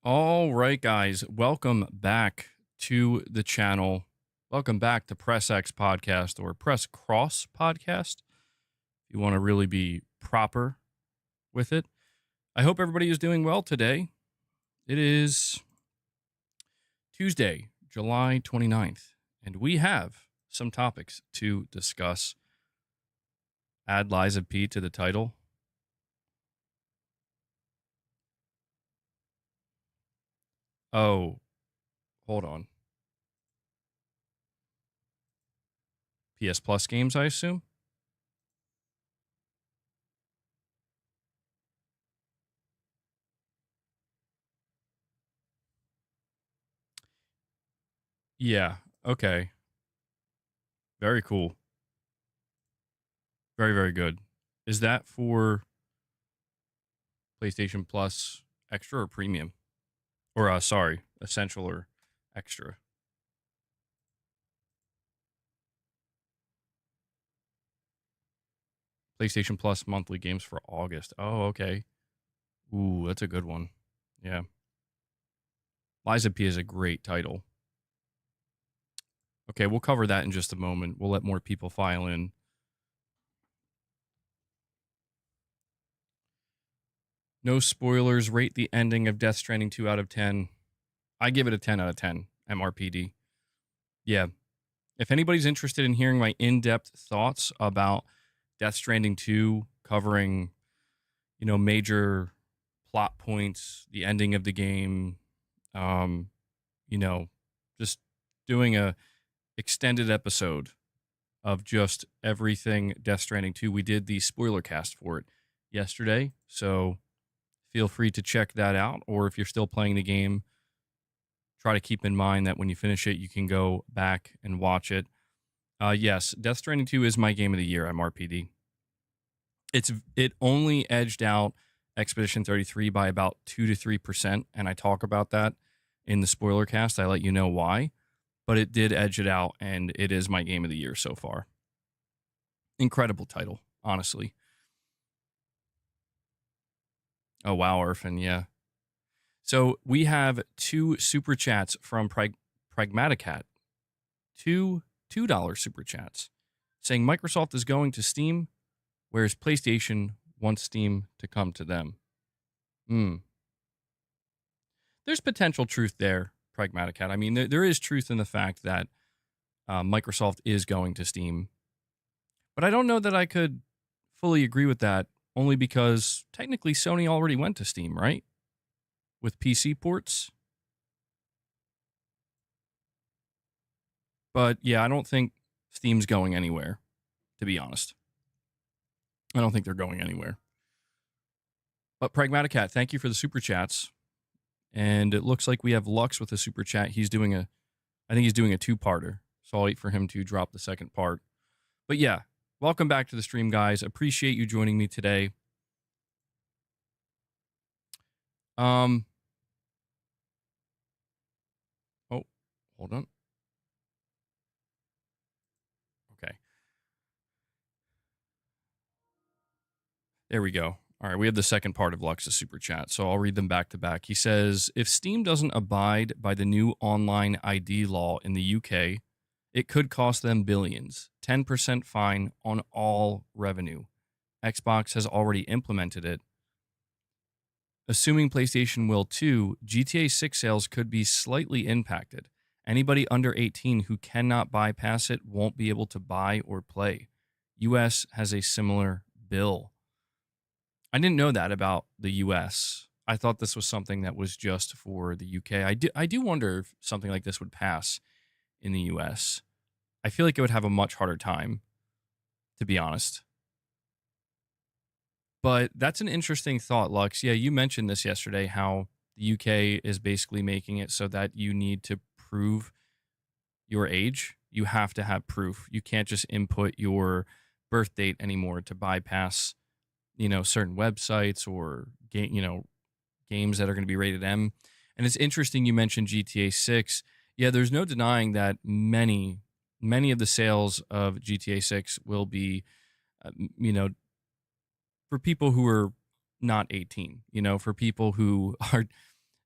All right, guys, welcome back to the channel. Welcome back to Press X Podcast or Press Cross Podcast. If you want to really be proper with it. I hope everybody is doing well today. It is Tuesday, July 29th, and we have some topics to discuss. Add Liza P to the title. Oh, hold on. PS Plus games, I assume? Yeah, okay. Very cool. Very, very good. Is that for PlayStation Plus Extra or Premium? Or, sorry, Essential or Extra? PlayStation Plus monthly games for August. Oh, okay. Ooh, that's a good one. Yeah. Liza P is a great title. Okay, we'll cover that in just a moment. We'll let more people file in. No spoilers. Rate the ending of Death Stranding 2 out of 10. I give it a 10 out of 10. MRPD. Yeah. If anybody's interested in hearing my in-depth thoughts about Death Stranding 2, covering, major plot points, the ending of the game, just doing a extended episode of just everything Death Stranding 2. We did the spoiler cast for it yesterday, so feel free to check that out. Or if you're still playing the game, try to keep in mind that when you finish it, you can go back and watch it. Yes, Death Stranding 2 is my game of the year. MRPD. It only edged out Expedition 33 by about 2 to 3%, and I talk about that in the spoiler cast. I let you know why, but it did edge it out, and it is my game of the year so far. Incredible title, honestly. Oh, wow, Orphan, yeah. So we have two super chats from Pragmaticat. Two $2 super chats saying Microsoft is going to Steam, whereas PlayStation wants Steam to come to them. There's potential truth there, Pragmaticat. I mean, there is truth in the fact that Microsoft is going to Steam. But I don't know that I could fully agree with that, only because technically Sony already went to Steam, right? With PC ports. But yeah, I don't think Steam's going anywhere, to be honest. I don't think they're going anywhere. But Pragmaticat, thank you for the super chats. And it looks like we have Lux with a super chat. I think he's doing a two-parter. So I'll wait for him to drop the second part. But yeah, welcome back to the stream, guys. Appreciate you joining me today. Oh, hold on. Okay. There we go. All right, we have the second part of Lux's super chat, so I'll read them back to back. He says, if Steam doesn't abide by the new online ID law in the UK, it could cost them billions. 10% fine on all revenue. Xbox has already implemented it. Assuming PlayStation will too, GTA 6 sales could be slightly impacted. Anybody under 18 who cannot bypass it won't be able to buy or play. US has a similar bill. I didn't know that about the US. I thought this was something that was just for the UK. I do wonder if something like this would pass in the US. I feel like it would have a much harder time, to be honest. But that's an interesting thought, Lux. Yeah, you mentioned this yesterday, how the UK is basically making it so that you need to prove your age. You have to have proof. You can't just input your birth date anymore to bypass, certain websites or games that are going to be rated M. And it's interesting you mentioned GTA 6. Yeah, there's no denying that many of the sales of GTA 6 will be, for people who are not 18, for people who are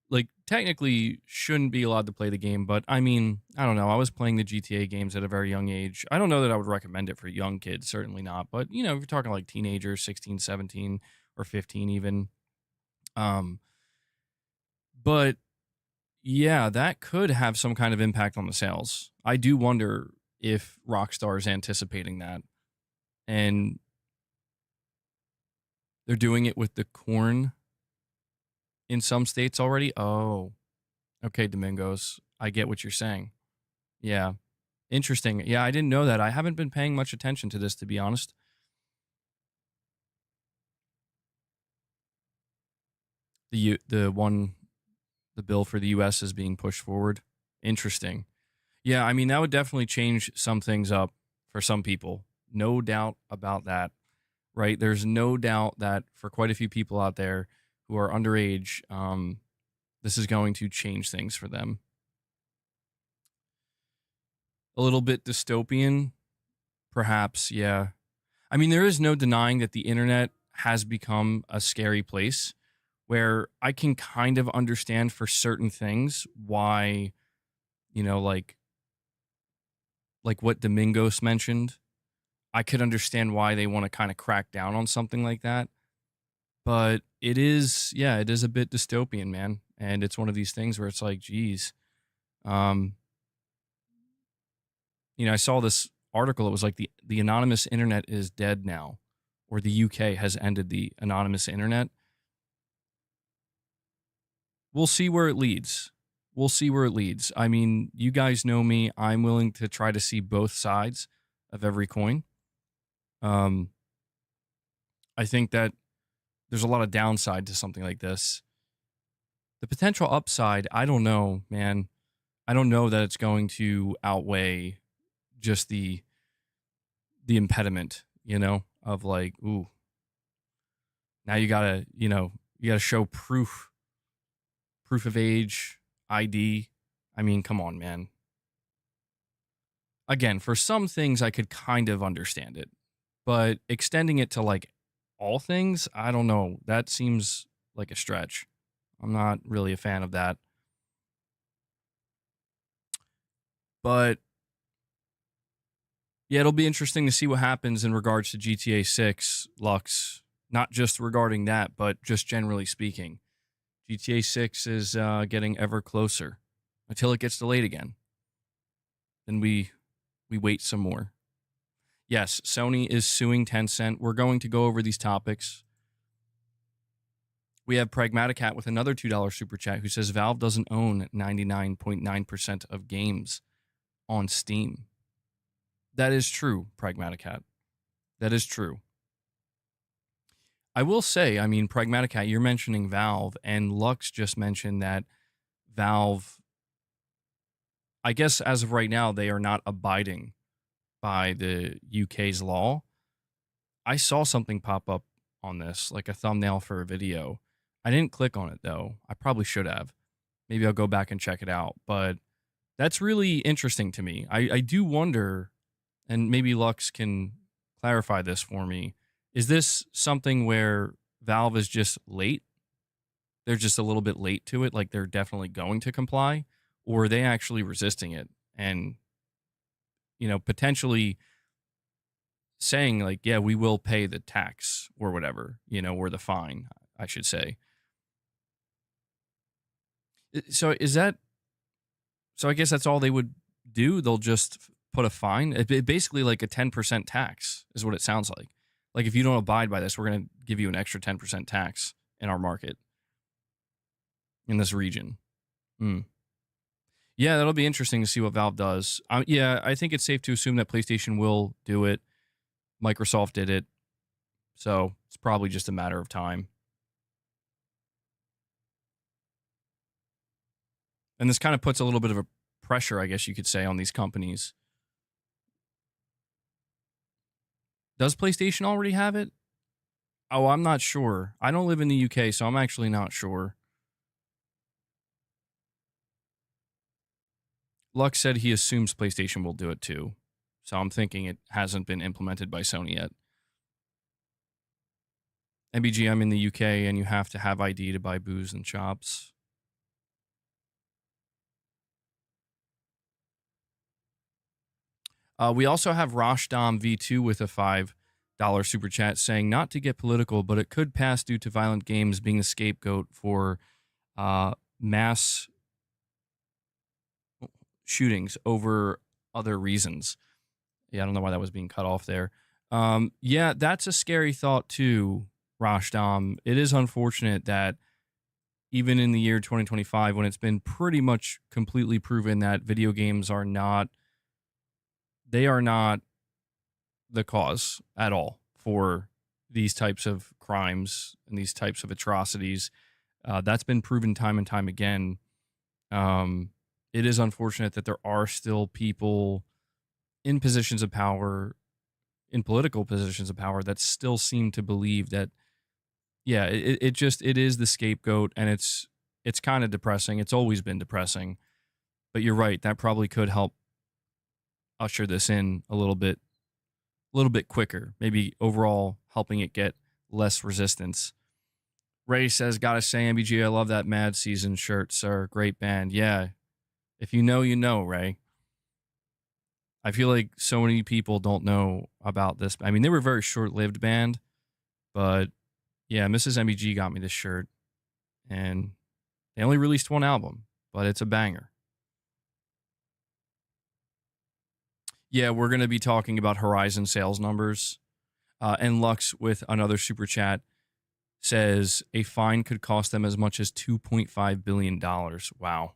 like technically shouldn't be allowed to play the game, but I mean, I don't know. I was playing the GTA games at a very young age. I don't know that I would recommend it for young kids, certainly not. But, if you're talking like teenagers, 16, 17, or 15 even. Um, but yeah, that could have some kind of impact on the sales. I do wonder if Rockstar is anticipating that. And they're doing it with the corn in some states already. Oh, okay, Domingos. I get what you're saying. Yeah. Interesting. Yeah, I didn't know that. I haven't been paying much attention to this, to be honest. The bill for the U.S. is being pushed forward. Interesting. Yeah, I mean, that would definitely change some things up for some people. No doubt about that, right? There's no doubt that for quite a few people out there who are underage, this is going to change things for them. A little bit dystopian, perhaps, yeah. I mean, there is no denying that the internet has become a scary place where I can kind of understand for certain things why, like what Domingos mentioned. I could understand why they want to kind of crack down on something like that. But it is a bit dystopian, man. And it's one of these things where it's like, geez. Um, I saw this article. It was like the anonymous internet is dead now, or the UK has ended the anonymous internet. We'll see where it leads. We'll see where it leads. I mean, you guys know me. I'm willing to try to see both sides of every coin. I think that there's a lot of downside to something like this. The potential upside, I don't know, man. I don't know that it's going to outweigh just the impediment, of like, ooh, now you gotta show proof of age, ID. I mean, come on, man. Again, for some things I could kind of understand it, but extending it to like all things, I don't know. That seems like a stretch. I'm not really a fan of that. But yeah, it'll be interesting to see what happens in regards to GTA 6, Lux. Not just regarding that, but just generally speaking. GTA 6 is getting ever closer until it gets delayed again. Then we wait some more. Yes, Sony is suing Tencent. We're going to go over these topics. We have Pragmatic Hat with another $2 super chat who says Valve doesn't own 99.9% of games on Steam. That is true, Pragmatic Hat. That is true. I will say, I mean, Pragmatic Hat, you're mentioning Valve, and Lux just mentioned that Valve, I guess as of right now, they are not abiding by the UK's law. I saw something pop up on this, like a thumbnail for a video. I didn't click on it, though. I probably should have. Maybe I'll go back and check it out. But that's really interesting to me. I do wonder, and maybe Lux can clarify this for me. Is this something where Valve is just late? They're just a little bit late to it, like they're definitely going to comply? Or are they actually resisting it and, potentially saying like, yeah, we will pay the tax or whatever, or the fine, I should say. So I guess that's all they would do. They'll just put a fine. Basically like a 10% tax is what it sounds like. Like if you don't abide by this, we're going to give you an extra 10% tax in our market, in this region. Yeah, that'll be interesting to see what Valve does. Yeah, I think it's safe to assume that PlayStation will do it. Microsoft did it. So it's probably just a matter of time. And this kind of puts a little bit of a pressure, I guess you could say, on these companies. Does PlayStation already have it? Oh, I'm not sure. I don't live in the UK, so I'm actually not sure. Lux said he assumes PlayStation will do it too. So I'm thinking it hasn't been implemented by Sony yet. MBG, I'm in the UK and you have to have ID to buy booze and chops. We also have Rashdom V2 with a $5 super chat saying, not to get political, but it could pass due to violent games being the scapegoat for mass shootings over other reasons. Yeah, I don't know why that was being cut off there. Yeah, that's a scary thought too, Rashdom. It is unfortunate that even in the year 2025, when it's been pretty much completely proven that video games are not, they are not the cause at all for these types of crimes and these types of atrocities. That's been proven time and time again. It is unfortunate that there are still people in positions of power, in political positions of power, that still seem to believe that, yeah, it is the scapegoat, and it's kind of depressing. It's always been depressing, but you're right. That probably could help usher this in a little bit quicker. Maybe overall helping it get less resistance. Ray says, gotta say, MBG, I love that Mad Season shirt, sir. Great band. Yeah. If you know, you know, Ray. I feel like so many people don't know about this. I mean, they were a very short-lived band, but yeah, Mrs. MBG got me this shirt, and they only released one album, but it's a banger. Yeah, we're going to be talking about Horizon sales numbers. And Lux with another super chat says a fine could cost them as much as $2.5 billion. Wow.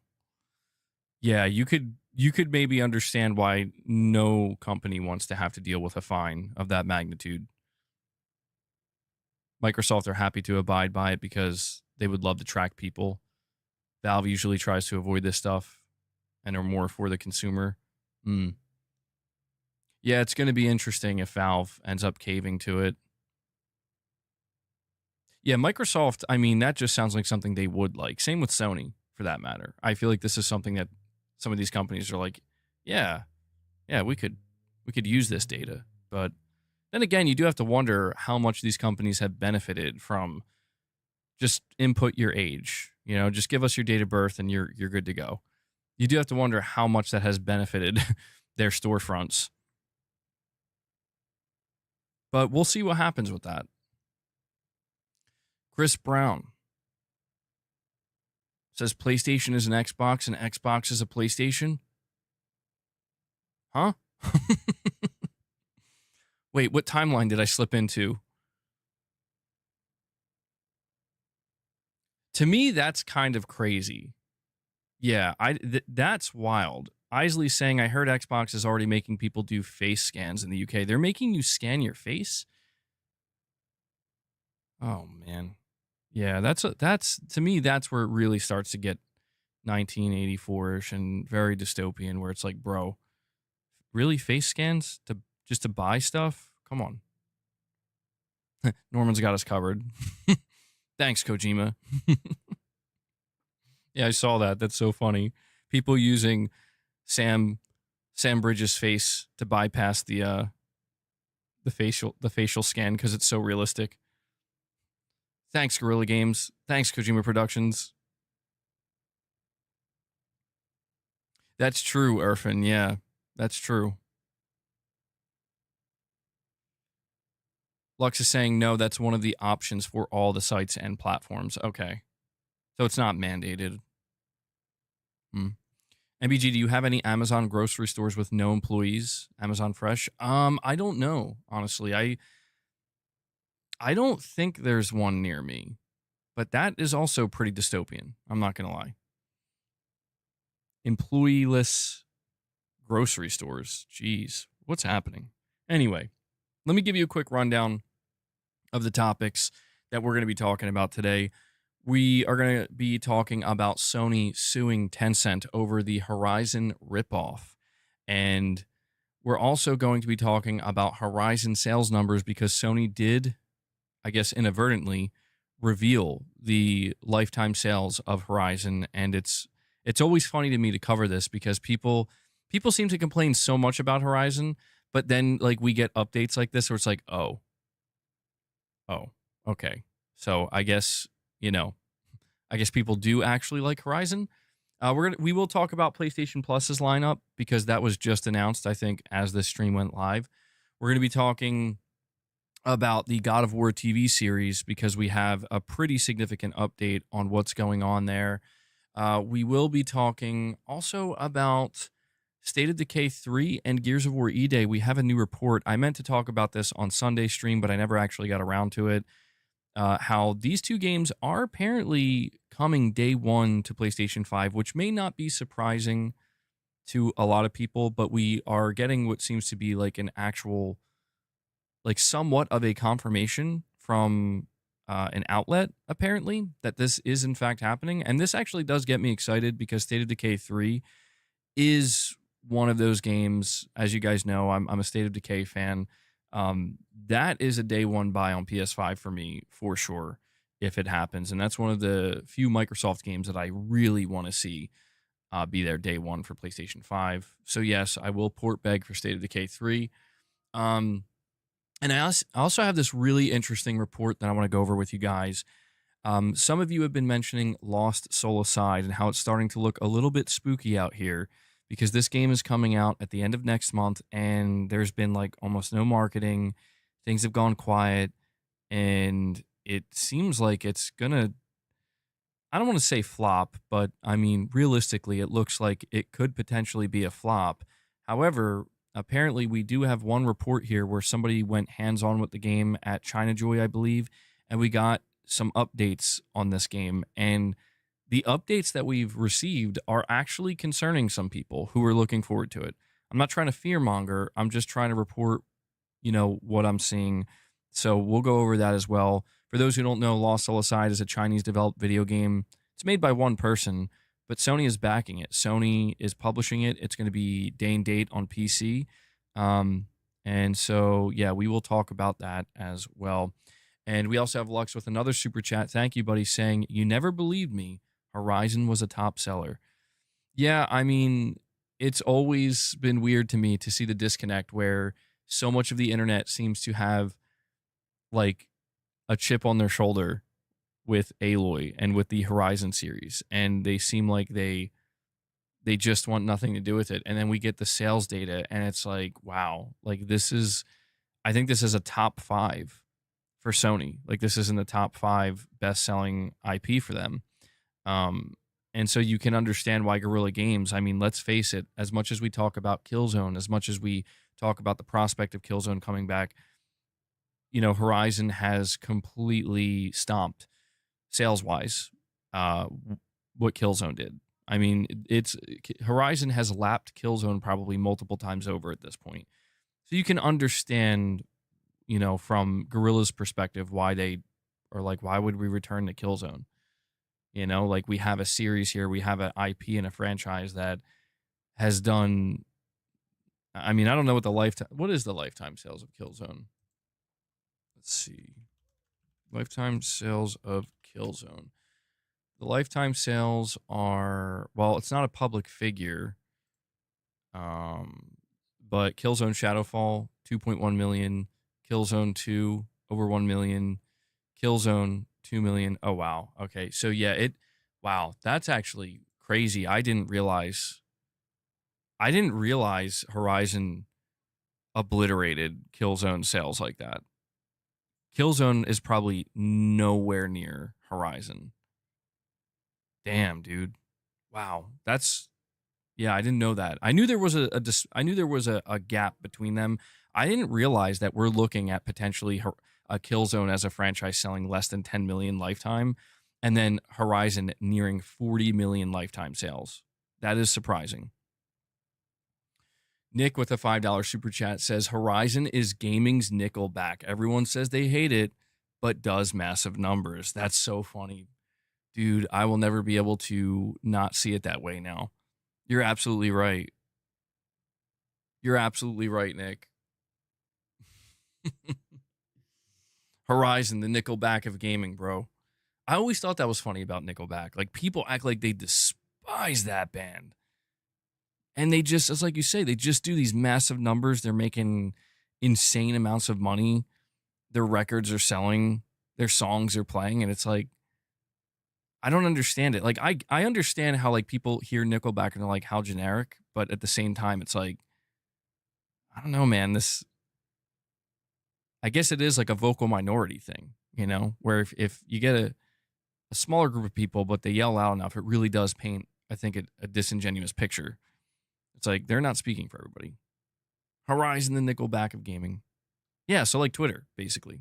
Yeah, you could maybe understand why no company wants to have to deal with a fine of that magnitude. Microsoft are happy to abide by it because they would love to track people. Valve usually tries to avoid this stuff and are more for the consumer. Yeah, it's going to be interesting if Valve ends up caving to it. Yeah, Microsoft, I mean, that just sounds like something they would like. Same with Sony, for that matter. I feel like this is something that some of these companies are like, yeah, we could use this data. But then again, you do have to wonder how much these companies have benefited from just input your age. You know, just give us your date of birth and you're good to go. You do have to wonder how much that has benefited their storefronts. But we'll see what happens with that. Chris Brown says PlayStation is an Xbox and Xbox is a PlayStation. Huh? Wait, what timeline did I slip into? To me, that's kind of crazy. Yeah, that's wild. Isley saying, I heard Xbox is already making people do face scans in the UK. They're making you scan your face? Oh, man. Yeah, that's to me, that's where it really starts to get 1984-ish and very dystopian, where it's like, bro, really, face scans just to buy stuff? Come on. Norman's got us covered. Thanks, Kojima. Yeah, I saw that. That's so funny. People using Sam Bridges' face to bypass the facial scan because it's so realistic. Thanks, Guerrilla Games. Thanks, Kojima Productions. That's true, Irfan. Yeah, that's true. Lux is saying, no, that's one of the options for all the sites and platforms. Okay. So it's not mandated. MBG, do you have any Amazon grocery stores with no employees? Amazon Fresh? I don't know, honestly. I don't think there's one near me, but that is also pretty dystopian. I'm not going to lie. Employee-less grocery stores. Jeez, what's happening? Anyway, let me give you a quick rundown of the topics that we're going to be talking about today. We are going to be talking about Sony suing Tencent over the Horizon ripoff. And we're also going to be talking about Horizon sales numbers because Sony did, I guess inadvertently, reveal the lifetime sales of Horizon. And it's always funny to me to cover this because people seem to complain so much about Horizon, but then like we get updates like this where it's like, oh, okay. So I guess people do actually like Horizon. We will talk about PlayStation Plus's lineup because that was just announced, I think, as this stream went live. We're going to be talking about the God of War TV series because we have a pretty significant update on what's going on there. We will be talking also about State of Decay 3 and Gears of War Eday. We have a new report. I meant to talk about this on Sunday stream, but I never actually got around to it. How these two games are apparently coming day one to PlayStation 5, which may not be surprising to a lot of people, but we are getting what seems to be like an actual, like somewhat of a confirmation from an outlet, apparently, that this is in fact happening. And this actually does get me excited because State of Decay 3 is one of those games. As you guys know, I'm a State of Decay fan. That is a day one buy on PS5 for me, for sure, if it happens. And that's one of the few Microsoft games that I really want to see be there day one for PlayStation 5. So yes, I will port beg for State of Decay 3. And I also have this really interesting report that I want to go over with you guys. Some of you have been mentioning Lost Soul Aside and how it's starting to look a little bit spooky out here because this game is coming out at the end of next month and there's been like almost no marketing. Things have gone quiet and it seems like it's gonna, I don't want to say flop, but I mean, realistically, it looks like it could potentially be a flop. However, apparently we do have one report here where somebody went hands-on with the game at China Joy, I believe, and we got some updates on this game. And the updates that we've received are actually concerning some people who are looking forward to it. I'm not trying to fearmonger. I'm just trying to report, what I'm seeing. So we'll go over that as well. For those who don't know, Lost Soul Aside is a Chinese-developed video game. It's made by one person, but Sony is backing it. Sony is publishing it. It's going to be day and date on PC. And so, yeah, we will talk about that as well. And we also have Lux with another super chat. Thank you, buddy, saying, "You never believed me. Horizon was a top seller." Yeah, I mean, it's always been weird to me to see the disconnect where so much of the internet seems to have like a chip on their shoulder with Aloy and with the Horizon series, and they seem like they just want nothing to do with it. And then we get the sales data, and it's like, wow, like I think this is a top 5 for Sony. Like this is in the top 5 best-selling IP for them. And so you can understand why Guerrilla Games, I mean, let's face it, as much as we talk about Killzone, as much as we talk about the prospect of Killzone coming back, Horizon has completely stomped sales-wise what Killzone did. I mean, Horizon has lapped Killzone probably multiple times over at this point. So you can understand, from Guerrilla's perspective, why they are like, why would we return to Killzone? Like we have a series here, we have an IP and a franchise that has done. I mean, I don't know what is the lifetime sales of Killzone? Let's see. Lifetime sales of Killzone. The lifetime sales are, well, it's not a public figure. But Killzone Shadowfall, 2.1 million. Killzone 2, over 1 million. Killzone, 2 million. Oh, wow. Okay. So, yeah, wow, that's actually crazy. I didn't realize Horizon obliterated Killzone sales like that. Killzone is probably nowhere near Horizon. Damn, dude. Wow. Yeah, I didn't know that. I knew there was a gap between them. I didn't realize that we're looking at potentially a Killzone as a franchise selling less than 10 million lifetime, and then Horizon nearing 40 million lifetime sales. That is surprising. Nick with a $5 super chat says, "Horizon is gaming's Nickelback. Everyone says they hate it, but does massive numbers." That's so funny. Dude, I will never be able to not see it that way now. You're absolutely right. You're absolutely right, Nick. Horizon, the Nickelback of gaming, bro. I always thought that was funny about Nickelback. Like, people act like they despise that band. And they just, it's like you say, they just do these massive numbers. They're making insane amounts of money. Their records are selling. Their songs are playing. And it's like, I don't understand it. Like I understand how like people hear Nickelback and they're like how generic, but at the same time it's like I don't know, man. This I guess it is like a vocal minority thing, where if you get a smaller group of people, but they yell loud enough, it really does paint, I think, a disingenuous picture. It's like they're not speaking for everybody. Horizon, the Nickelback of gaming. Yeah, so like Twitter, basically.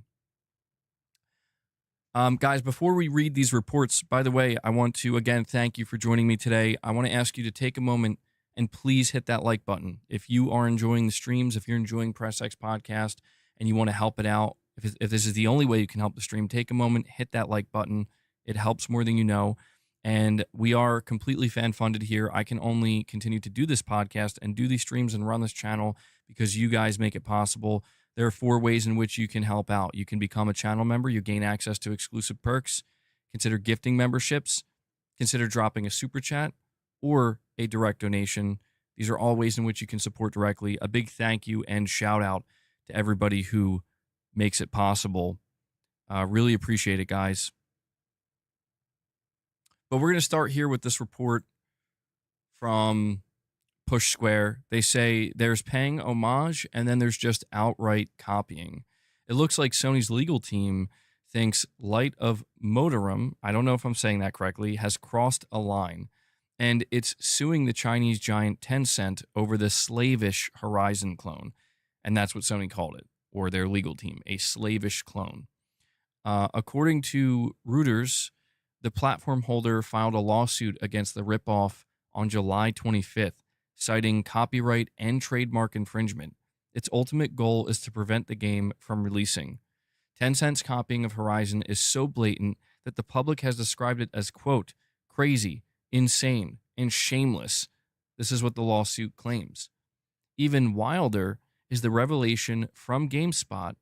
Guys, before we read these reports, by the way, I want to, again, thank you for joining me today. I want to ask you to take a moment and please hit that like button. If you are enjoying the streams, if you're enjoying Press X Podcast and you want to help it out, if this is the only way you can help the stream, take a moment, hit that like button. It helps more than you know. And we are completely fan-funded here. I can only continue to do this podcast and do these streams and run this channel because you guys make it possible. There are 4 ways in which you can help out. You can become a channel member. You gain access to exclusive perks. Consider gifting memberships. Consider dropping a super chat or a direct donation. These are all ways in which you can support directly. A big thank you and shout out to everybody who makes it possible. Really appreciate it, guys. But we're going to start here with this report from Push Square. They say there's paying homage and then there's just outright copying. It looks like Sony's legal team thinks Light of Motorum, I don't know if I'm saying that correctly, has crossed a line, and it's suing the Chinese giant Tencent over the slavish Horizon clone. And that's what Sony called it, or their legal team, a slavish clone. According to Reuters, the platform holder filed a lawsuit against the ripoff on July 25th, citing copyright and trademark infringement. Its ultimate goal is to prevent the game from releasing. Tencent's copying of Horizon is so blatant that the public has described it as, quote, crazy, insane, and shameless. This is what the lawsuit claims. Even wilder is the revelation from GameSpot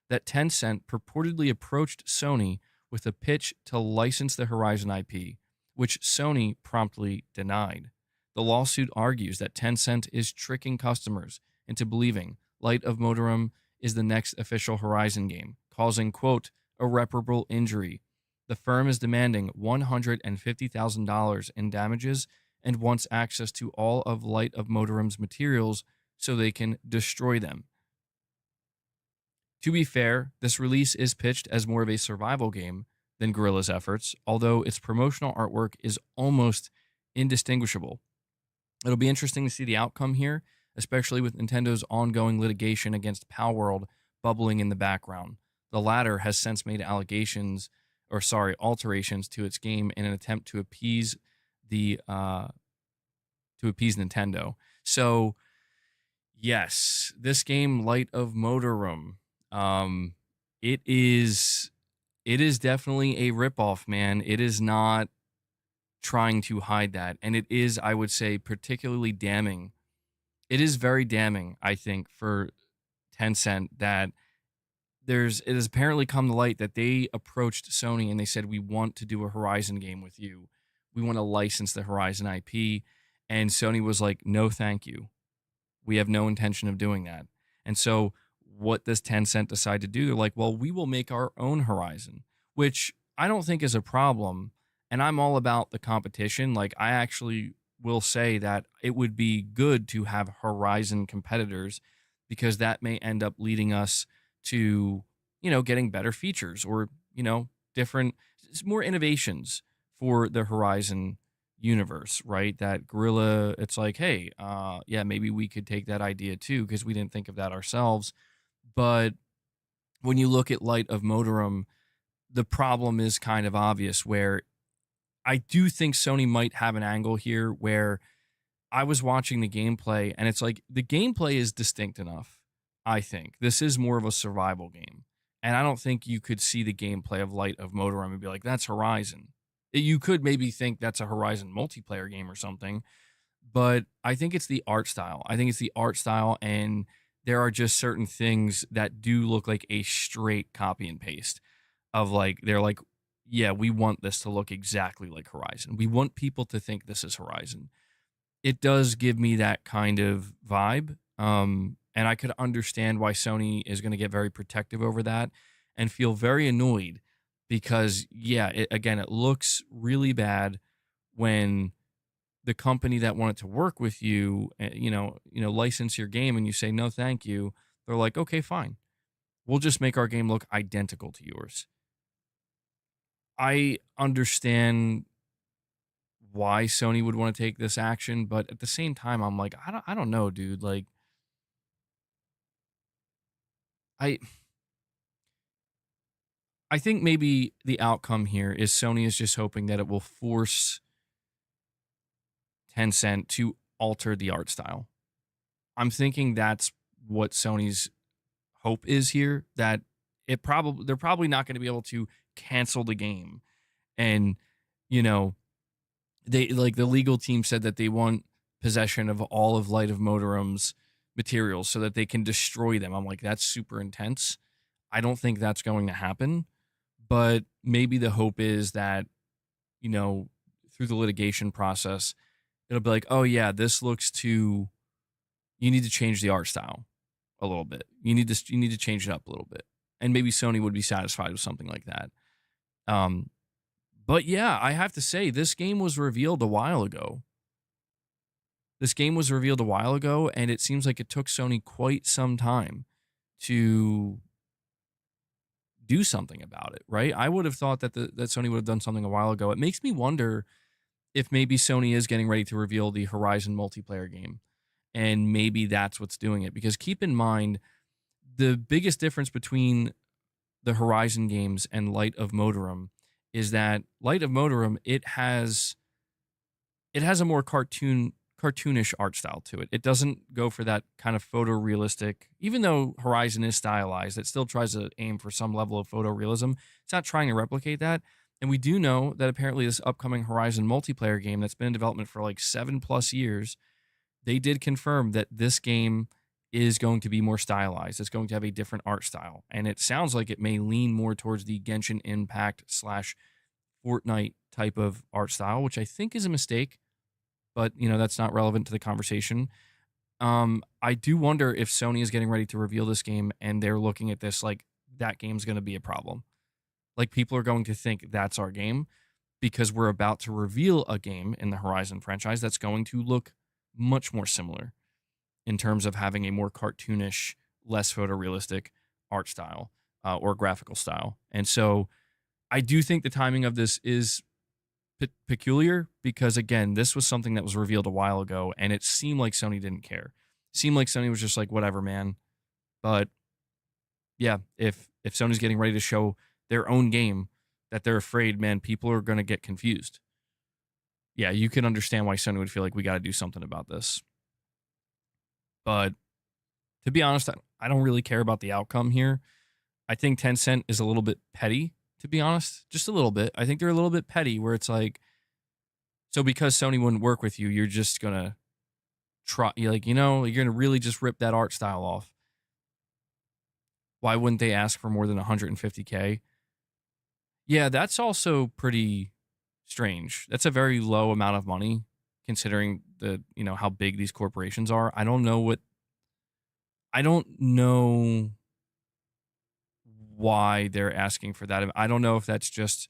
that Tencent purportedly approached Sony with a pitch to license the Horizon IP, which Sony promptly denied. The lawsuit argues that Tencent is tricking customers into believing Light of Motorum is the next official Horizon game, causing, quote, irreparable injury. The firm is demanding $150,000 in damages and wants access to all of Light of Motorum's materials so they can destroy them. To be fair, this release is pitched as more of a survival game than Guerrilla's efforts, although its promotional artwork is almost indistinguishable. It'll be interesting to see the outcome here, especially with Nintendo's ongoing litigation against Palworld bubbling in the background. The latter has since made alterations to its game in an attempt to appease Nintendo. So, yes, this game, Light of Motorum, it is definitely a ripoff, man. It is not trying to hide that, and it is, I would say, particularly damning. It is very damning, I think, for Tencent that it has apparently come to light that they approached Sony and they said, we want to do a Horizon game with you. We want to license the Horizon IP. And Sony was like, no, thank you. We have no intention of doing that. And so what does Tencent decide to do? They're like, well, we will make our own Horizon, which I don't think is a problem. And I'm all about the competition. Like, I actually will say that it would be good to have Horizon competitors because that may end up leading us to, getting better features or, different, more innovations for the Horizon universe, right? That Guerrilla, it's like, hey, maybe we could take that idea too because we didn't think of that ourselves. But when you look at Light of Motorum, the problem is kind of obvious where I do think Sony might have an angle here where I was watching the gameplay and it's like the gameplay is distinct enough. I think this is more of a survival game. And I don't think you could see the gameplay of Light of Motorum and be like, that's Horizon. You could maybe think that's a Horizon multiplayer game or something, but I think it's the art style. And there are just certain things that do look like a straight copy and paste of like, they're like, yeah, we want this to look exactly like Horizon. We want people to think this is Horizon. It does give me that kind of vibe. And I could understand why Sony is going to get very protective over that and feel very annoyed because yeah, again, it looks really bad when the company that wanted to work with you, license your game, and you say no, thank you. They're like, okay, fine, we'll just make our game look identical to yours. I understand why Sony would want to take this action, but at the same time, I'm like, I don't know, dude. Like, I I think maybe the outcome here is Sony is just hoping that it will force Tencent to alter the art style. I'm thinking that's what Sony's hope is here. That they're probably not going to be able to cancel the game, and you know they like the legal team said that they want possession of all of Light of Motorum's materials so that they can destroy them. I'm like, that's super intense. I don't think that's going to happen, but maybe the hope is that, you know, through the litigation process, it'll be like, oh yeah, this looks too. You need to change the art style a little bit. You need to change it up a little bit, and maybe Sony would be satisfied with something like that. Um, but yeah, I have to say, this game was revealed a while ago. And it seems like it took Sony quite some time to do something about it, right? I would have thought that that Sony would have done something a while ago. It makes me wonder if maybe Sony is getting ready to reveal the Horizon multiplayer game, and maybe that's what's doing it. Because keep in mind, the biggest difference between the Horizon games and Light of Motorum is that Light of Motorum, it has a more cartoonish art style to it. It doesn't go for that kind of photorealistic. Even though Horizon is stylized, it still tries to aim for some level of photorealism. It's not trying to replicate that. And we do know that apparently this upcoming Horizon multiplayer game that's been in development for like 7+ years, they did confirm that this game is going to be more stylized. It's going to have a different art style. And it sounds like it may lean more towards the Genshin Impact / Fortnite type of art style, which I think is a mistake, but that's not relevant to the conversation. I do wonder if Sony is getting ready to reveal this game and they're looking at this like that game's going to be a problem. Like, people are going to think that's our game because we're about to reveal a game in the Horizon franchise that's going to look much more similar in terms of having a more cartoonish, less photorealistic art style or graphical style. And so I do think the timing of this is peculiar because, again, this was something that was revealed a while ago, and it seemed like Sony didn't care. It seemed like Sony was just like, whatever, man. But yeah, if Sony's getting ready to show their own game that they're afraid, man, people are going to get confused. Yeah, you can understand why Sony would feel like we got to do something about this. But to be honest, I don't really care about the outcome here. I think Tencent is a little bit petty, to be honest. Just a little bit. I think they're a little bit petty where it's like, so because Sony wouldn't work with you, you're just going to try, you're going to really just rip that art style off. Why wouldn't they ask for more than $150K? Yeah, that's also pretty strange. That's a very low amount of money considering how big these corporations are. I don't know why they're asking for that. I don't know if that's just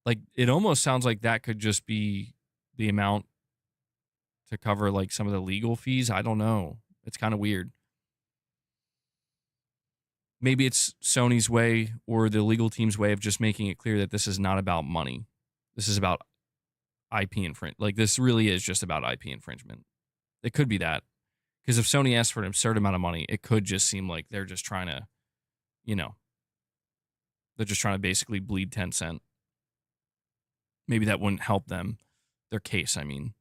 like, it almost sounds like that could just be the amount to cover like some of the legal fees. I don't know. It's kind of weird. Maybe it's Sony's way or the legal team's way of just making it clear that this is not about money. This is about IP infringement. Like, this really is just about IP infringement. It could be that. Because if Sony asks for an absurd amount of money, it could just seem like they're just trying to, they're just trying to basically bleed Tencent. Maybe that wouldn't help them. Their case, I mean.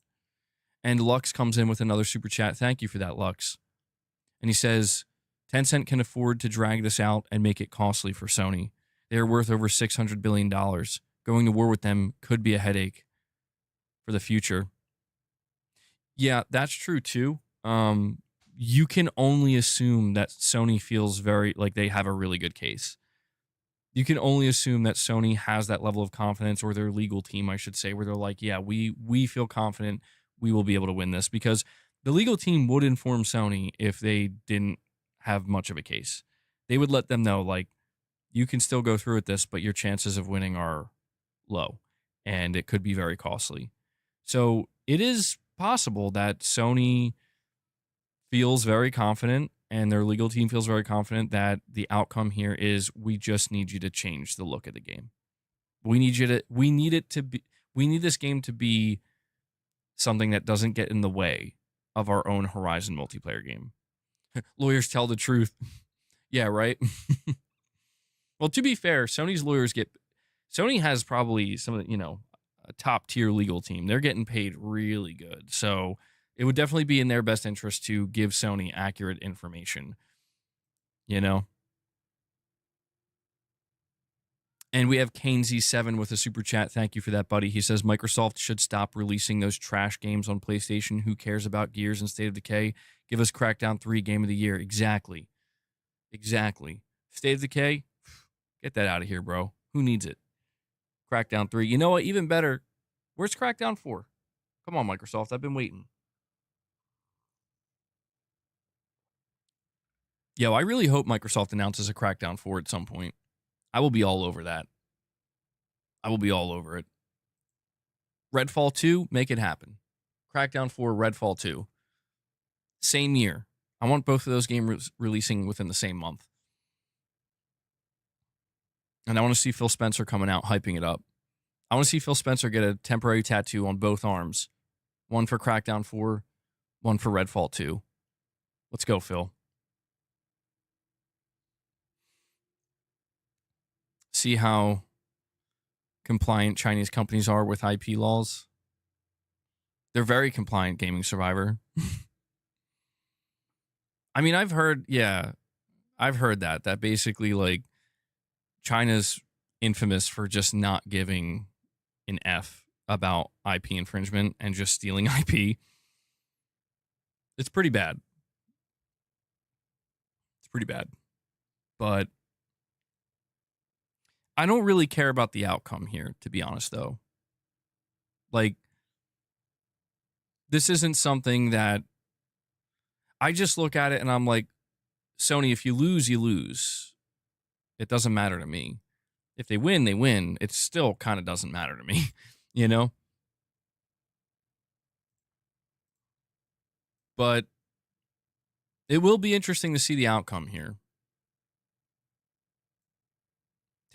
And Lux comes in with another super chat. Thank you for that, Lux. And he says, Tencent can afford to drag this out and make it costly for Sony. They are worth over $600 billion. Going to war with them could be a headache for the future. Yeah, that's true too. You can only assume that Sony feels very like they have a really good case. You can only assume that Sony has that level of confidence, or their legal team, I should say, where they're like, yeah, we feel confident we will be able to win this, because the legal team would inform Sony if they didn't have much of a case. They would let them know, like, you can still go through with this, but your chances of winning are low, and it could be very costly. So it is possible that Sony feels very confident and their legal team feels very confident that the outcome here is we just need you to change the look of the game. We need this game to be something that doesn't get in the way of our own Horizon multiplayer game. Lawyers tell the truth. Yeah, right? Well, to be fair, Sony has probably some of the, a top tier legal team. They're getting paid really good. So it would definitely be in their best interest to give Sony accurate information, And we have KaneZ7 with a super chat. Thank you for that, buddy. He says Microsoft should stop releasing those trash games on PlayStation. Who cares about Gears and State of Decay? Give us Crackdown 3 Game of the Year. Exactly. State of Decay? Get that out of here, bro. Who needs it? Crackdown 3. You know what? Even better. Where's Crackdown 4? Come on, Microsoft. I've been waiting. Yo, I really hope Microsoft announces a Crackdown 4 at some point. I will be all over that. I will be all over it. Redfall 2, make it happen. Crackdown 4, Redfall 2. Same year. I want both of those games releasing within the same month. And I want to see Phil Spencer coming out, hyping it up. I want to see Phil Spencer get a temporary tattoo on both arms. One for Crackdown 4, one for Redfall 2. Let's go, Phil. See how compliant Chinese companies are with IP laws. They're very compliant, Gaming Survivor. I mean, I've heard that basically, like, China's infamous for just not giving an F about IP infringement and just stealing IP. It's pretty bad. But I don't really care about the outcome here, to be honest, though. Like, this isn't something that I just look at it and I'm like, Sony, if you lose, you lose. It doesn't matter to me. If they win, they win. It still kind of doesn't matter to me, But it will be interesting to see the outcome here.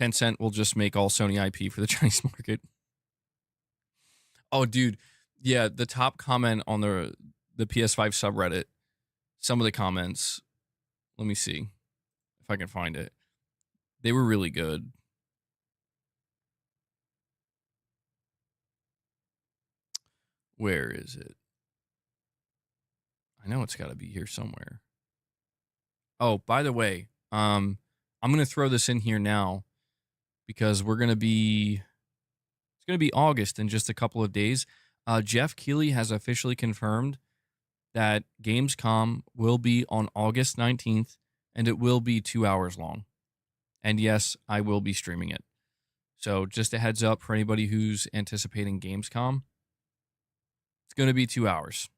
Tencent will just make all Sony IP for the Chinese market. Oh, dude. Yeah, the top comment on the PS5 subreddit, some of the comments, let me see if I can find it. They were really good. Where is it? I know it's got to be here somewhere. Oh, by the way, I'm going to throw this in here now because it's going to be August in just a couple of days. Jeff Keighley has officially confirmed that Gamescom will be on August 19th, and it will be 2 hours long. And yes, I will be streaming it. So just a heads up for anybody who's anticipating Gamescom. It's going to be 2 hours.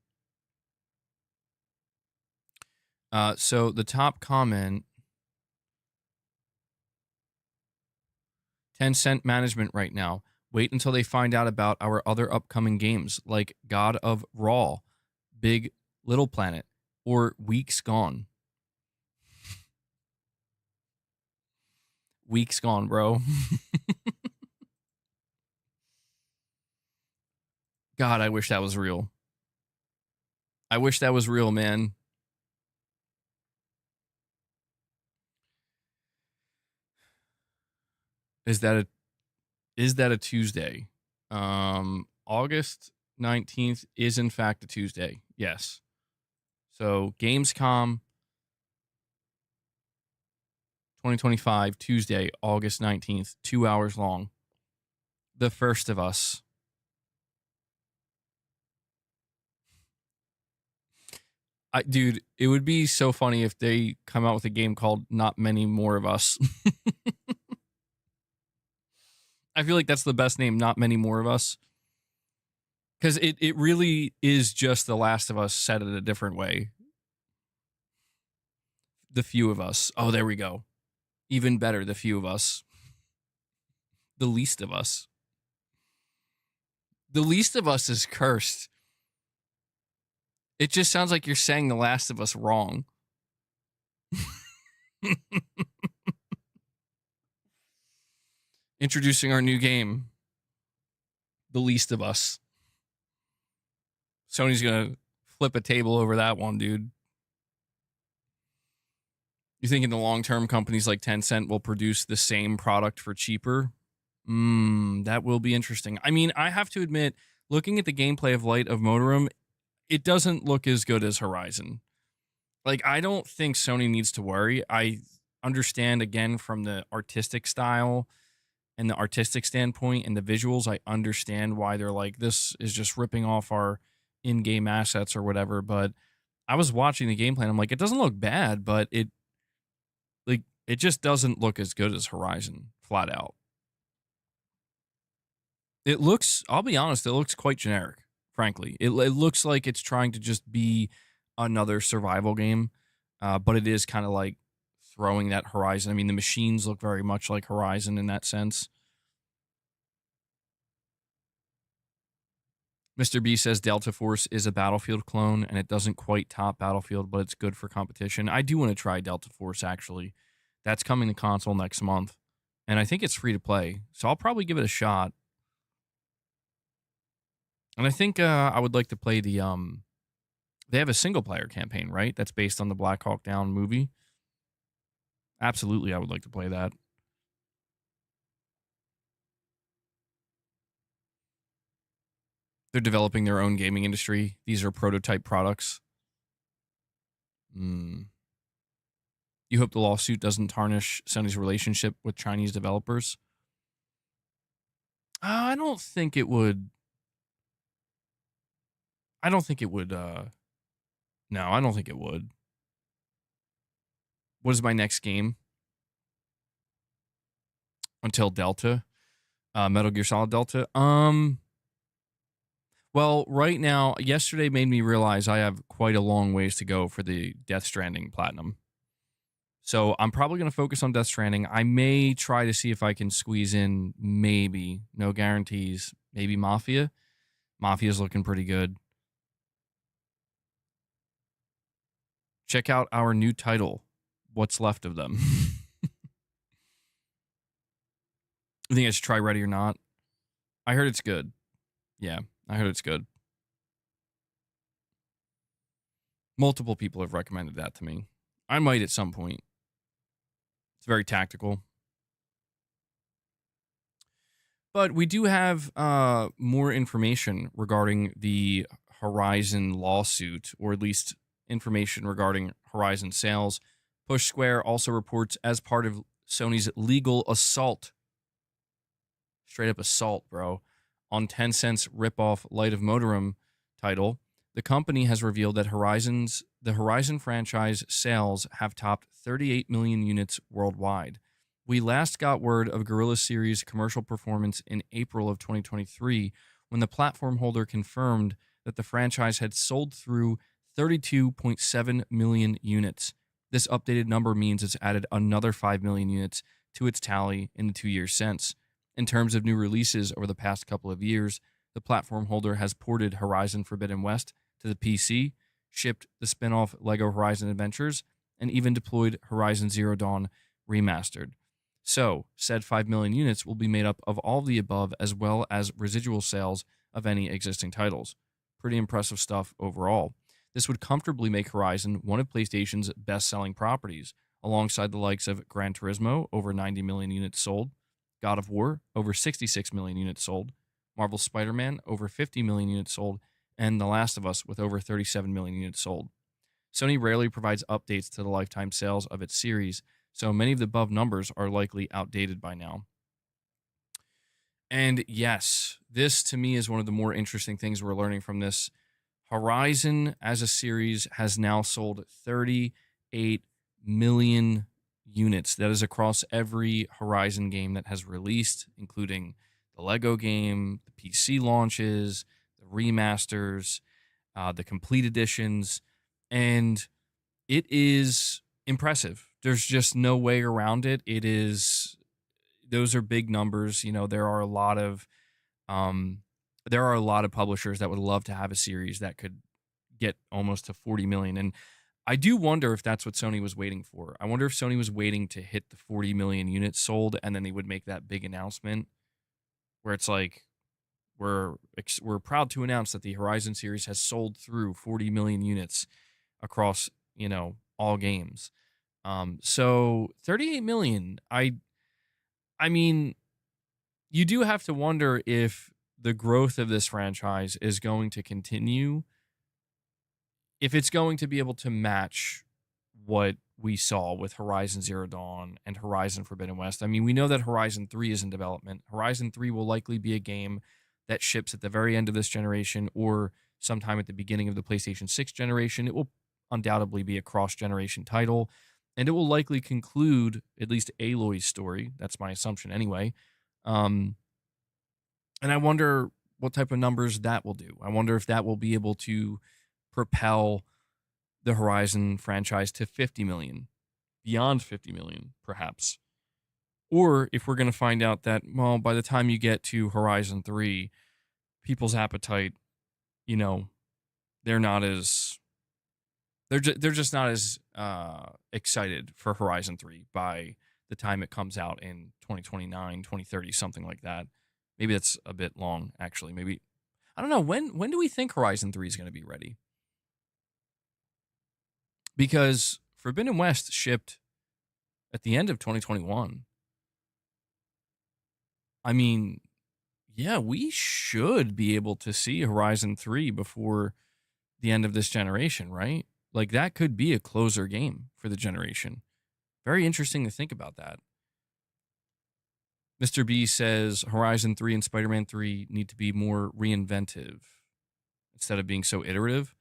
So the top comment, Tencent management right now. Wait until they find out about our other upcoming games like God of Raw, Big Little Planet, or Weeks Gone. Weeks Gone, bro. God, I wish that was real. I wish that was real, man. Is that a Tuesday? August 19th is in fact a Tuesday. Yes. So Gamescom 2025, Tuesday, August 19th, 2 hours long. The First of Us. Dude, it would be so funny if they come out with a game called Not Many More of Us. I feel like that's the best name, Not Many More of Us. Because it really is just The Last of Us said it a different way. The Few of Us. Oh, there we go. Even better, the few of us. The least of us. The least of us is cursed. It just sounds like you're saying The Last of Us wrong. Introducing our new game, The Least of Us. Sony's going to flip a table over that one, dude. You think in the long term, companies like Tencent will produce the same product for cheaper? That will be interesting. I mean, I have to admit, looking at the gameplay of Light of Motorum, it doesn't look as good as Horizon. Like, I don't think Sony needs to worry. I understand, again, from the artistic style and the artistic standpoint and the visuals, I understand why they're like, this is just ripping off our in-game assets or whatever. But I was watching the gameplay and I'm like, it doesn't look bad, but it just doesn't look as good as Horizon, flat out. It looks, I'll be honest, it looks quite generic, frankly. It looks like it's trying to just be another survival game, but it is kind of like throwing that Horizon. I mean, the machines look very much like Horizon in that sense. Mr. B says Delta Force is a Battlefield clone, and it doesn't quite top Battlefield, but it's good for competition. I do want to try Delta Force, actually. That's coming to console next month, and I think it's free to play, so I'll probably give it a shot. And I think I would like to play the... They have a single-player campaign, right? That's based on the Black Hawk Down movie. Absolutely, I would like to play that. They're developing their own gaming industry. These are prototype products. You hope the lawsuit doesn't tarnish Sony's relationship with Chinese developers? I don't think it would. I don't think it would. No, I don't think it would. What is my next game? Until Delta? Metal Gear Solid Delta? Well, right now, yesterday made me realize I have quite a long ways to go for the Death Stranding Platinum. So I'm probably going to focus on Death Stranding. I may try to see if I can squeeze in, maybe, no guarantees, maybe Mafia. Mafia's looking pretty good. Check out our new title, What's Left of Them. I think I should try Ready or Not. I heard it's good. Yeah, I heard it's good. Multiple people have recommended that to me. I might at some point. It's very tactical. But we do have more information regarding the Horizon lawsuit, or at least information regarding Horizon sales. Push Square also reports, as part of Sony's legal assault, straight up assault, bro, on Tencent's ripoff Light of Motorum title, the company has revealed that the Horizon franchise sales have topped 38 million units worldwide. We last got word of Guerrilla Series' commercial performance in April of 2023, when the platform holder confirmed that the franchise had sold through 32.7 million units. This updated number means it's added another 5 million units to its tally in the 2 years since. In terms of new releases over the past couple of years, the platform holder has ported Horizon Forbidden West to the PC, shipped the spin-off LEGO Horizon Adventures, and even deployed Horizon Zero Dawn Remastered. So, said 5 million units will be made up of all of the above, as well as residual sales of any existing titles. Pretty impressive stuff overall. This would comfortably make Horizon one of PlayStation's best-selling properties, alongside the likes of Gran Turismo, over 90 million units sold, God of War, over 66 million units sold, Marvel's Spider-Man, over 50 million units sold, and The Last of Us, with over 37 million units sold. Sony rarely provides updates to the lifetime sales of its series, so many of the above numbers are likely outdated by now. And yes, this to me is one of the more interesting things we're learning from this. Horizon as a series has now sold 38 million units. That is across every Horizon game that has released, including the LEGO game, the PC launches, the remasters, the complete editions, and it is impressive There's just no way around it. Those are big numbers. Um, there are a lot of publishers that would love to have a series that could get almost to 40 million. And I do wonder if that's what Sony was waiting for. I wonder if Sony was waiting to hit the 40 million units sold, and then they would make that big announcement where it's like, we're proud to announce that the Horizon series has sold through 40 million units across, all games. So 38 million. I mean, you do have to wonder if the growth of this franchise is going to continue, if it's going to be able to match what we saw with Horizon Zero Dawn and Horizon Forbidden West. I mean, we know that Horizon 3 is in development. Horizon 3 will likely be a game that ships at the very end of this generation or sometime at the beginning of the PlayStation 6 generation. It will undoubtedly be a cross-generation title, and it will likely conclude at least Aloy's story. That's my assumption anyway. And I wonder what type of numbers that will do. I wonder if that will be able to propel the Horizon franchise to 50 million, beyond 50 million, perhaps. Or if we're going to find out that, well, by the time you get to Horizon 3, people's appetite, they're not as, they're just not as excited for Horizon 3 by the time it comes out in 2029, 2030, something like that. Maybe that's a bit long, actually. Maybe, I don't know, when do we think Horizon 3 is going to be ready? Because Forbidden West shipped at the end of 2021. I mean, yeah, we should be able to see Horizon 3 before the end of this generation, right? Like, that could be a closer game for the generation. Very interesting to think about that. Mr. B says Horizon 3 and Spider-Man 3 need to be more reinventive instead of being so iterative.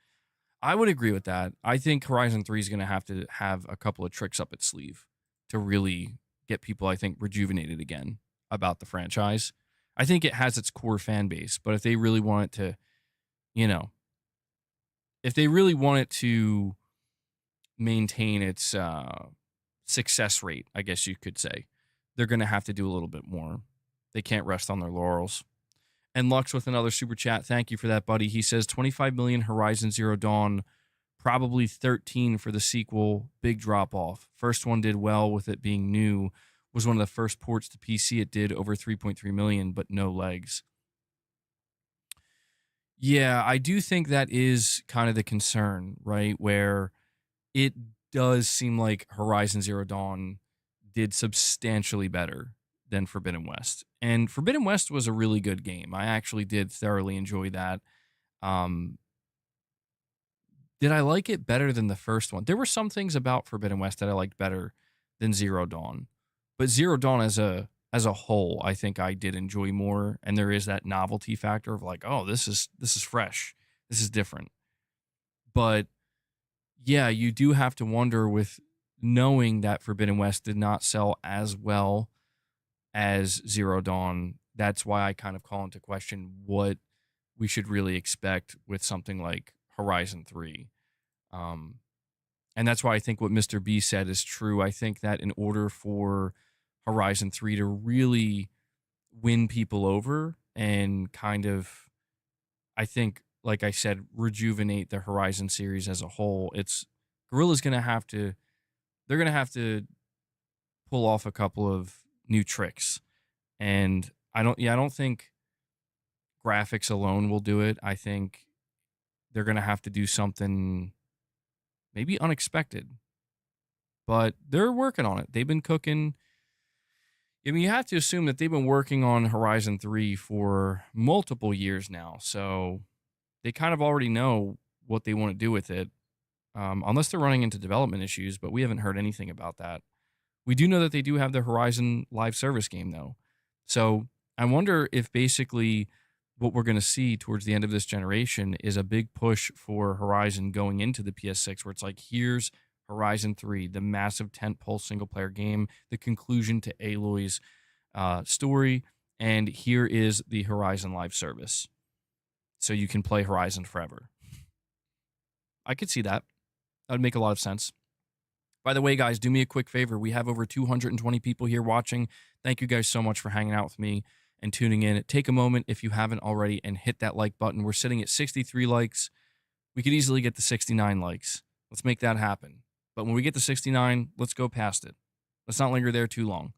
I would agree with that. I think Horizon 3 is going to have a couple of tricks up its sleeve to really get people, I think, rejuvenated again about the franchise. I think it has its core fan base, but if they really want it to, if they really want it to maintain its success rate, I guess you could say, they're going to have to do a little bit more. They can't rest on their laurels. And Lux with another super chat. Thank you for that, buddy. He says 25 million Horizon Zero Dawn, probably 13 for the sequel. Big drop off. First one did well with it being new. Was one of the first ports to PC. It did over 3.3 million, but no legs. Yeah, I do think that is kind of the concern, right? Where it does seem like Horizon Zero Dawn did substantially better than Forbidden West. And Forbidden West was a really good game. I actually did thoroughly enjoy that. Did I like it better than the first one? There were some things about Forbidden West that I liked better than Zero Dawn. But Zero Dawn as a whole, I think I did enjoy more. And there is that novelty factor of like, oh, this is fresh. This is different. But yeah, you do have to wonder with knowing that Forbidden West did not sell as well as Zero Dawn. That's why I kind of call into question what we should really expect with something like Horizon 3. And that's why I think what Mr. B said is true. I think that in order for Horizon 3 to really win people over and kind of, I think, like I said, rejuvenate the Horizon series as a whole, Guerrilla's going to have to, they're going to have to pull off a couple of new tricks. And I don't think graphics alone will do it. I think they're going to have to do something maybe unexpected, but they're working on it. They've been cooking. I mean, you have to assume that they've been working on Horizon 3 for multiple years now. So they kind of already know what they want to do with it, unless they're running into development issues, but we haven't heard anything about that. We do know that they do have the Horizon live service game, though. So I wonder if basically what we're going to see towards the end of this generation is a big push for Horizon going into the PS6, where it's like, here's Horizon 3, the massive tentpole single-player game, the conclusion to Aloy's story, and here is the Horizon live service. So you can play Horizon forever. I could see that. That would make a lot of sense. By the way, guys, do me a quick favor. We have over 220 people here watching. Thank you guys so much for hanging out with me and tuning in. Take a moment, if you haven't already, and hit that like button. We're sitting at 63 likes. We could easily get to 69 likes. Let's make that happen. But when we get to 69, let's go past it. Let's not linger there too long.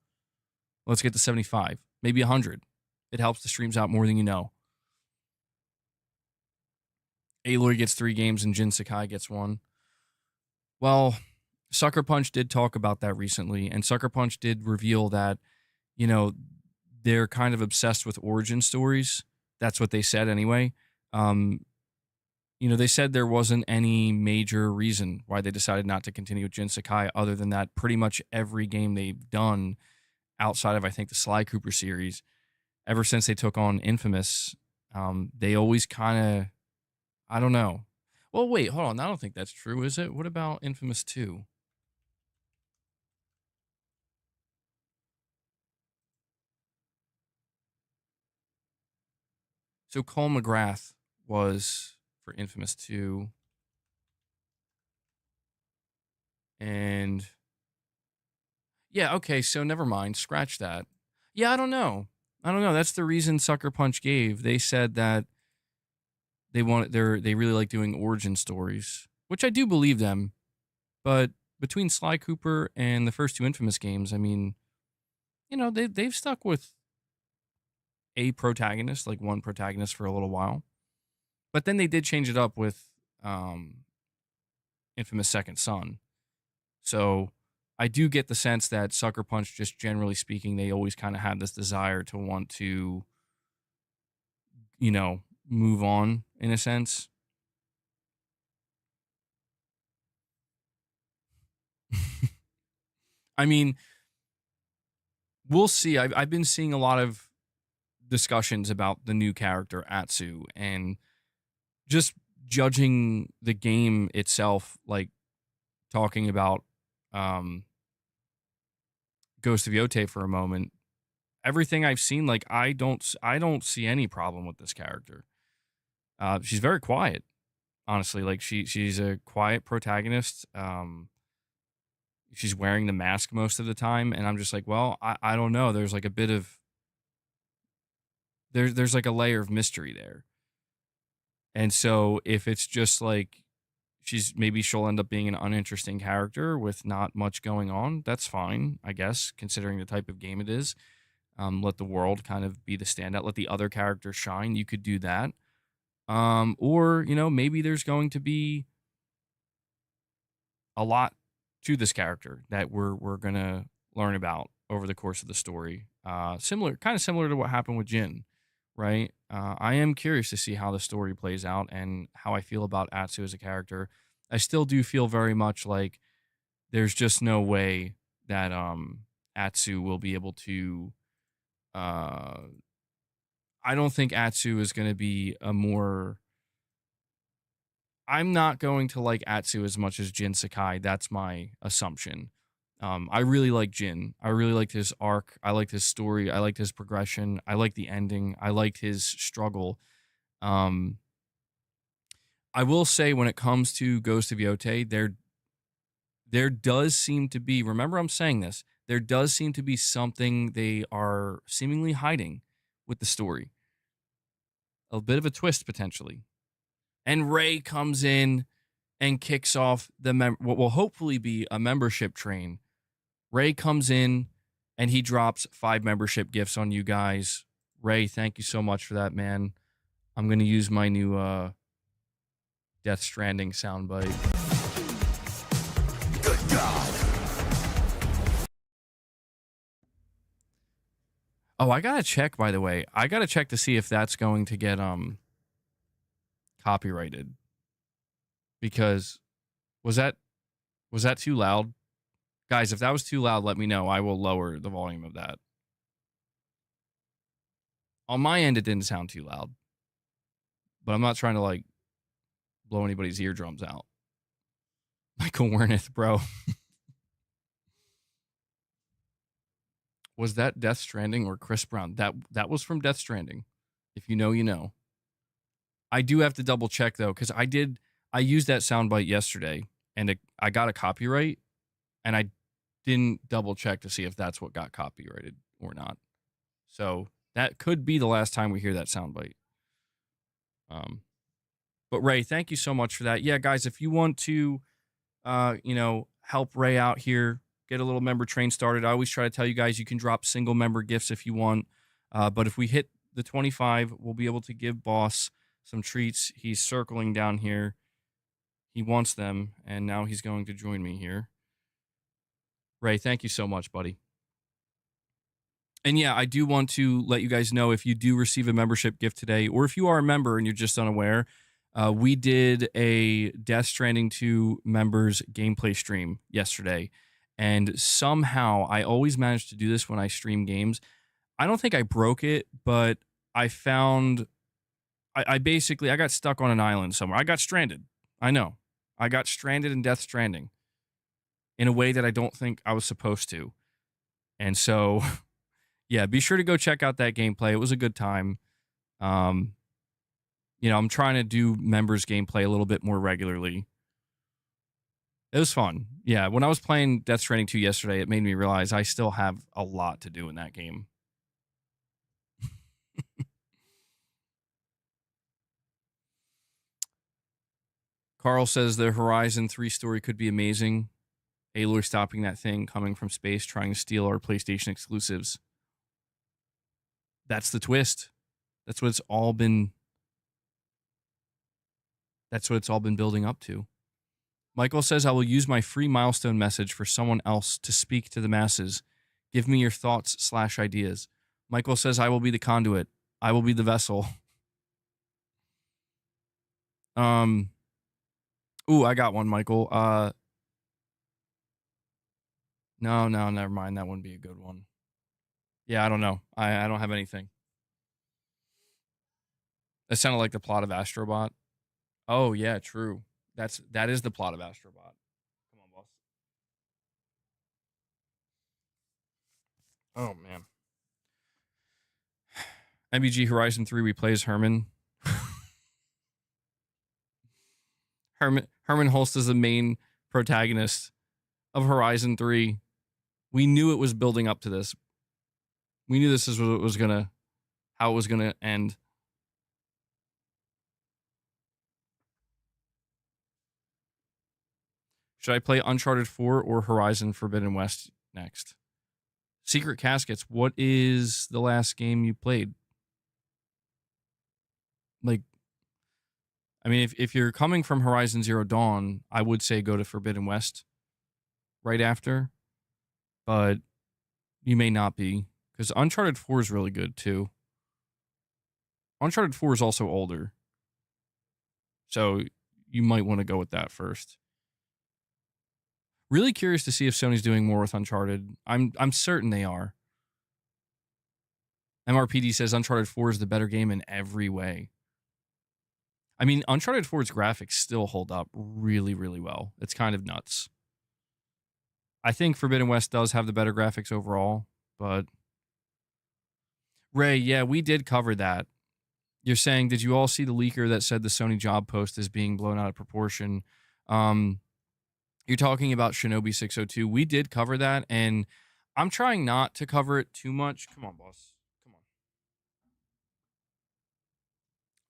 Let's get to 75, maybe 100. It helps the streams out more than you know. Aloy gets 3 games and Jin Sakai gets 1. Well, Sucker Punch did talk about that recently, and Sucker Punch did reveal that, you know, they're kind of obsessed with origin stories. That's what they said anyway. You know, they said there wasn't any major reason why they decided not to continue with Jin Sakai other than that pretty much every game they've done outside of, I think, the Sly Cooper series, ever since they took on Infamous, they always kind of, I don't know. Well, wait, hold on. I don't think that's true, is it? What about Infamous 2? So Cole McGrath was for Infamous 2. And yeah, okay, so never mind. Scratch that. Yeah, I don't know. That's the reason Sucker Punch gave. They said that they really like doing origin stories, which I do believe them. But between Sly Cooper and the first 2 Infamous games, I mean, you know, they've stuck with a protagonist, like one protagonist for a little while. But then they did change it up with Infamous Second Son. So I do get the sense that Sucker Punch, just generally speaking, they always kind of had this desire to want to, you know, move on in a sense. I mean, we'll see. I've been seeing a lot of discussions about the new character Atsu, and just judging the game itself, like talking about Ghost of Yotei for a moment. Everything I've seen, like I don't see any problem with this character. She's very quiet, honestly. Like she's a quiet protagonist. She's wearing the mask most of the time, and I'm just like, well, I don't know. There's like a bit of there's like a layer of mystery there. And so if it's just like maybe she'll end up being an uninteresting character with not much going on, that's fine, I guess, considering the type of game it is. Let the world kind of be the standout. Let the other characters shine. You could do that. Or, you know, maybe there's going to be a lot to this character that we're going to learn about over the course of the story. Kind of similar to what happened with Jin, right? I am curious to see how the story plays out and how I feel about Atsu as a character. I still do feel very much like there's just no way that Atsu will be able to I don't think Atsu is going to be I'm not going to like Atsu as much as Jin Sakai. That's my assumption. I really like Jin. I really liked his arc. I liked his story. I liked his progression. I liked the ending. I liked his struggle. I will say when it comes to Ghost of Yotei, there does seem to be, remember I'm saying this, there does seem to be something they are seemingly hiding with the story. A bit of a twist potentially. And Ray comes in and kicks off what will hopefully be a membership train. Ray comes in and he drops 5 membership gifts on you guys. Ray, thank you so much for that, man. I'm going to use my new Death Stranding soundbite. Good God. Oh, I got to check, by the way. I got to check to see if that's going to get copyrighted. Because was that too loud? Guys, if that was too loud, let me know. I will lower the volume of that. On my end, it didn't sound too loud. But I'm not trying to, like, blow anybody's eardrums out. Michael Werneth, bro. Was that Death Stranding or Chris Brown? That was from Death Stranding. If you know, you know. I do have to double check, though, because I used that soundbite yesterday, and I got a copyright. and I didn't double check to see if that's what got copyrighted or not. So that could be the last time we hear that soundbite. But Ray, thank you so much for that. Yeah, guys, if you want to, help Ray out here, get a little member train started. I always try to tell you guys you can drop single member gifts if you want. But if we hit the 25, we'll be able to give Boss some treats. He's circling down here. He wants them, and now he's going to join me here. Ray, thank you so much, buddy. And yeah, I do want to let you guys know if you do receive a membership gift today, or if you are a member and you're just unaware, we did a Death Stranding 2 members gameplay stream yesterday. And somehow, I always manage to do this when I stream games. I don't think I broke it, but I found... I basically... I got stuck on an island somewhere. I got stranded. I know. I got stranded in Death Stranding in a way that I don't think I was supposed to. And so... yeah, be sure to go check out that gameplay. It was a good time. I'm trying to do members gameplay a little bit more regularly. It was fun. Yeah, when I was playing Death Stranding 2 yesterday, it made me realize I still have a lot to do in that game. Carl says the Horizon 3 story could be amazing. Aloy stopping that thing coming from space, trying to steal our PlayStation exclusives. That's the twist. That's what it's all been building up to. Michael says, I will use my free milestone message for someone else to speak to the masses. Give me your thoughts/ideas. Michael says, I will be the conduit. I will be the vessel. Ooh, I got one, Michael. No, never mind. That wouldn't be a good one. Yeah, I don't know. I don't have anything. That sounded like the plot of Astrobot. Oh, yeah, true. That is the plot of Astrobot. Come on, boss. Oh, man. MBG Horizon 3 replays Herman. Herman Holst is the main protagonist of Horizon 3. We knew it was building up to this. We knew this is what it was how it was gonna end. Should I play Uncharted 4 or Horizon Forbidden West next? Secret Caskets, what is the last game you played? Like, I mean, if you're coming from Horizon Zero Dawn, I would say go to Forbidden West right after. But you may not be, because Uncharted 4 is really good, too. Uncharted 4 is also older. So you might want to go with that first. Really curious to see if Sony's doing more with Uncharted. I'm certain they are. MRPD says Uncharted 4 is the better game in every way. I mean, Uncharted 4's graphics still hold up really, really well. It's kind of nuts. I think Forbidden West does have the better graphics overall, but... Ray, yeah, we did cover that. You're saying, did you all see the leaker that said the Sony job post is being blown out of proportion? You're talking about Shinobi 602. We did cover that, and I'm trying not to cover it too much. Come on, boss. Come on.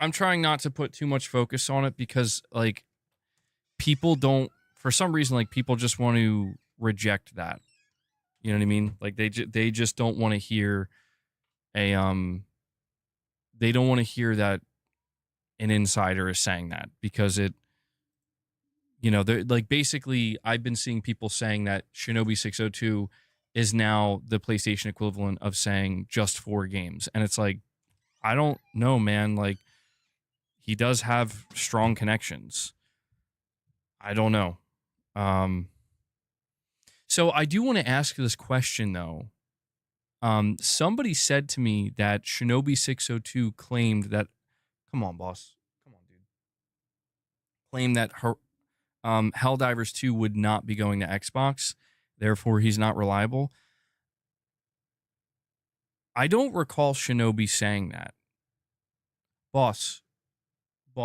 I'm trying not to put too much focus on it because, like, people don't, for some reason, like, people just want to reject that. You know what I mean? Like, they just don't want to hear they don't want to hear that an insider is saying that because it, they're like, basically, I've been seeing people saying that Shinobi 602 is now the PlayStation equivalent of saying just 4 games. And it's like, I don't know, man. Like, he does have strong connections. I don't know. So I do want to ask this question, though. Somebody said to me that Shinobi 602 claimed that, come on, boss. Come on, dude. Claimed that Helldivers 2 would not be going to Xbox. Therefore, he's not reliable. I don't recall Shinobi saying that. Boss. No.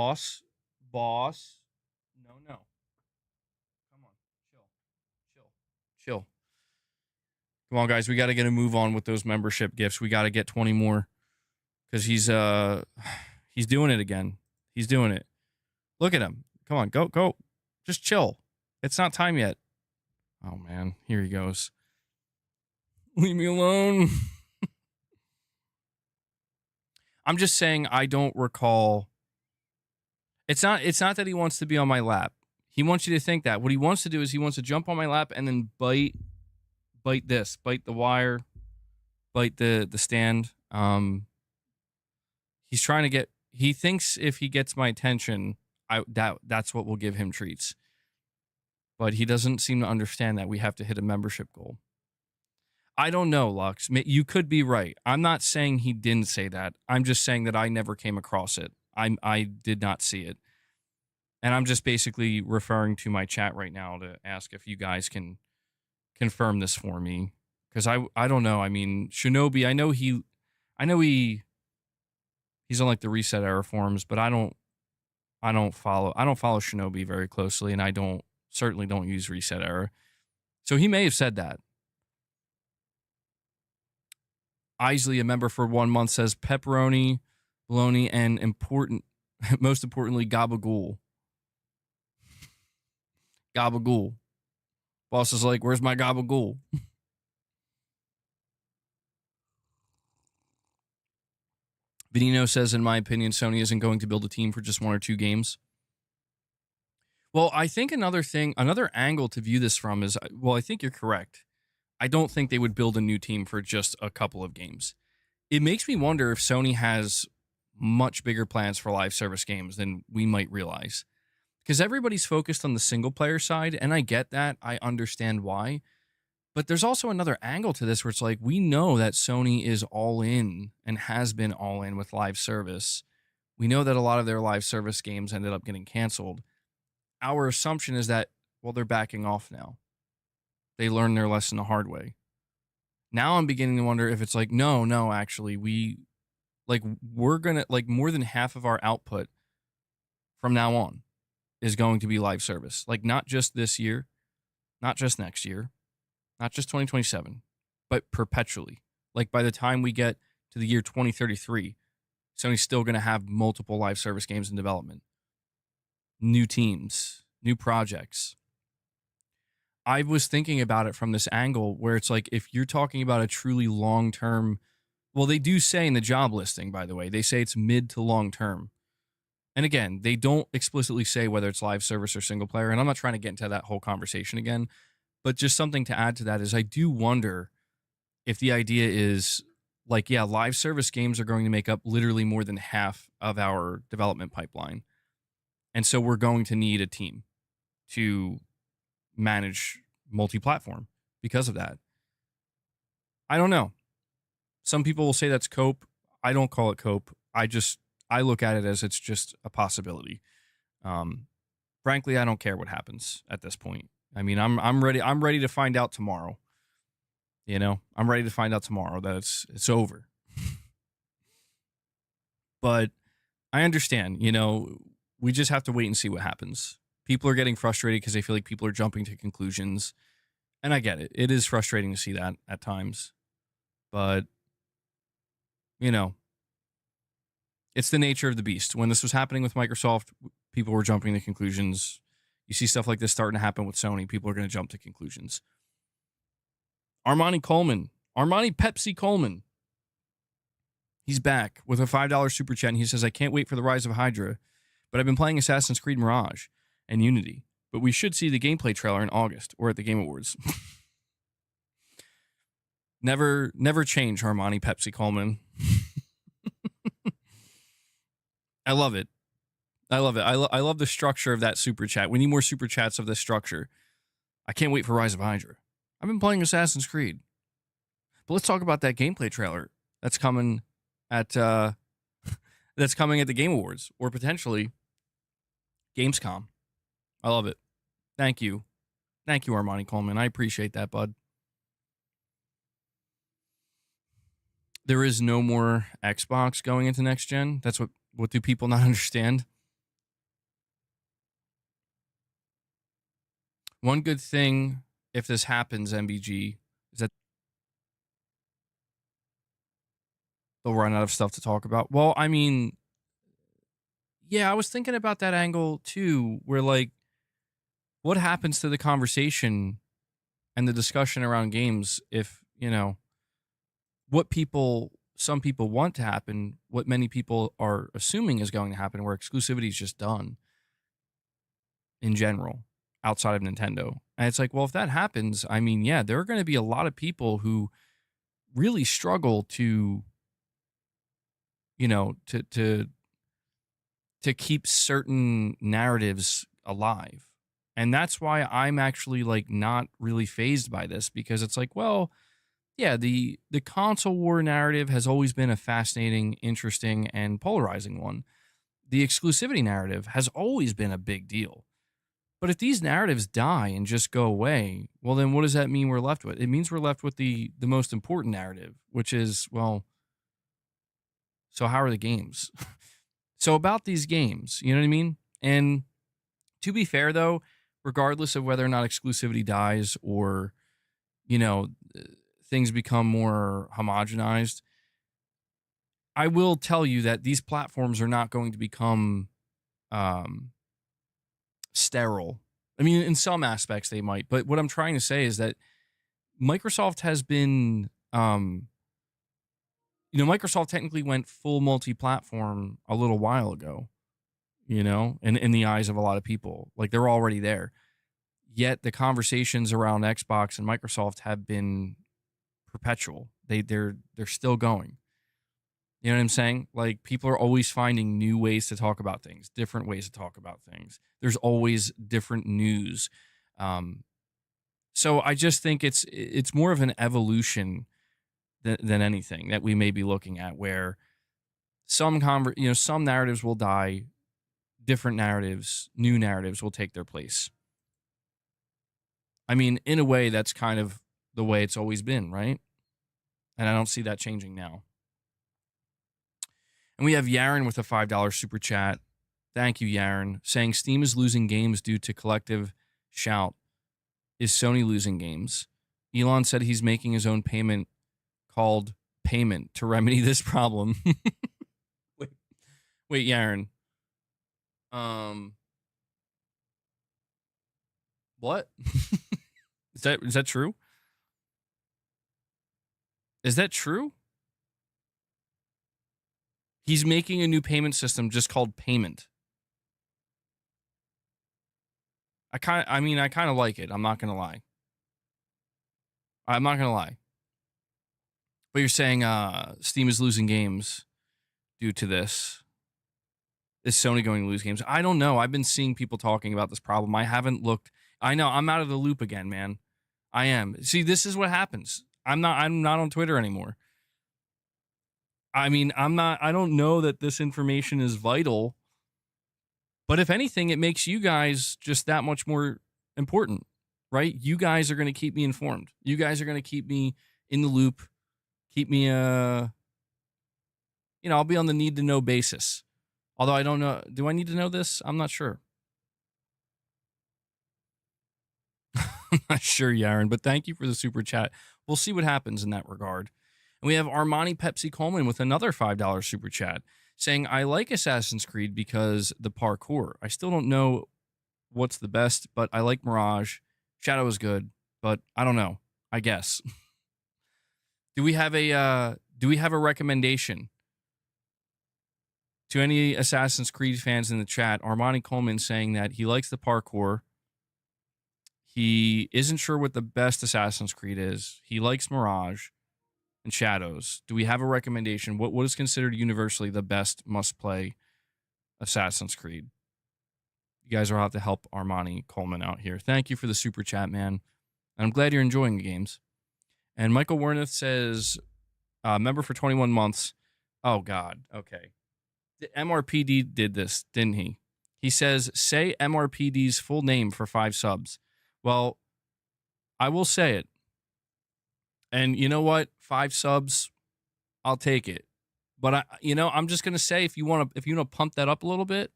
Come on. Chill. Chill. Come on, guys. We got to get a move on with those membership gifts. We got to get 20 more because he's doing it again. He's doing it. Look at him. Come on, go. Just chill. It's not time yet. Oh, man. Here he goes. Leave me alone. I'm just saying I don't recall. It's not that he wants to be on my lap. He wants you to think that. What he wants to do is he wants to jump on my lap and then bite the wire, bite the stand. He's trying to get. He thinks if he gets my attention, that's what will give him treats. But he doesn't seem to understand that we have to hit a membership goal. I don't know, Lux. You could be right. I'm not saying he didn't say that. I'm just saying that I never came across it. I did not see it. And I'm just basically referring to my chat right now to ask if you guys can confirm this for me. Because I don't know. I mean, Shinobi, I know he's on like the reset error forums, but I don't follow Shinobi very closely, and I certainly don't use reset error. So he may have said that. Isley, a member for 1 month, says pepperoni, bologna, and most importantly, gabagool. Gabagool. Boss is like, where's my gabagool? Benino says, in my opinion, Sony isn't going to build a team for just 1 or 2 games. Well, I think another angle to view this from is, well, I think you're correct. I don't think they would build a new team for just a couple of games. It makes me wonder if Sony has much bigger plans for live service games than we might realize. Because everybody's focused on the single player side, and I get that. I understand why. But there's also another angle to this where it's like, we know that Sony is all in and has been all in with live service. We know that a lot of their live service games ended up getting canceled. Our assumption is that, well, they're backing off now. They learned their lesson the hard way. Now I'm beginning to wonder if it's like, no, actually, we're going to, like, more than half of our output from now on is going to be live service. Like, not just this year, not just next year, not just 2027, but perpetually. Like, by the time we get to the year 2033, Sony's still going to have multiple live service games in development. New teams, new projects. I was thinking about it from this angle where it's like, if you're talking about a truly long-term, well, they do say in the job listing, by the way, they say it's mid to long-term. And again, they don't explicitly say whether it's live service or single player. And I'm not trying to get into that whole conversation again, but just something to add to that is I do wonder if the idea is like, yeah, live service games are going to make up literally more than half of our development pipeline. And so we're going to need a team to manage multi-platform because of that. I don't know. Some people will say that's cope. I don't call it cope. I look at it as it's just a possibility. Frankly, I don't care what happens at this point. I mean, I'm ready to find out tomorrow. You know, I'm ready to find out tomorrow that it's over. But I understand, you know, we just have to wait and see what happens. People are getting frustrated because they feel like people are jumping to conclusions. And I get it. It is frustrating to see that at times. But, you know, it's the nature of the beast. When this was happening with Microsoft, people were jumping to conclusions. You see stuff like this starting to happen with Sony, people are going to jump to conclusions. Armani Pepsi Coleman. He's back with a $5 super chat, and he says, I can't wait for the rise of Hydra, but I've been playing Assassin's Creed Mirage and Unity, but we should see the gameplay trailer in August or at the Game Awards. Never change, Armani Pepsi Coleman. I love it. I love the structure of that super chat. We need more super chats of this structure. I can't wait for Rise of Hydra. I've been playing Assassin's Creed. But let's talk about that gameplay trailer that's coming at the Game Awards or potentially Gamescom. I love it. Thank you. Thank you, Armani Coleman. I appreciate that, bud. There is no more Xbox going into next gen. That's what do people not understand? One good thing if this happens, MBG, is that they'll run out of stuff to talk about. Well, I mean, yeah, I was thinking about that angle too, where like, what happens to the conversation and the discussion around games if, what some people want to happen, what many people are assuming is going to happen, where exclusivity is just done in general outside of Nintendo. And it's like, well, if that happens, I mean, yeah, there are going to be a lot of people who really struggle to, to keep certain narratives alive. And that's why I'm actually like not really fazed by this, because it's like, well, yeah, the console war narrative has always been a fascinating, interesting, and polarizing one. The exclusivity narrative has always been a big deal. But if these narratives die and just go away, well, then what does that mean we're left with? It means we're left with the most important narrative, which is, well, so how are the games? So about these games, you know what I mean? And to be fair, though, regardless of whether or not exclusivity dies or, you know, things become more homogenized, I will tell you that these platforms are not going to become sterile. I mean, in some aspects they might, but what I'm trying to say is that Microsoft has been, Microsoft technically went full multi-platform a little while ago, in the eyes of a lot of people. Like, they're already there. Yet the conversations around Xbox and Microsoft have been perpetual. They're still going. You know what I'm saying? Like, people are always finding new ways to talk about things, different ways to talk about things. There's always different news. So I just think it's more of an evolution than anything that we may be looking at, where some narratives will die, different narratives, new narratives will take their place. I mean, in a way, that's kind of the way it's always been, right? And I don't see that changing now. And we have Yaron with a $5 super chat. Thank you, Yaron, saying Steam is losing games due to collective shout. Is Sony losing games? Elon said he's making his own payment called Payment to remedy this problem. Wait, Yaron. What? Is that true? Is that true? He's making a new payment system just called Payment. I kind of like it. I'm not going to lie. But you're saying Steam is losing games due to this. Is Sony going to lose games? I don't know. I've been seeing people talking about this problem. I haven't looked. I know. I'm out of the loop again, man. I am. See, this is what happens. I'm not on Twitter anymore. I mean, I don't know that this information is vital, but if anything, it makes you guys just that much more important, right? You guys are going to keep me informed. You guys are going to keep me in the loop, keep me, I'll be on the need to know basis. Although I don't know, do I need to know this? I'm not sure. I'm not sure, Yaron, but thank you for the super chat. We'll see what happens in that regard. And we have Armani Pepsi Coleman with another $5 super chat saying, I like Assassin's Creed because the parkour. I still don't know what's the best, but I like Mirage. Shadow is good, but I don't know. I guess. Do we have a recommendation to any Assassin's Creed fans in the chat? Armani Coleman saying that he likes the parkour. He isn't sure what the best Assassin's Creed is. He likes Mirage and Shadows. Do we have a recommendation? What is considered universally the best must-play Assassin's Creed? You guys will have to help Armani Coleman out here. Thank you for the super chat, man. And I'm glad you're enjoying the games. And Michael Wernath says, member for 21 months. Oh, God. Okay. The MRPD did this, didn't he? He says, say MRPD's full name for 5 subs. Well, I will say it. And you know what? 5 subs, I'll take it. But I'm just gonna say, if you want to pump that up a little bit,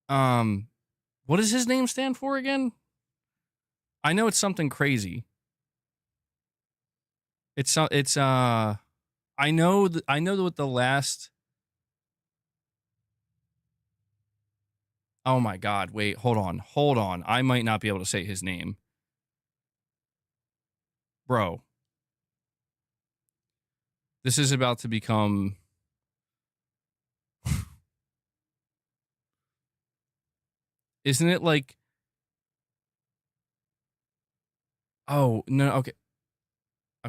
what does his name stand for again? I know it's something crazy. I know what the last. Oh my God! Wait, hold on. I might not be able to say his name, bro. This is about to become. Isn't it like? Oh no! Okay.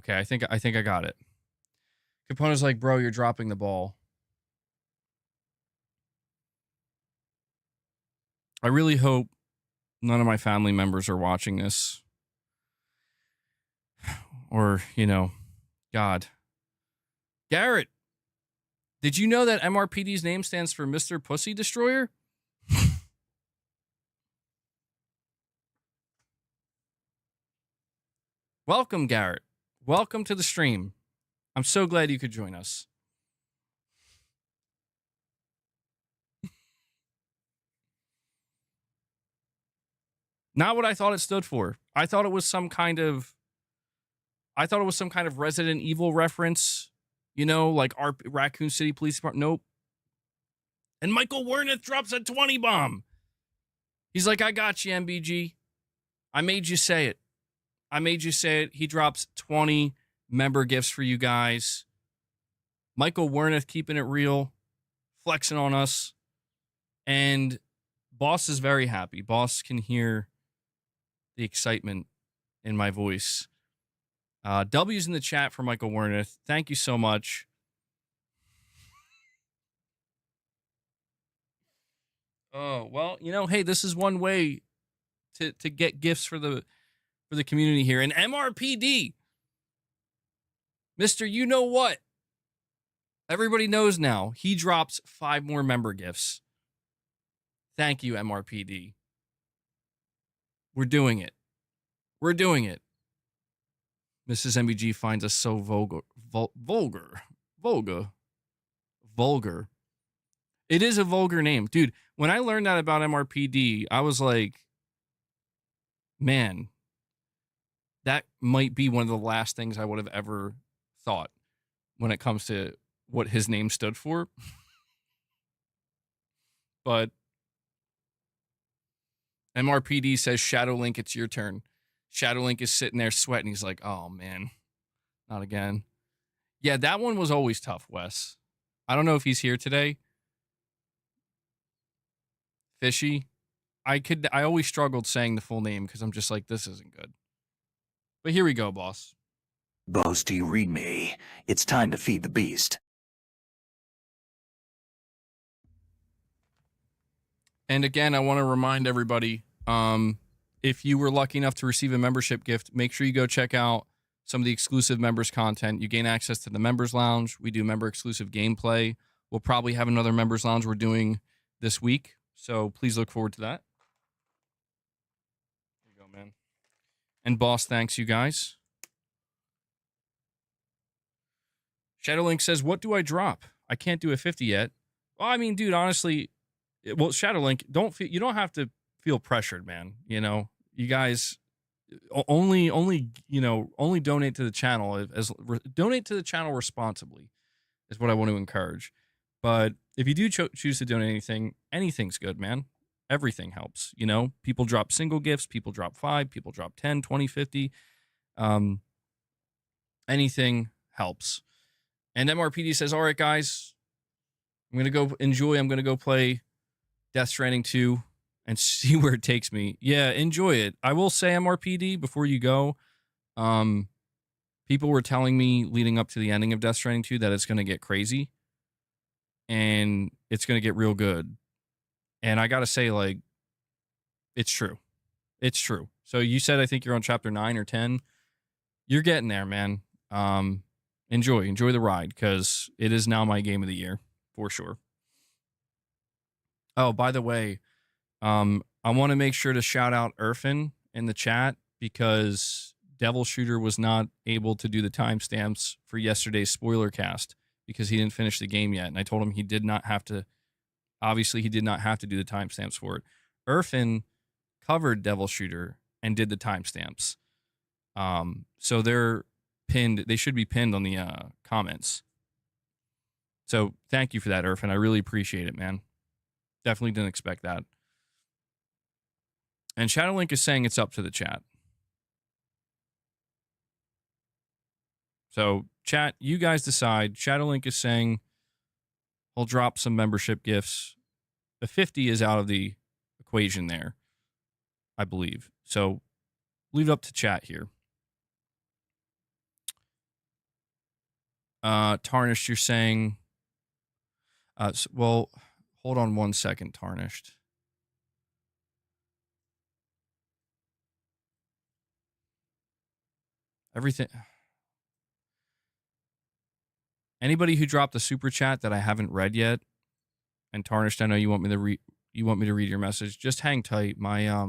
I think I got it. Capone's like, bro, you're dropping the ball. I really hope none of my family members are watching this. Or, God. Garrett, did you know that MRPD's name stands for Mr. Pussy Destroyer? Welcome, Garrett. Welcome to the stream. I'm so glad you could join us. Not what I thought it stood for. I thought it was some kind of Resident Evil reference, like our Raccoon City Police Department. Nope. And Michael Wernick drops a 20 bomb. He's like, I got you, MBG. I made you say it. He drops 20 member gifts for you guys. Michael Wernick keeping it real, flexing on us. And Boss is very happy. Boss can hear the excitement in my voice. W's in the chat for Michael Wernick. Thank you so much. Oh, well, hey, this is one way to get gifts for the community here. And MRPD, Mr. You know what? Everybody knows now. He drops 5 more member gifts. Thank you, MRPD. We're doing it. Mrs. MBG finds us so vulgar. It is a vulgar name. Dude, when I learned that about MRPD, I was like, man, that might be one of the last things I would have ever thought when it comes to what his name stood for. But MRPD says, Shadow Link, it's your turn. Shadow Link is sitting there sweating. He's like, oh, man, not again. Yeah, that one was always tough, Wes. I don't know if he's here today. Fishy. I always struggled saying the full name because I'm just like, this isn't good. But here we go, boss. Boss, do you read me? It's time to feed the beast. And again, I want to remind everybody, if you were lucky enough to receive a membership gift, make sure you go check out some of the exclusive members content. You gain access to the members lounge. We do member exclusive gameplay. We'll probably have another members lounge we're doing this week. So please look forward to that. There you go, man. And boss, thanks you guys. Shadowlink says, what do I drop? I can't do a 50 yet. Well, I mean, dude, honestly, Shadowlink, you don't have to feel pressured, man. You guys only donate to the channel donate to the channel responsibly is what I want to encourage. But if you do choose to donate anything, anything's good, man. Everything helps. People drop single gifts, people drop 5, people drop 10, 20, 50. Anything helps. And MRPD says, all right, guys, I'm going to go enjoy. I'm going to go play Death Stranding 2 and see where it takes me. Yeah, enjoy it. I will say, MRPD, before you go, people were telling me leading up to the ending of Death Stranding 2 that it's going to get crazy and it's going to get real good. And I got to say, like, it's true. It's true. So you said, I think you're on chapter 9 or 10. You're getting there, man. Enjoy the ride, because it is now my game of the year for sure. Oh, by the way, I want to make sure to shout out Irfan in the chat, because Devil Shooter was not able to do the timestamps for yesterday's spoiler cast because he didn't finish the game yet. And I told him he did not have to do the timestamps for it. Irfan covered Devil Shooter and did the timestamps. So they're pinned. They should be pinned on the comments. So thank you for that, Irfan. I really appreciate it, man. Definitely didn't expect that. And Shadowlink is saying it's up to the chat. So chat, you guys decide. Shadowlink is saying he'll drop some membership gifts. The 50 is out of the equation there, I believe. So leave it up to chat here. Tarnished, you're saying... well, hold on 1 second, Tarnished. Everything... Anybody who dropped a super chat that I haven't read yet, and Tarnished, I know you want me to read your message. Just hang tight. My I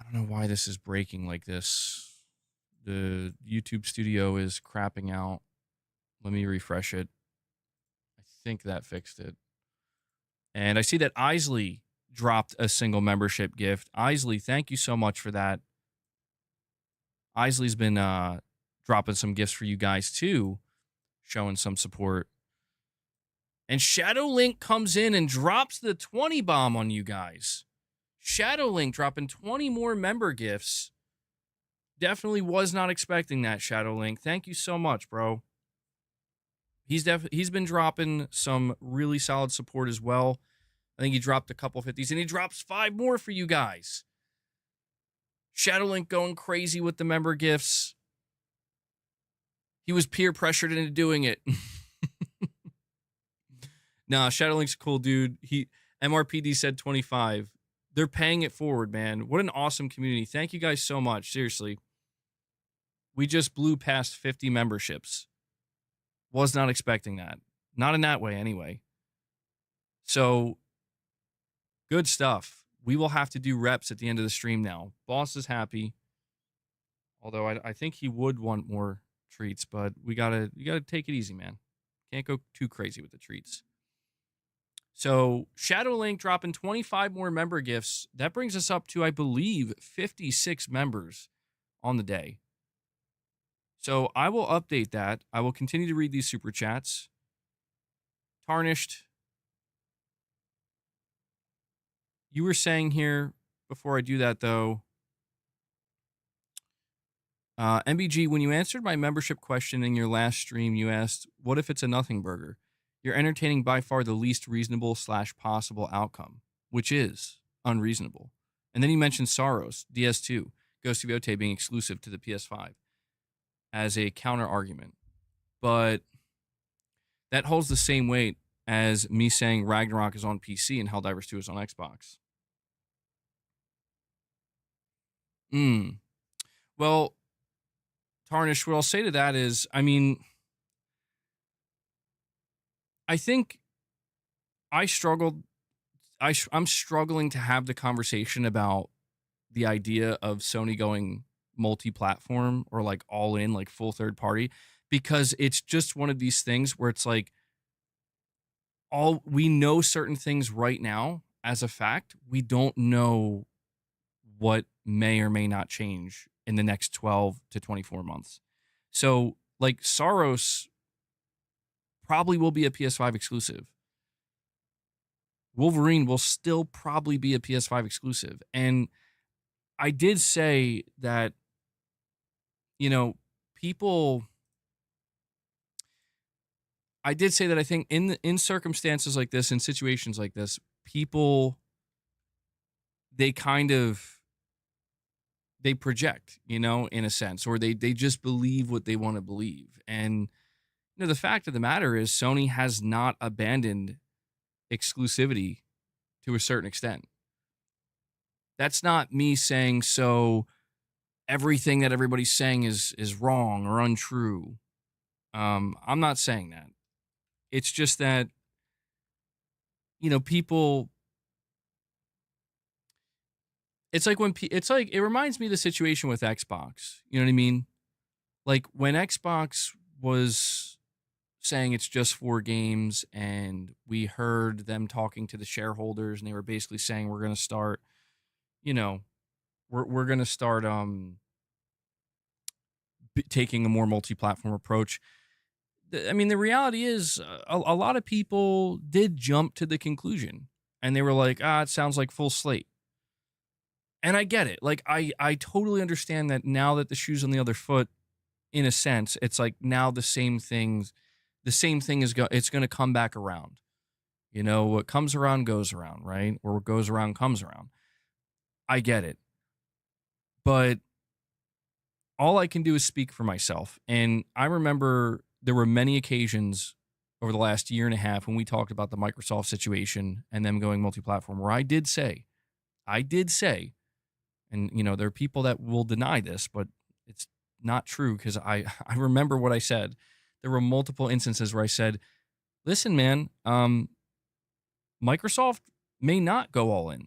don't know why this is breaking like this. The YouTube studio is crapping out. Let me refresh it. I think that fixed it. And I see that Isley dropped a single membership gift. Isley, thank you so much for that. Isley's been dropping some gifts for you guys too, showing some support. And Shadowlink comes in and drops the 20 bomb on you guys. Shadowlink dropping 20 more member gifts. Definitely was not expecting that, Shadowlink. Thank you so much, bro. He's been dropping some really solid support as well. I think he dropped a couple 50s, and he drops 5 more for you guys. Shadowlink going crazy with the member gifts. He was peer pressured into doing it. Nah, Shadowlink's a cool dude. MRPD said 25. They're paying it forward, man. What an awesome community. Thank you guys so much. Seriously. We just blew past 50 memberships. Was not expecting that. Not in that way, anyway. So, good stuff. We will have to do reps at the end of the stream now. Boss is happy. Although I think he would want more treats, but you gotta take it easy, man. Can't go too crazy with the treats. So, Shadowlink dropping 25 more member gifts. That brings us up to, I believe, 56 members on the day. So, I will update that. I will continue to read these super chats. Tarnished. You were saying here, before I do that, though, MBG, when you answered my membership question in your last stream, you asked, what if it's a nothing burger? You're entertaining by far the least reasonable / possible outcome, which is unreasonable. And then you mentioned Saros, DS2, Ghost of Yotei being exclusive to the PS5 as a counter argument. But that holds the same weight as me saying Ragnarok is on PC and Helldivers 2 is on Xbox. Well, Tarnish, what I'll say to that is, I mean, I think I'm struggling to have the conversation about the idea of Sony going multi-platform or like all in, like full third party, because it's just one of these things where it's like we know certain things right now as a fact. We don't know what may or may not change in the next 12 to 24 months. So like Saros probably will be a PS5 exclusive. Wolverine will still probably be a PS5 exclusive. And I did say that, I did say that I think in circumstances like this, in situations like this, people, they project, in a sense, or they just believe what they want to believe. And, the fact of the matter is Sony has not abandoned exclusivity to a certain extent. That's not me saying so everything that everybody's saying is wrong or untrue. I'm not saying that. It's just that, people, it's like it reminds me of the situation with Xbox. You know what I mean? Like when Xbox was saying it's just 4 games, and we heard them talking to the shareholders, and they were basically saying we're going to start, you know, we're going to start taking a more multi-platform approach. I mean, the reality is a lot of people did jump to the conclusion and they were like, it sounds like full slate. And I get it. Like, I totally understand that now that the shoe's on the other foot, in a sense, it's like now the same thing it's going to come back around. You know, what comes around goes around, right? Or what goes around comes around. I get it. But all I can do is speak for myself. And I remember there were many occasions over the last year and a half when we talked about the Microsoft situation and them going multi-platform where I did say, and you know, there are people that will deny this, but it's not true because I remember what I said. There were multiple instances where I said, listen, man, Microsoft may not go all in.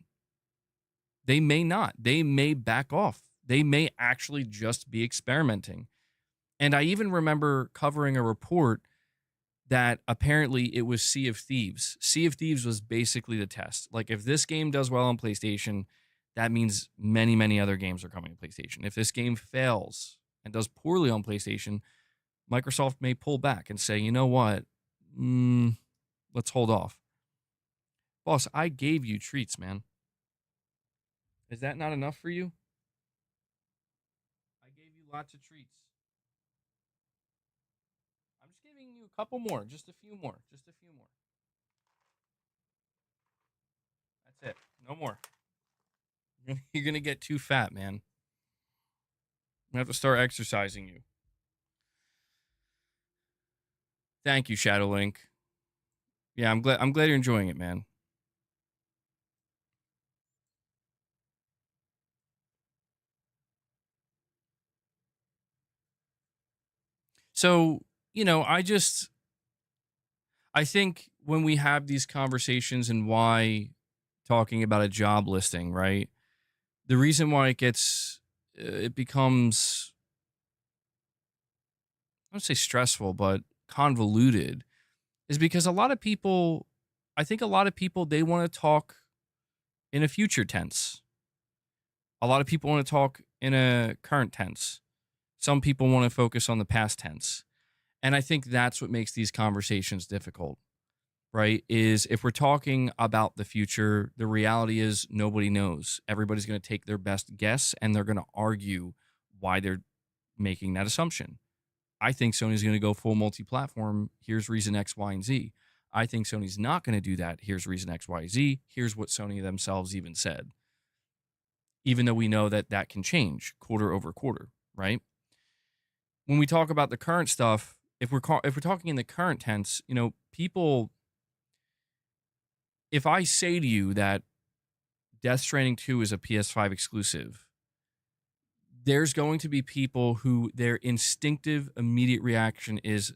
They may not. They may back off. They may actually just be experimenting. And I even remember covering a report that apparently it was Sea of Thieves. Sea of Thieves was basically the test. Like, if this game does well on PlayStation, that means many, many other games are coming to PlayStation. If this game fails and does poorly on PlayStation, Microsoft may pull back and say, you know what? Let's hold off. Boss, I gave you treats, man. Is that not enough for you? I gave you lots of treats. I'm just giving you a couple more, just a few more, just a few more. That's it. No more. You're going to get too fat, man. I have to start exercising you. Thank you, Shadowlink. Yeah, I'm glad you're enjoying it, man. So, you know, I think when we have these conversations and why talking about a job listing, right? The reason why it becomes, I don't say stressful, but convoluted is because I think a lot of people, they want to talk in a future tense. A lot of people want to talk in a current tense. Some people want to focus on the past tense. And I think that's what makes these conversations difficult, right? Is if we're talking about the future, the reality is nobody knows. Everybody's going to take their best guess and they're going to argue why they're making that assumption. I think Sony's going to go full multi-platform. Here's reason X, Y, and Z. I think Sony's not going to do that. Here's reason X, Y, Z. Here's what Sony themselves even said. Even though we know that that can change quarter over quarter, right? When we talk about the current stuff, if we're talking in the current tense, you know, people, if I say to you that Death Stranding 2 is a PS5 exclusive, there's going to be people who their instinctive immediate reaction is,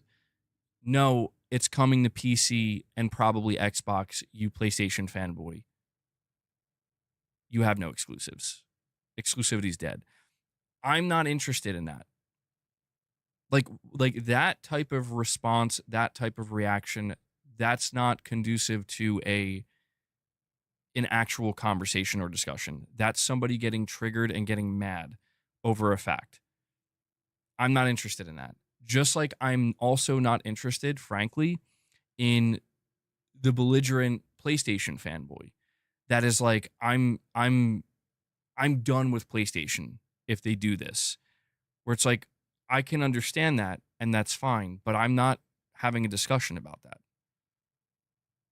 no, it's coming to PC and probably Xbox, you PlayStation fanboy. You have no exclusives. Exclusivity's dead. I'm not interested in that. Like that type of response, that type of reaction, that's not conducive to an actual conversation or discussion. That's somebody getting triggered and getting mad over a fact. I'm not interested in that. Just like I'm also not interested, frankly, in the belligerent PlayStation fanboy. That is like, I'm done with PlayStation if they do this. Where it's like, I can understand that and that's fine, but I'm not having a discussion about that.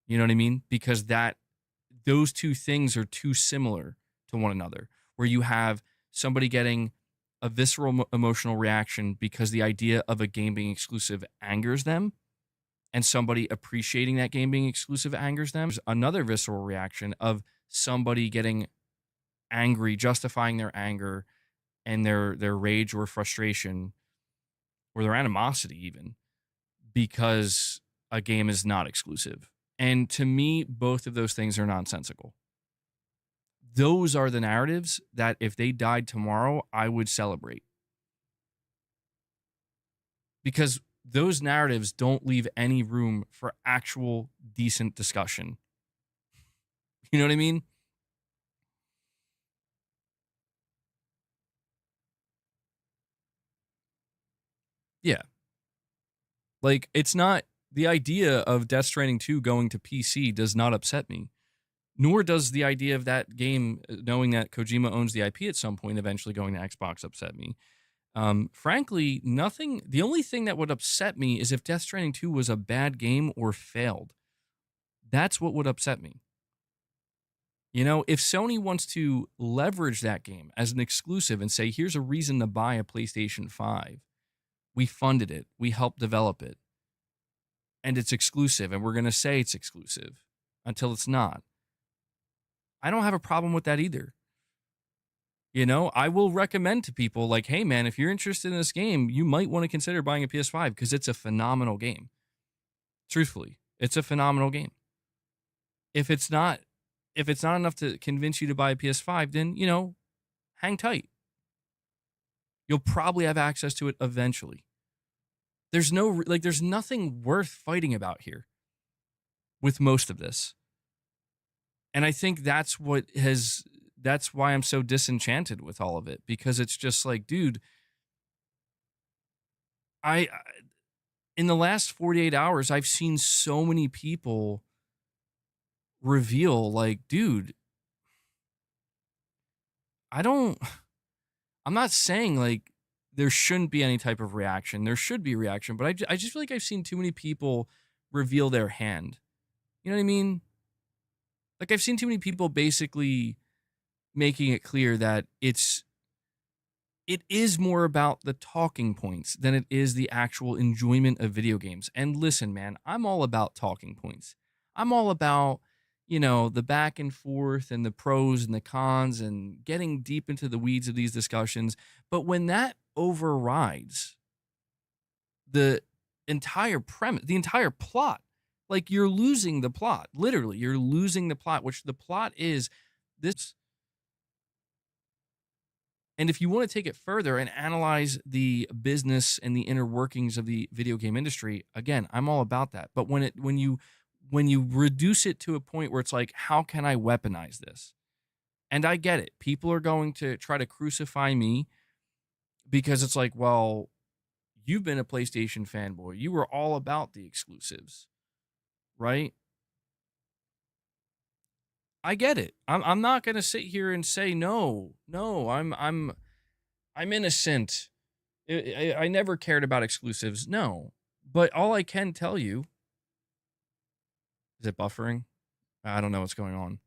You know what I mean? Because those two things are too similar to one another, where you have somebody getting a visceral emotional reaction because the idea of a game being exclusive angers them, and somebody appreciating that game being exclusive angers them. There's another visceral reaction of somebody getting angry, justifying their anger and their rage or frustration or their animosity even because a game is not exclusive. And to me, both of those things are nonsensical. Those are the narratives that if they died tomorrow, I would celebrate. Because those narratives don't leave any room for actual decent discussion. You know what I mean? Like, it's not the idea of Death Stranding 2 going to PC does not upset me. Nor does the idea of that game, knowing that Kojima owns the IP at some point, eventually going to Xbox, upset me. Frankly, nothing. The only thing that would upset me is if Death Stranding 2 was a bad game or failed. That's what would upset me. You know, if Sony wants to leverage that game as an exclusive and say, here's a reason to buy a PlayStation 5, we funded it, we helped develop it, and it's exclusive, and we're going to say it's exclusive until it's not. I don't have a problem with that either. You know, I will recommend to people like, hey, man, if you're interested in this game, you might want to consider buying a PS5 because it's a phenomenal game. Truthfully, it's a phenomenal game. If it's not enough to convince you to buy a PS5, then, you know, hang tight. You'll probably have access to it eventually. There's nothing worth fighting about here with most of this. And I think that's why I'm so disenchanted with all of it, because it's just like, dude, in the last 48 hours, I've seen so many people reveal, like, dude, I'm not saying like there shouldn't be any type of reaction. There should be reaction, but I just feel like I've seen too many people reveal their hand. You know what I mean? Like, I've seen too many people basically making it clear that it is more about the talking points than it is the actual enjoyment of video games. And listen, man, I'm all about talking points. I'm all about, you know, the back and forth and the pros and the cons and getting deep into the weeds of these discussions. But when that overrides the entire premise, the entire plot, like, you're losing the plot. Literally, you're losing the plot, which the plot is this. And if you want to take it further and analyze the business and the inner workings of the video game industry, again, I'm all about that. But when you reduce it to a point where it's like, how can I weaponize this? And I get it. People are going to try to crucify me because it's like, well, you've been a PlayStation fanboy. You were all about the exclusives, right? I get it. I'm not going to sit here and say no. No, I'm innocent. I never cared about exclusives. No. But all I can tell you, is it buffering? I don't know what's going on.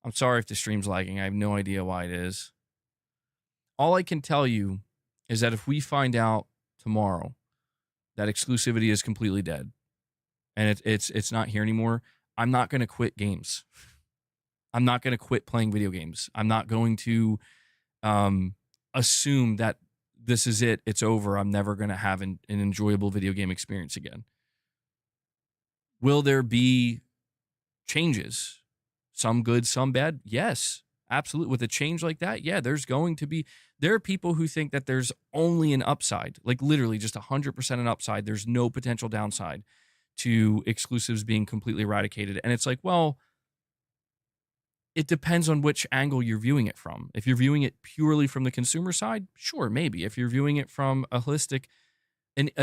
I'm sorry if the stream's lagging. I have no idea why it is. All I can tell you is that if we find out tomorrow that exclusivity is completely dead and it's not here anymore, I'm not going to quit games. I'm not going to quit playing video games. I'm not going to assume that this is it. It's over. I'm never going to have an enjoyable video game experience again. Will there be changes? Some good, some bad? Yes, absolutely. With a change like that, yeah, there are people who think that there's only an upside, like literally just 100% an upside. There's no potential downside to exclusives being completely eradicated. And it's like, well, it depends on which angle you're viewing it from. If you're viewing it purely from the consumer side, sure, maybe. If you're viewing it from a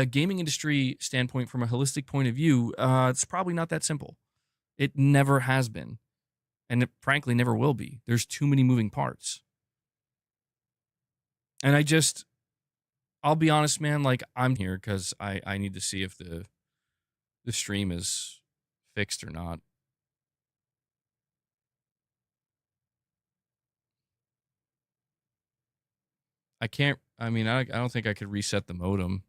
gaming industry standpoint, from a holistic point of view, it's probably not that simple. It never has been. And it frankly never will be. There's too many moving parts. And I'll be honest, man, like, I'm here because I need to see if the stream is fixed or not. I don't think I could reset the modem.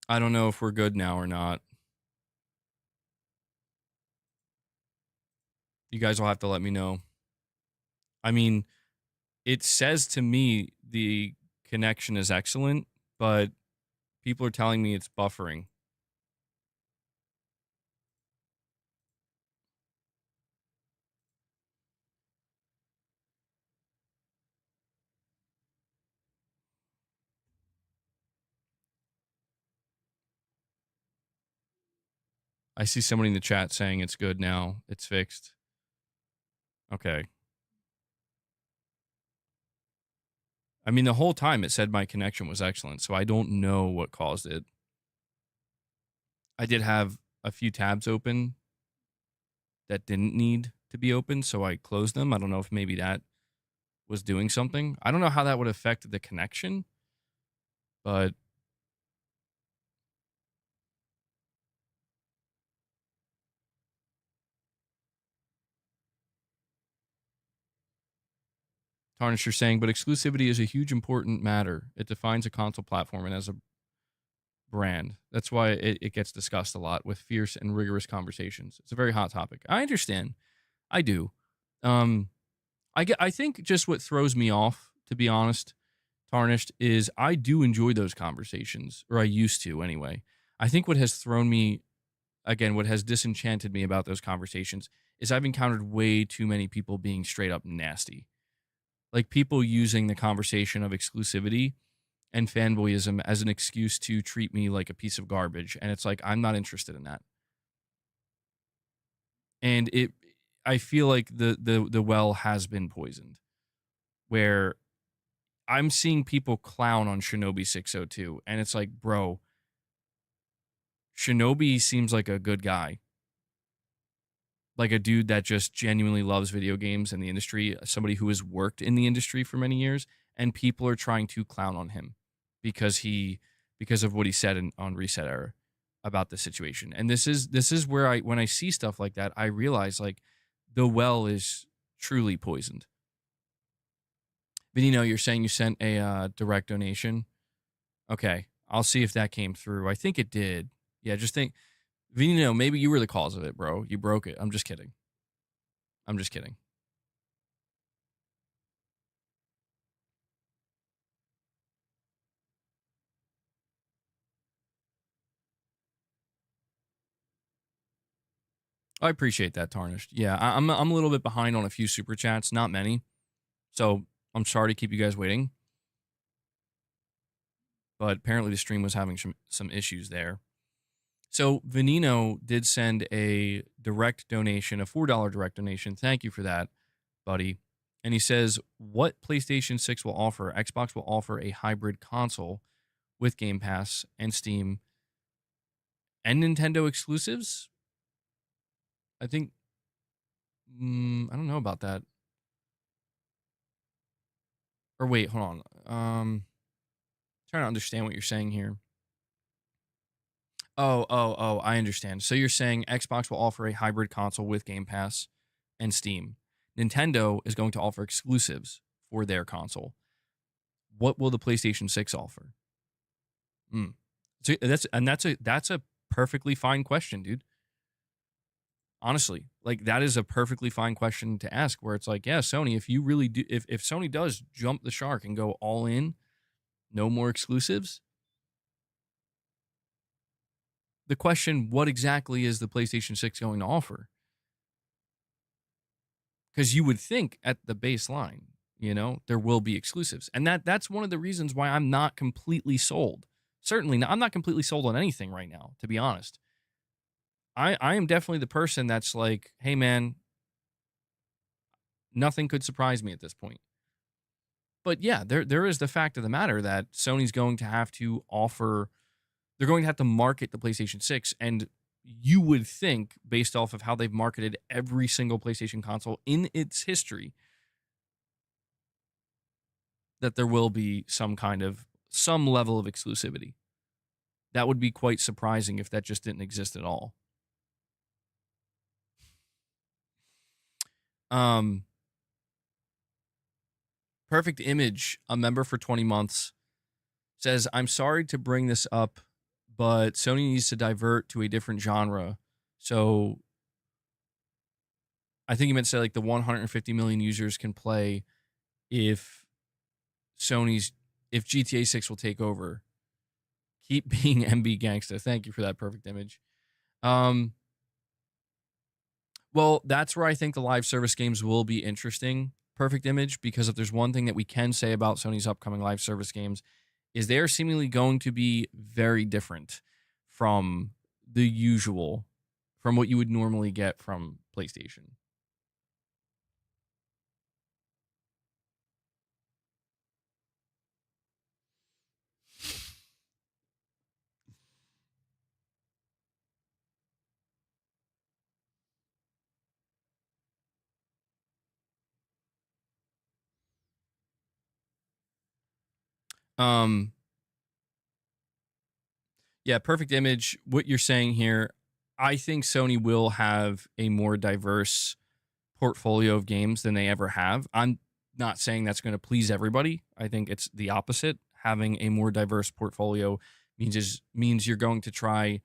I don't know if we're good now or not. You guys will have to let me know. I mean, it says to me the connection is excellent, but people are telling me it's buffering. I see somebody in the chat saying it's good now. It's fixed. Okay. I mean, the whole time it said my connection was excellent, so I don't know what caused it. I did have a few tabs open that didn't need to be open, so I closed them. I don't know if maybe that was doing something. I don't know how that would affect the connection, but Tarnish, you're saying, but exclusivity is a huge important matter. It defines a console platform and as a brand. That's why it gets discussed a lot with fierce and rigorous conversations. It's a very hot topic. I understand. I do. I think just what throws me off, to be honest, Tarnished, is I do enjoy those conversations, or I used to anyway. I think what has thrown me, again, what has disenchanted me about those conversations is I've encountered way too many people being straight up nasty. Like people using the conversation of exclusivity and fanboyism as an excuse to treat me like a piece of garbage. And it's like, I'm not interested in that. And I feel like the well has been poisoned, where I'm seeing people clown on Shinobi 602, and it's like, bro, Shinobi seems like a good guy, like a dude that just genuinely loves video games and the industry, somebody who has worked in the industry for many years, and people are trying to clown on him because of what he said on Reset Era about the situation. And this is where when I see stuff like that, I realize like the well is truly poisoned. Vinino, you're saying you sent a direct donation. Okay, I'll see if that came through. I think it did. Yeah, just think, Vinino, maybe you were the cause of it, bro. You broke it. I'm just kidding. I'm just kidding. I appreciate that, Tarnished. Yeah, I'm a little bit behind on a few super chats, not many. So I'm sorry to keep you guys waiting. But apparently the stream was having some issues there. So Venino did send a direct donation, a $4 direct donation. Thank you for that, buddy. And he says, what PlayStation 6 will offer? Xbox will offer a hybrid console with Game Pass and Steam and Nintendo exclusives. I think, I don't know about that. Or wait, hold on. Trying to understand what you're saying here. Oh, I understand. So you're saying Xbox will offer a hybrid console with Game Pass and Steam. Nintendo is going to offer exclusives for their console. What will the PlayStation 6 offer? So that's a perfectly fine question, dude. Honestly, like that is a perfectly fine question to ask, where it's like, yeah, Sony, if you really do, if Sony does jump the shark and go all in, no more exclusives. The question, what exactly is the PlayStation 6 going to offer? Because you would think at the baseline, there will be exclusives. And that's one of the reasons why I'm not completely sold. Certainly not, I'm not completely sold on anything right now, to be honest. I am definitely the person that's like, hey man, nothing could surprise me at this point. But yeah, there is the fact of the matter that Sony's going to have to offer, they're going to have to market the PlayStation 6. And you would think, based off of how they've marketed every single PlayStation console in its history, that there will be some level of exclusivity. That would be quite surprising if that just didn't exist at all. Perfect Image, a member for 20 months, says, I'm sorry to bring this up, but Sony needs to divert to a different genre. So I think he meant to say like the 150 million users can play if GTA 6 will take over. Keep being MB Gangsta. Thank you for that, Perfect Image. Well, that's where I think the live service games will be interesting, Perfect Image, because if there's one thing that we can say about Sony's upcoming live service games is they are seemingly going to be very different from the usual from what you would normally get from PlayStation. Yeah, perfect image. What you're saying here, I think Sony will have a more diverse portfolio of games than they ever have. I'm not saying that's going to please everybody. I think it's the opposite. Having a more diverse portfolio means you're going to try.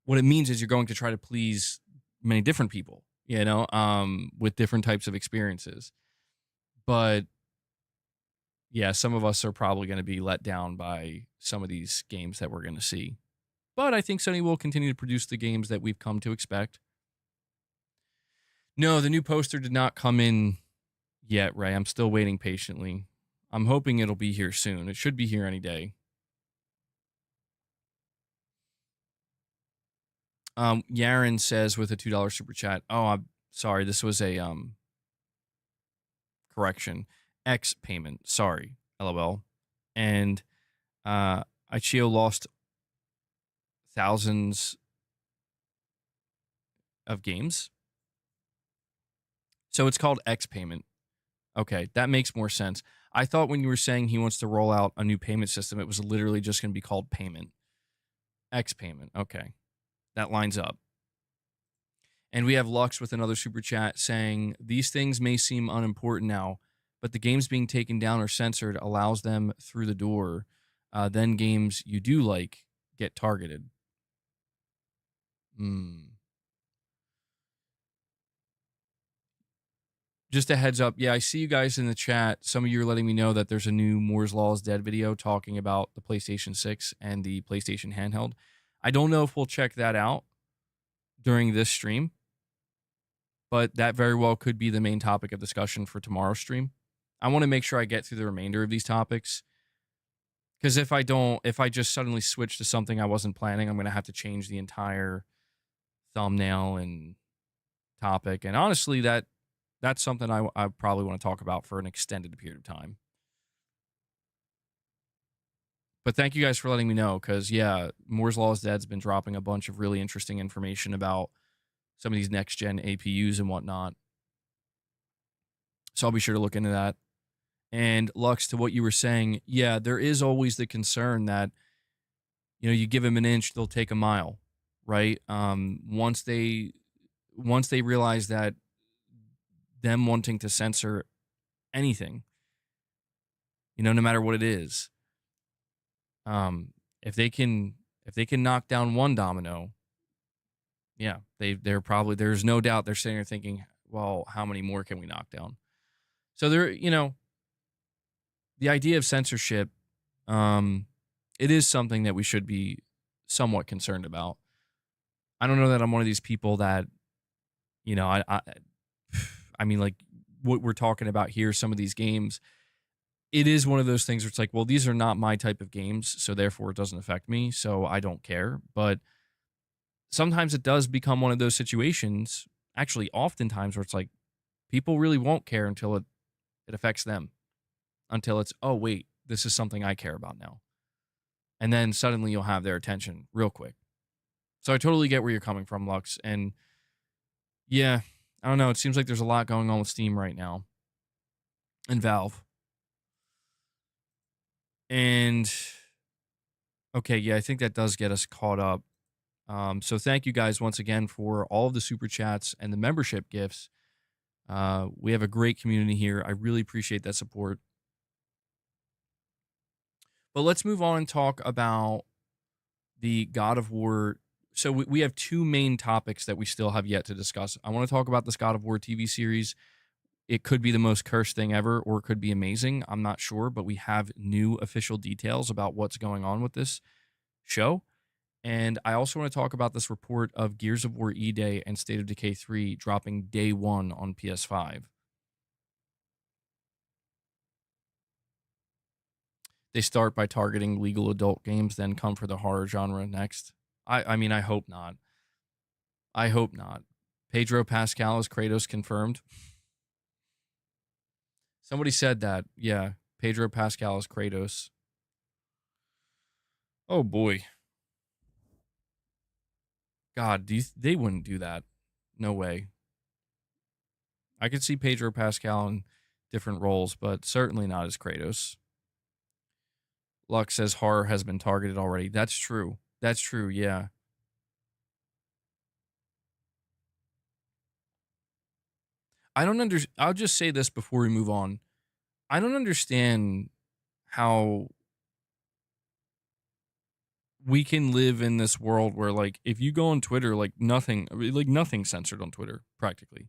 What it means is you're going to try to please many different people, with different types of experiences. But yeah, some of us are probably going to be let down by some of these games that we're going to see. But I think Sony will continue to produce the games that we've come to expect. No, the new poster did not come in yet, Ray. I'm still waiting patiently. I'm hoping it'll be here soon. It should be here any day. Yaren says with a $2 super chat, oh, I'm sorry, this was a correction. X payment. Sorry, LOL. And Ichio lost thousands of games. So it's called X payment. Okay, that makes more sense. I thought when you were saying he wants to roll out a new payment system, it was literally just going to be called payment. X payment. Okay, that lines up. And we have Lux with another super chat saying, these things may seem unimportant now, but the games being taken down or censored allows them through the door. Then games you do like get targeted. Just a heads up. Yeah, I see you guys in the chat. Some of you are letting me know that there's a new Moore's Law is Dead video talking about the PlayStation 6 and the PlayStation Handheld. I don't know if we'll check that out during this stream, but that very well could be the main topic of discussion for tomorrow's stream. I want to make sure I get through the remainder of these topics, because if I just suddenly switch to something I wasn't planning, I'm going to have to change the entire thumbnail and topic. And honestly, that's something I probably want to talk about for an extended period of time. But thank you guys for letting me know, because, yeah, Moore's Law is Dead's been dropping a bunch of really interesting information about some of these next-gen APUs and whatnot. So I'll be sure to look into that. And, Lux, to what you were saying, yeah, there is always the concern that, you give them an inch, they'll take a mile, right? Once they realize that them wanting to censor anything, no matter what it is, if they can knock down one domino, yeah, they're probably, there's no doubt they're sitting there thinking, well, how many more can we knock down? So the idea of censorship, it is something that we should be somewhat concerned about. I don't know that I'm one of these people that, I mean, like what we're talking about here, some of these games, it is one of those things where it's like, well, these are not my type of games, so therefore it doesn't affect me, so I don't care. But sometimes it does become one of those situations, actually oftentimes, where it's like people really won't care until it affects them, until it's, oh, wait, this is something I care about now. And then suddenly you'll have their attention real quick. So I totally get where you're coming from, Lux. And yeah, I don't know. It seems like there's a lot going on with Steam right now and Valve. And okay, yeah, I think that does get us caught up. So thank you guys once again for all of the super chats and the membership gifts. We have a great community here. I really appreciate that support. But let's move on and talk about the God of War. So we have two main topics that we still have yet to discuss. I want to talk about this God of War TV series. It could be the most cursed thing ever, or it could be amazing. I'm not sure, but we have new official details about what's going on with this show. And I also want to talk about this report of Gears of War Eday and State of Decay 3 dropping day one on PS5. They start by targeting legal adult games, then come for the horror genre next. I mean, I hope not. I hope not. Pedro Pascal is Kratos confirmed. Somebody said that. Yeah, Pedro Pascal is Kratos. Oh boy. God, they wouldn't do that. No way. I could see Pedro Pascal in different roles, but certainly not as Kratos. Lux says horror has been targeted already. That's true. That's true, yeah. I'll just say this before we move on. I don't understand how we can live in this world where, like, if you go on Twitter, nothing's censored on Twitter, practically.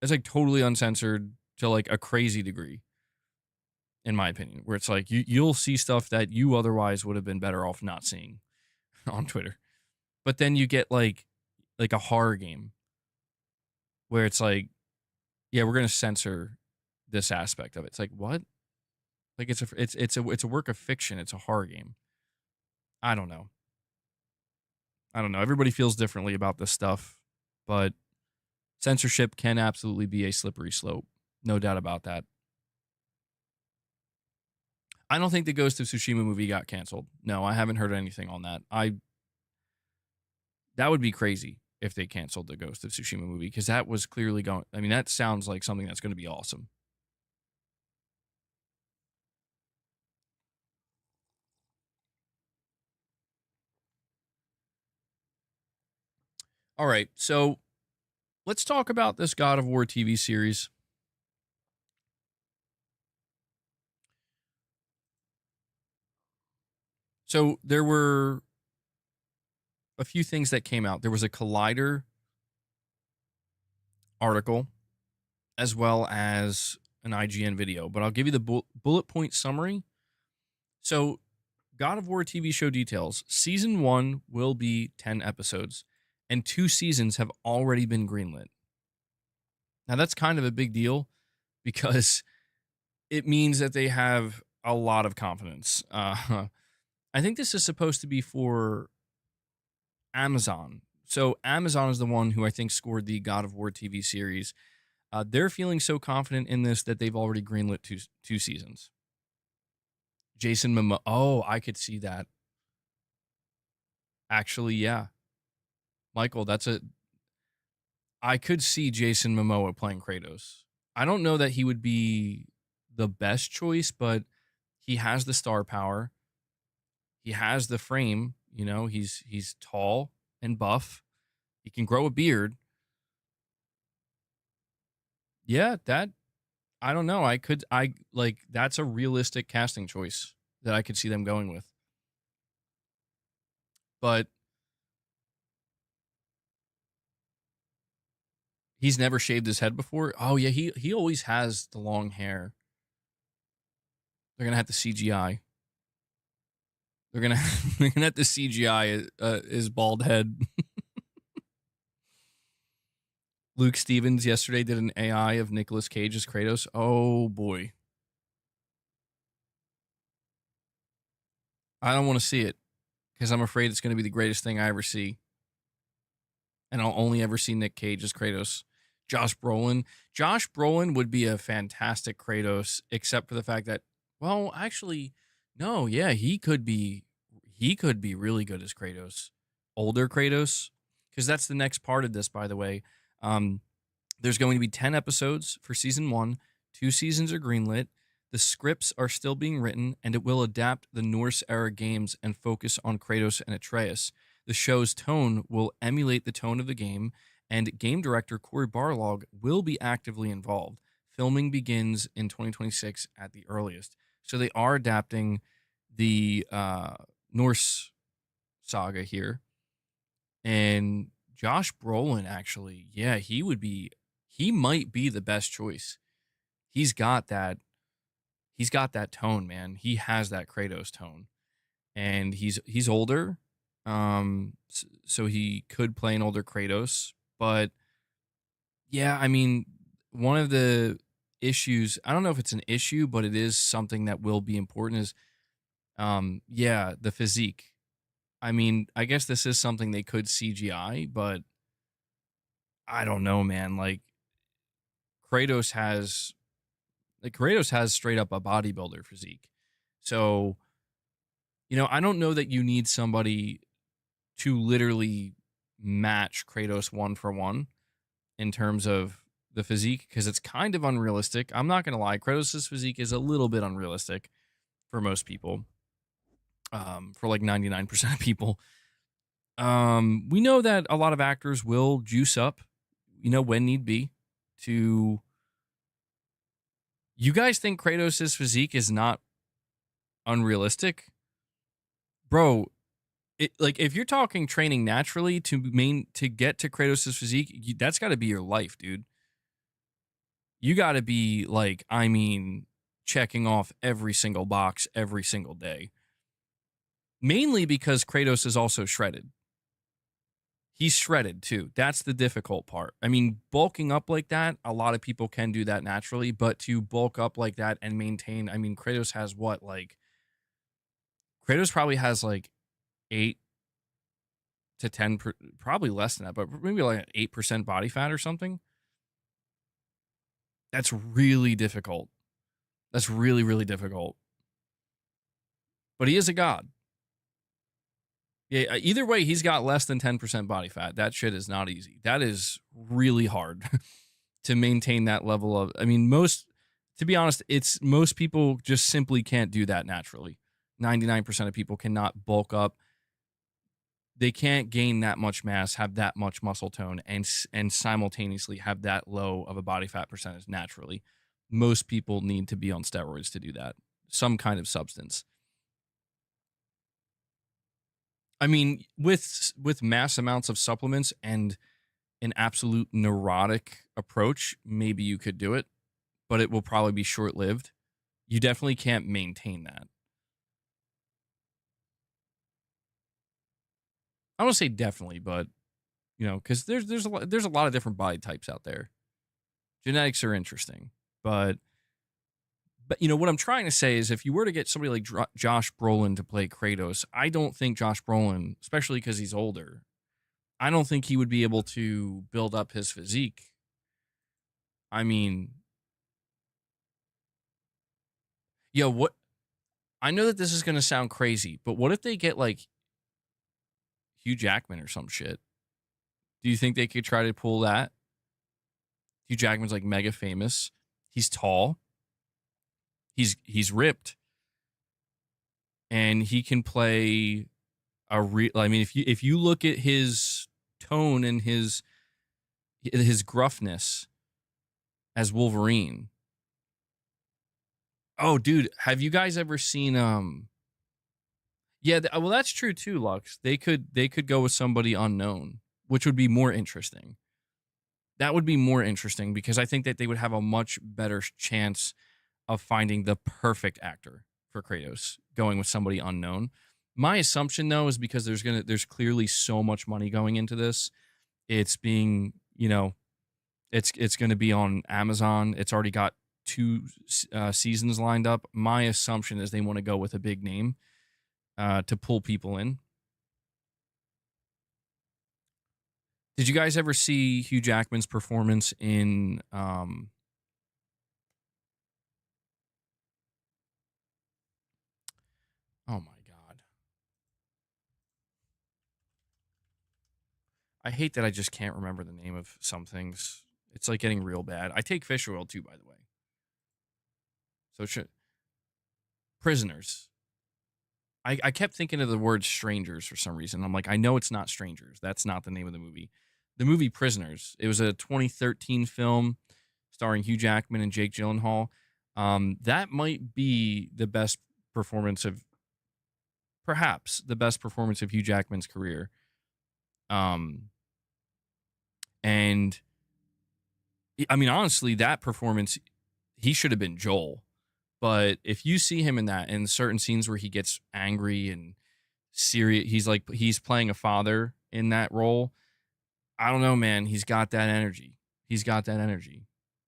It's like totally uncensored to like a crazy degree, in my opinion, where it's like you'll see stuff that you otherwise would have been better off not seeing on Twitter. But then you get like a horror game where it's like, yeah, we're gonna censor this aspect of it. It's like, what? Like it's a work of fiction. It's a horror game. I don't know. Everybody feels differently about this stuff, but censorship can absolutely be a slippery slope. No doubt about that. I don't think the Ghost of Tsushima movie got canceled. No, I haven't heard anything on that. That would be crazy if they canceled the Ghost of Tsushima movie, because that was clearly going. I mean, that sounds like something that's going to be awesome. All right, so let's talk about this God of War TV series. So there were a few things that came out. There was a Collider article as well as an IGN video, but I'll give you the bullet point summary. So, God of War TV show details. Season 1 will be 10 episodes, and 2 seasons have already been greenlit. Now, that's kind of a big deal because it means that they have a lot of confidence. I think this is supposed to be for Amazon. So Amazon is the one who I think scored the God of War TV series. They're feeling so confident in this that they've already greenlit two seasons. Jason Momoa. Oh, I could see that. Actually, yeah. Michael, I could see Jason Momoa playing Kratos. I don't know that he would be the best choice, but he has the star power. He has the frame, he's tall and buff. He can grow a beard. Yeah, I don't know. That's a realistic casting choice that I could see them going with. But he's never shaved his head before. Oh yeah, he always has the long hair. They're gonna have to CGI. They're gonna have to CGI his bald head. Luke Stevens yesterday did an AI of Nicolas Cage as Kratos. Oh boy. I don't want to see it because I'm afraid it's going to be the greatest thing I ever see. And I'll only ever see Nick Cage as Kratos. Josh Brolin would be a fantastic Kratos, except for the fact that, well, actually, no, yeah, he could be really good as Kratos. Older Kratos. Because that's the next part of this, by the way. There's going to be 10 episodes for season 1. 2 seasons are greenlit. The scripts are still being written, and it will adapt the Norse-era games and focus on Kratos and Atreus. The show's tone will emulate the tone of the game, and game director Cory Barlog will be actively involved. Filming begins in 2026 at the earliest. So they are adapting the Norse saga here. And Josh Brolin, actually, yeah, he might be the best choice. He's got that tone, man. He has that Kratos tone. And he's older. So he could play an older Kratos, but yeah, I mean, one of the issues, I don't know if it's an issue, but it is something that will be important is the physique. I mean, I guess this is something they could CGI, but I don't know, man. Kratos has Kratos has straight up a bodybuilder physique. So, I don't know that you need somebody to literally match Kratos one for one in terms of the physique, because it's kind of unrealistic. I'm not going to lie. Kratos' physique is a little bit unrealistic for most people, for like 99% of people. We know that a lot of actors will juice up, when need be to. You guys think Kratos' physique is not unrealistic? Bro, if you're talking training naturally to get to Kratos' physique, that's got to be your life, dude. You got to be checking off every single box every single day. Mainly because Kratos is also shredded. He's shredded too. That's the difficult part. I mean, bulking up like that, a lot of people can do that naturally, but to bulk up like that and maintain, Kratos has what, Kratos probably has 8 to 10, probably less than that, but maybe 8% body fat or something. That's really difficult. That's really, really difficult. But he is a god. Yeah, either way, he's got less than 10% body fat. That shit is not easy. That is really hard to maintain that level of. To be honest, most people just simply can't do that naturally. 99% of people cannot bulk up. They can't gain that much mass, have that much muscle tone, and simultaneously have that low of a body fat percentage naturally. Most people need to be on steroids to do that. Some kind of substance. With mass amounts of supplements and an absolute neurotic approach, maybe you could do it, but it will probably be short-lived. You definitely can't maintain that. I don't say definitely, but because there's a lot of different body types out there. Genetics are interesting, but what I'm trying to say is, if you were to get somebody like Josh Brolin to play Kratos, I don't think Josh Brolin, especially because he's older, I don't think he would be able to build up his physique. What? I know that this is going to sound crazy, but what if they get Hugh Jackman or some shit? Do you think they could try to pull that? Hugh Jackman's mega famous. He's tall. He's ripped, and he can play a real. If you look at his tone and his gruffness as Wolverine. Oh, dude, have you guys ever seen Yeah, well, that's true too, Lux. They could go with somebody unknown, which would be more interesting. That would be more interesting because I think that they would have a much better chance of finding the perfect actor for Kratos, going with somebody unknown. My assumption, though, is because there's clearly so much money going into this. It's being, it's going to be on Amazon. It's already got 2 seasons lined up. My assumption is they want to go with a big name to pull people in. Did you guys ever see Hugh Jackman's performance in oh my god. I hate that I just can't remember the name of some things. It's getting real bad. I take fish oil too, by the way. So Prisoners. I kept thinking of the word strangers for some reason. I'm I know it's not Strangers. That's not the name of the movie. The movie Prisoners. It was a 2013 film starring Hugh Jackman and Jake Gyllenhaal. That might be the best performance of, perhaps the best performance of Hugh Jackman's career. And honestly, that performance, he should have been Joel. But if you see him in certain scenes where he gets angry and serious, he's playing a father in that role. I don't know, man. He's got that energy.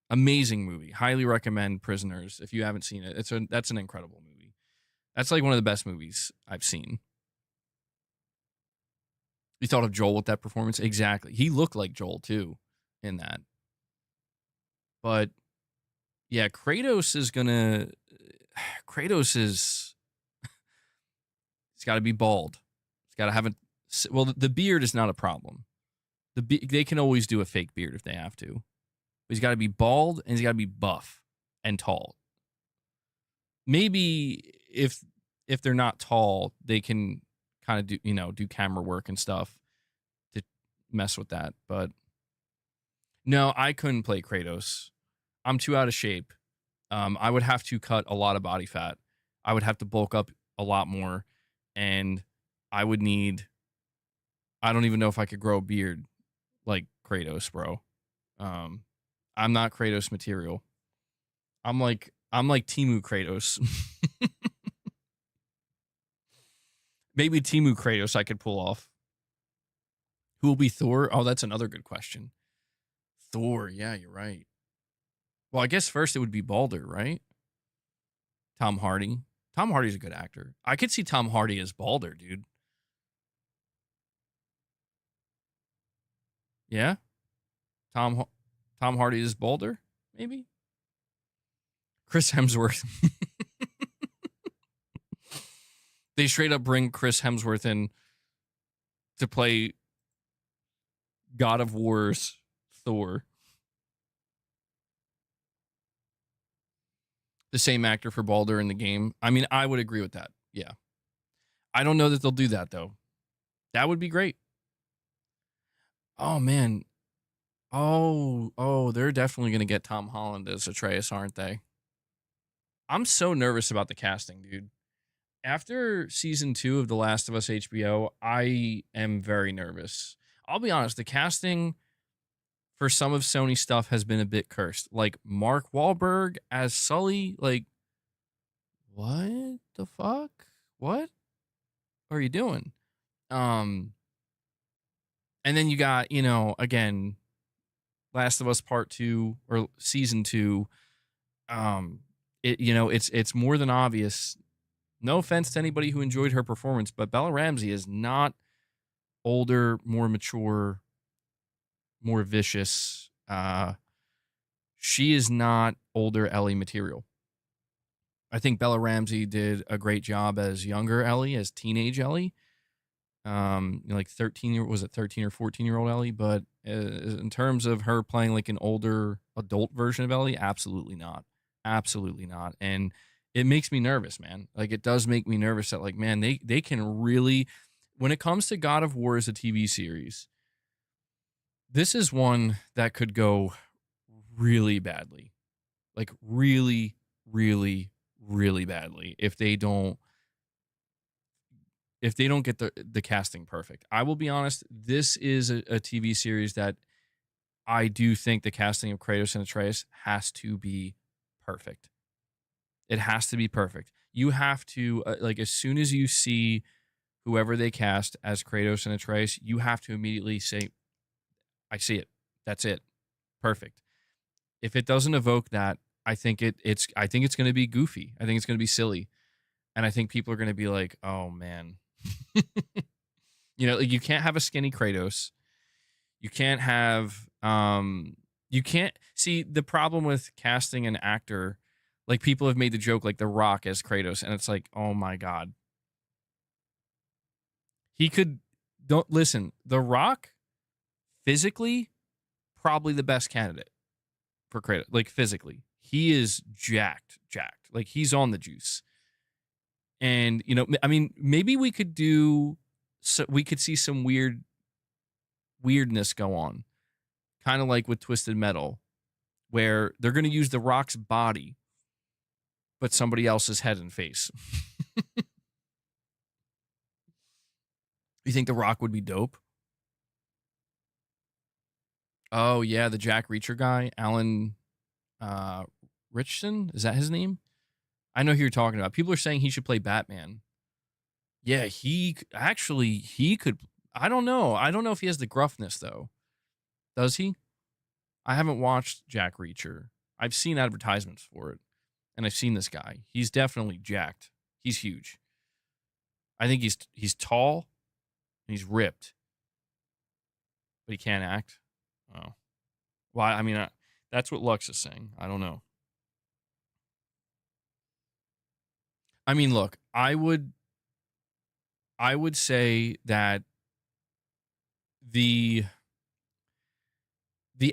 Amazing movie. Highly recommend Prisoners if you haven't seen it. That's an incredible movie. That's one of the best movies I've seen. You thought of Joel with that performance? Exactly. He looked like Joel too in that. But yeah, Kratos is he's got to be bald. He's got to have the beard is not a problem. They can always do a fake beard if they have to. But he's got to be bald and he's got to be buff and tall. Maybe if they're not tall, they can kind of do camera work and stuff to mess with that. But no, I couldn't play Kratos. I'm too out of shape. I would have to cut a lot of body fat. I would have to bulk up a lot more, and I would need. I don't even know if I could grow a beard like Kratos, bro. I'm not Kratos material. I'm like Timu Kratos. Maybe Timu Kratos I could pull off. Who will be Thor? Oh, that's another good question. Thor, yeah, you're right. Well, I guess first it would be Baldur, right? Tom Hardy. Tom Hardy's a good actor. I could see Tom Hardy as Baldur, dude. Yeah? Tom Hardy is Baldur, maybe? Chris Hemsworth. They straight up bring Chris Hemsworth in to play God of War's Thor. The same actor for Baldur in the game. I mean, I would agree with that. Yeah. I don't know that they'll do that, though. That would be great. Oh, man. Oh, they're definitely going to get Tom Holland as Atreus, aren't they? I'm so nervous about the casting, dude. After season 2 of The Last of Us HBO, I am very nervous. I'll be honest, the casting for some of Sony's stuff has been a bit cursed. Like Mark Wahlberg as Sully, like, what the fuck? What are you doing? And then you got, again, Last of Us Part 2 or Season 2. It's more than obvious. No offense to anybody who enjoyed her performance, but Bella Ramsey is not older, more mature, more vicious. She is not older Ellie material. I think Bella Ramsey did a great job as younger Ellie, as teenage Ellie. Like 13 or 14-year-old Ellie, but in terms of her playing like an older adult version of Ellie, absolutely not. Absolutely not. And it makes me nervous, man. Like, it does make me nervous that, like, man, they can really, when it comes to God of War as a TV series, this is one that could go really badly. Like, really, really, really badly if they don't get the casting perfect. I will be honest, this is a TV series that I do think the casting of Kratos and Atreus has to be perfect. It has to be perfect. You have to, like, as soon as you see whoever they cast as Kratos and Atreus, you have to immediately say, I see it. That's it. Perfect. If it doesn't evoke that, I think it's going to be goofy. I think it's going to be silly. And I think people are going to be like, oh, man. Like, you can't have a skinny Kratos. You can't have, you can't see the problem with casting an actor. Like, people have made the joke, like, The Rock as Kratos, and it's like, oh my God. Don't listen, The Rock, physically, probably the best candidate for Kratos. Like, physically. He is jacked. Like, he's on the juice. And, I mean, maybe we could see some weirdness go on. Kind of like with Twisted Metal, where they're going to use The Rock's body, but somebody else's head and face. You think The Rock would be dope? Oh, yeah, the Jack Reacher guy, Alan Richson, is that his name? I know who you're talking about. People are saying he should play Batman. Yeah, he could. I don't know. I don't know if he has the gruffness, though. Does he? I haven't watched Jack Reacher. I've seen advertisements for it, and I've seen this guy. He's definitely jacked. He's huge. I think he's tall, and he's ripped. but he can't act. Oh, well, I mean, that's what Lux is saying. I don't know. I mean, look, I would say that the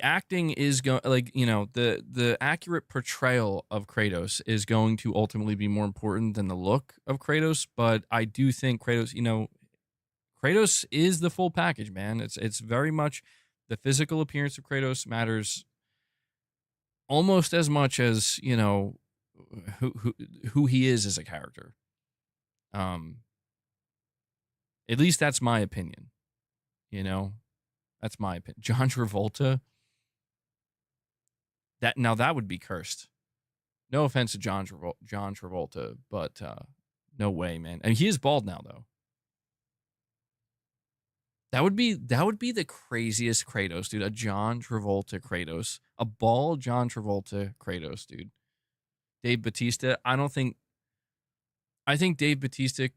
acting is going, like, you know, the accurate portrayal of Kratos is going to ultimately be more important than the look of Kratos. But I do think Kratos, you know, Kratos is the full package, man. It's very much the physical appearance of Kratos matters almost as much as, you know, who he is as a character. At least that's my opinion. You know, that's my opinion. John Travolta, that would be cursed. No offense to John Travolta, but no way, man. And he is bald now, though. That would be the craziest Kratos, dude. A John Travolta Kratos, a bald John Travolta Kratos, dude. Dave Bautista. I think Dave Bautista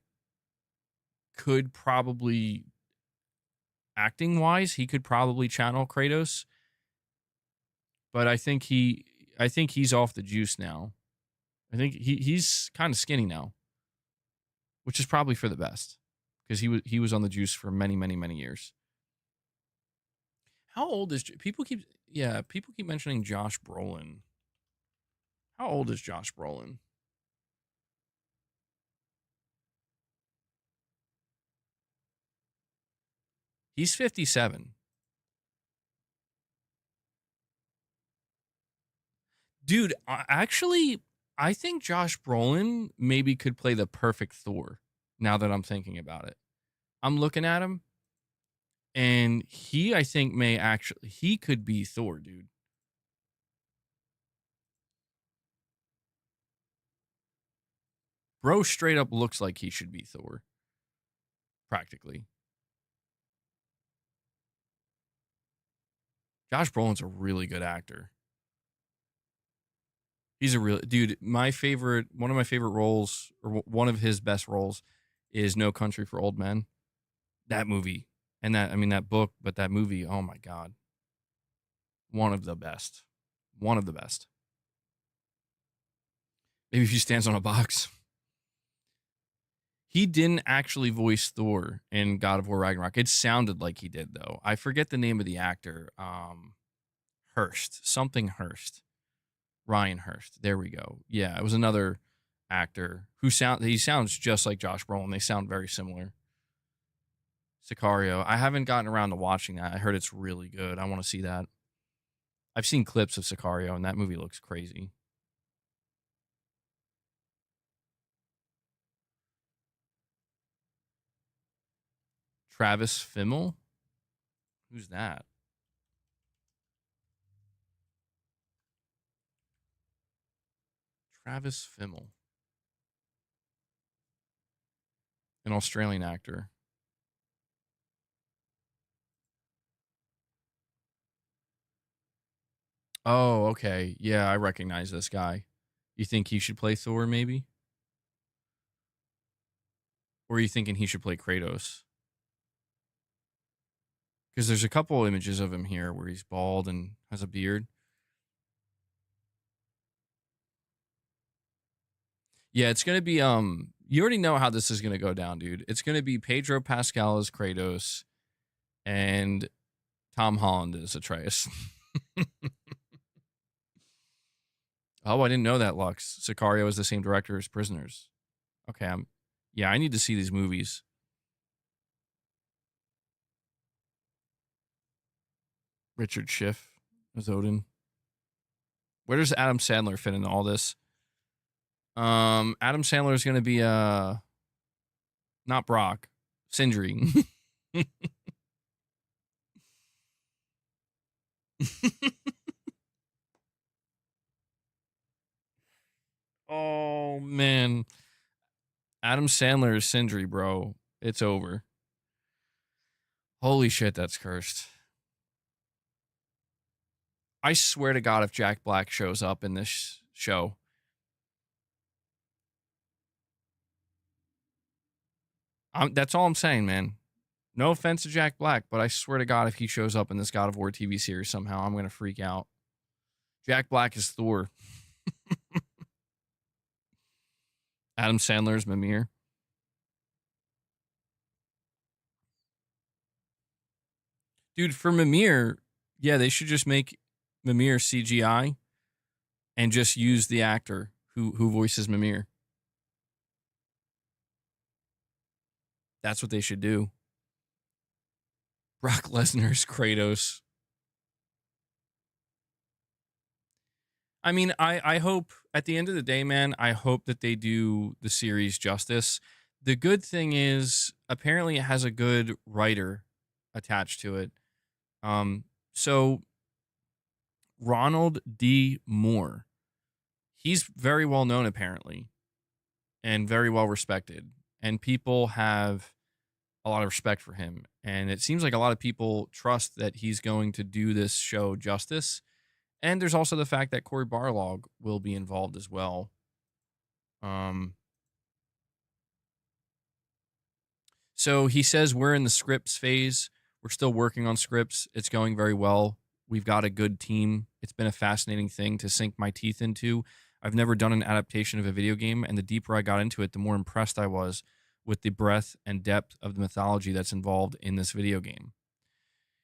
could probably, acting wise, he could probably channel Kratos, but I think he's off the juice now. I think he's kind of skinny now, which is probably for the best, because he was on the juice for many years. How old is people keep mentioning Josh Brolin? How old is Josh Brolin? He's 57. Dude, actually, I think Josh Brolin maybe could play the perfect Thor, now that I'm thinking about it. I'm looking at him, and I think he could be Thor, dude. Bro straight up looks like he should be Thor, practically. Josh Brolin's a really good actor. He's a real dude. One of my favorite roles, or one of his best roles, is No Country for Old Men. That movie, and that book, but that movie, oh my god, one of the best. One of the best. Maybe if he stands on a box. He didn't actually voice Thor in God of War Ragnarok. It sounded like he did, though. I forget the name of the actor. Hurst. Ryan Hurst. There we go. Yeah, it was another actor he sounds just like Josh Brolin. They sound very similar. Sicario. I haven't gotten around to watching that. I heard it's really good. I want to see that. I've seen clips of Sicario, and that movie looks crazy. Travis Fimmel? Who's that? Travis Fimmel. An Australian actor. Oh, okay. Yeah, I recognize this guy. You think he should play Thor, maybe? Or are you thinking he should play Kratos? Because there's a couple images of him here where he's bald and has a beard. Yeah, it's gonna be you already know how this is gonna go down, dude. It's gonna be Pedro Pascal as Kratos and Tom Holland as Atreus. Oh, I didn't know that, Lux. Sicario is the same director as Prisoners. Okay, I need to see these movies. Richard Schiff as Odin. Where does Adam Sandler fit into all this? Adam Sandler is going to be not Brock, Sindri. Oh man, Adam Sandler is Sindri, bro. It's over. Holy shit, that's cursed. I swear to God, if Jack Black shows up in this show, that's all I'm saying, man. No offense to Jack Black, but I swear to God, if he shows up in this God of War TV series somehow, I'm going to freak out. Jack Black is Thor. Adam Sandler's Mimir. Dude, for Mimir, yeah, they should just make Mimir CGI and just use the actor who voices Mimir. That's what they should do. Brock Lesnar's Kratos. I mean, I hope at the end of the day, man, I hope that they do the series justice. The good thing is, apparently, it has a good writer attached to it. So Ronald D. Moore, he's very well known apparently, and very well respected, and people have a lot of respect for him. And it seems like a lot of people trust that he's going to do this show justice. And there's also the fact that Cory Barlog will be involved as well. So he says we're in the scripts phase. We're still working on scripts. It's going very well. We've got a good team. It's been a fascinating thing to sink my teeth into. I've never done an adaptation of a video game, and the deeper I got into it, the more impressed I was with the breadth and depth of the mythology that's involved in this video game.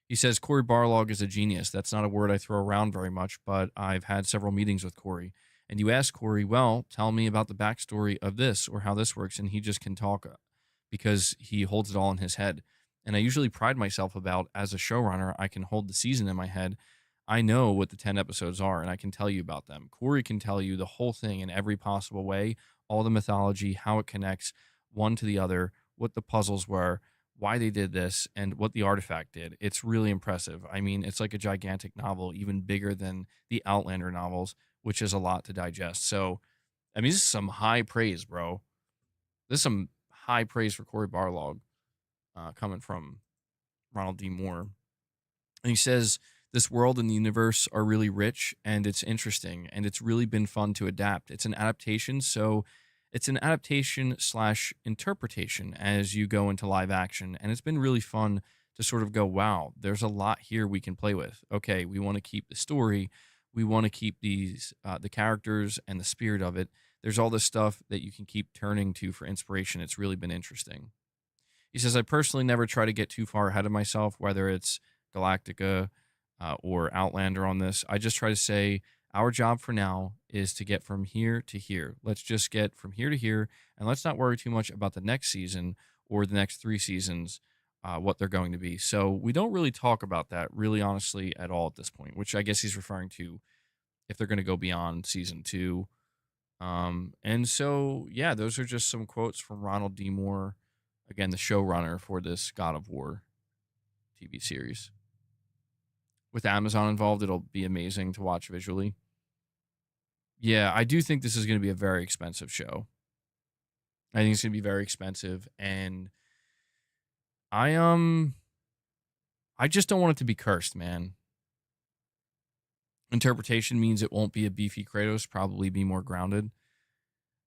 He says Cory Barlog is a genius. That's not a word I throw around very much, but I've had several meetings with Cory. And you ask Cory, well, tell me about the backstory of this or how this works, and he just can talk because he holds it all in his head. And I usually pride myself about, as a showrunner, I can hold the season in my head. I know what the 10 episodes are, and I can tell you about them. Cory can tell you the whole thing in every possible way, all the mythology, how it connects one to the other, what the puzzles were, why they did this, and what the artifact did. It's really impressive. I mean, it's like a gigantic novel, even bigger than the Outlander novels, which is a lot to digest. So, I mean, this is some high praise, bro. This is some high praise for Cory Barlog coming from Ronald D. Moore. And he says this world and the universe are really rich and it's interesting and it's really been fun to adapt. It's an adaptation, so it's an adaptation slash interpretation as you go into live action. And it's been really fun to sort of go, wow, there's a lot here we can play with. Okay, we want to keep the story. We want to keep these the characters and the spirit of it. There's all this stuff that you can keep turning to for inspiration. It's really been interesting. He says, I personally never try to get too far ahead of myself, whether it's Galactica or Outlander on this. I just try to say, our job for now is to get from here to here. Let's just get from here to here, and let's not worry too much about the next season or the next 3 seasons, what they're going to be. So we don't really talk about that, really honestly, at all at this point, which I guess he's referring to if they're going to go beyond season 2. And so, yeah, those are just some quotes from Ronald D. Moore, again, the showrunner for this God of War TV series. With Amazon involved, it'll be amazing to watch visually. Yeah, I do think this is going to be a very expensive show. I think it's going to be very expensive, and I just don't want it to be cursed, man. Interpretation means it won't be a beefy Kratos, probably be more grounded.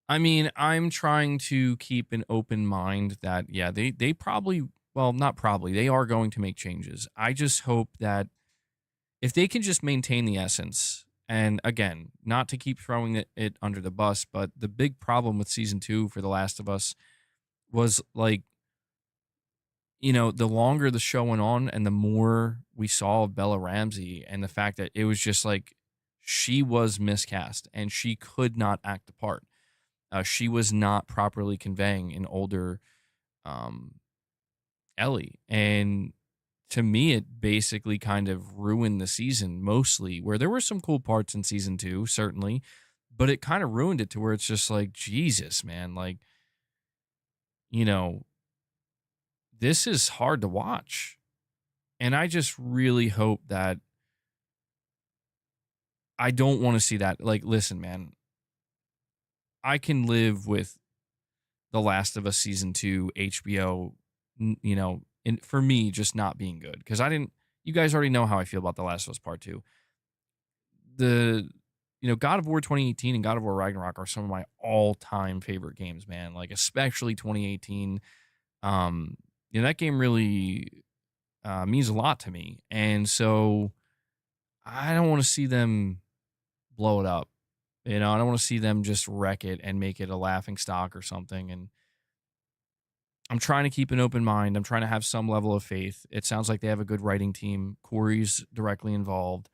I mean, I'm trying to keep an open mind that, yeah, they probably, well, not probably, they are going to make changes. I just hope that if they can just maintain the essence, and again, not to keep throwing it under the bus, but the big problem with season 2 for The Last of Us was like, the longer the show went on and the more we saw of Bella Ramsey and the fact that it was just like she was miscast and she could not act the part. She was not properly conveying an older Ellie. And to me, it basically kind of ruined the season mostly, where there were some cool parts in season 2, certainly, but it kind of ruined it to where it's just like, Jesus, man, like, this is hard to watch. And I just really hope that I don't want to see that. Like, listen, man, I can live with The Last of Us season 2, HBO, for me, just not being good. Because you guys already know how I feel about The Last of Us Part 2. God of War 2018 and God of War Ragnarok are some of my all-time favorite games, man. Like, especially 2018. that game really means a lot to me. And so I don't want to see them blow it up. I don't want to see them just wreck it and make it a laughing stock or something. And I'm trying to keep an open mind. I'm trying to have some level of faith. It sounds like they have a good writing team. Corey's directly involved.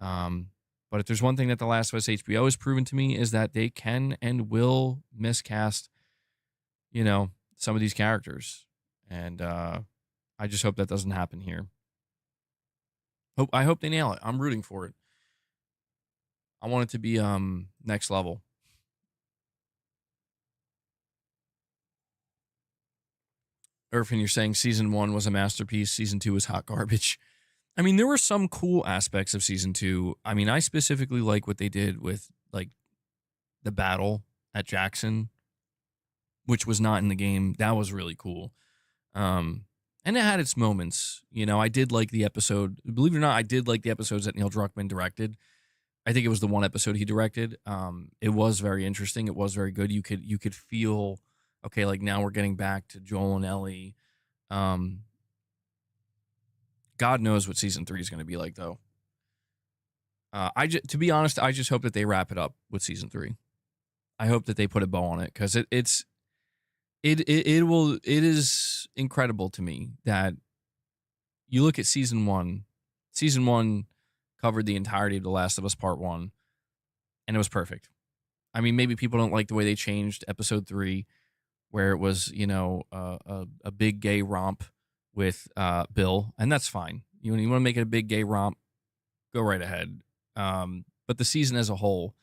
But if there's one thing that The Last of Us HBO has proven to me is that they can and will miscast, some of these characters. And I just hope that doesn't happen here. I hope they nail it. I'm rooting for it. I want it to be next level. Irfan, you're saying season 1 was a masterpiece. Season 2 was hot garbage. I mean, there were some cool aspects of season 2. I mean, I specifically like what they did with like the battle at Jackson, which was not in the game. That was really cool. And it had its moments. I did like the episode. Believe it or not, I did like the episodes that Neil Druckmann directed. I think it was the one episode he directed. It was very interesting. It was very good. You could feel, okay, like now we're getting back to Joel and Ellie. God knows what season 3 is going to be like, though. To be honest, I just hope that they wrap it up with season 3. I hope that they put a bow on it because it is incredible to me that you look at season 1. Season 1 covered the entirety of The Last of Us Part 1, and it was perfect. I mean, maybe people don't like the way they changed episode 3, where it was, a big gay romp with Bill, and that's fine. You want to make it a big gay romp, go right ahead. But the season as a whole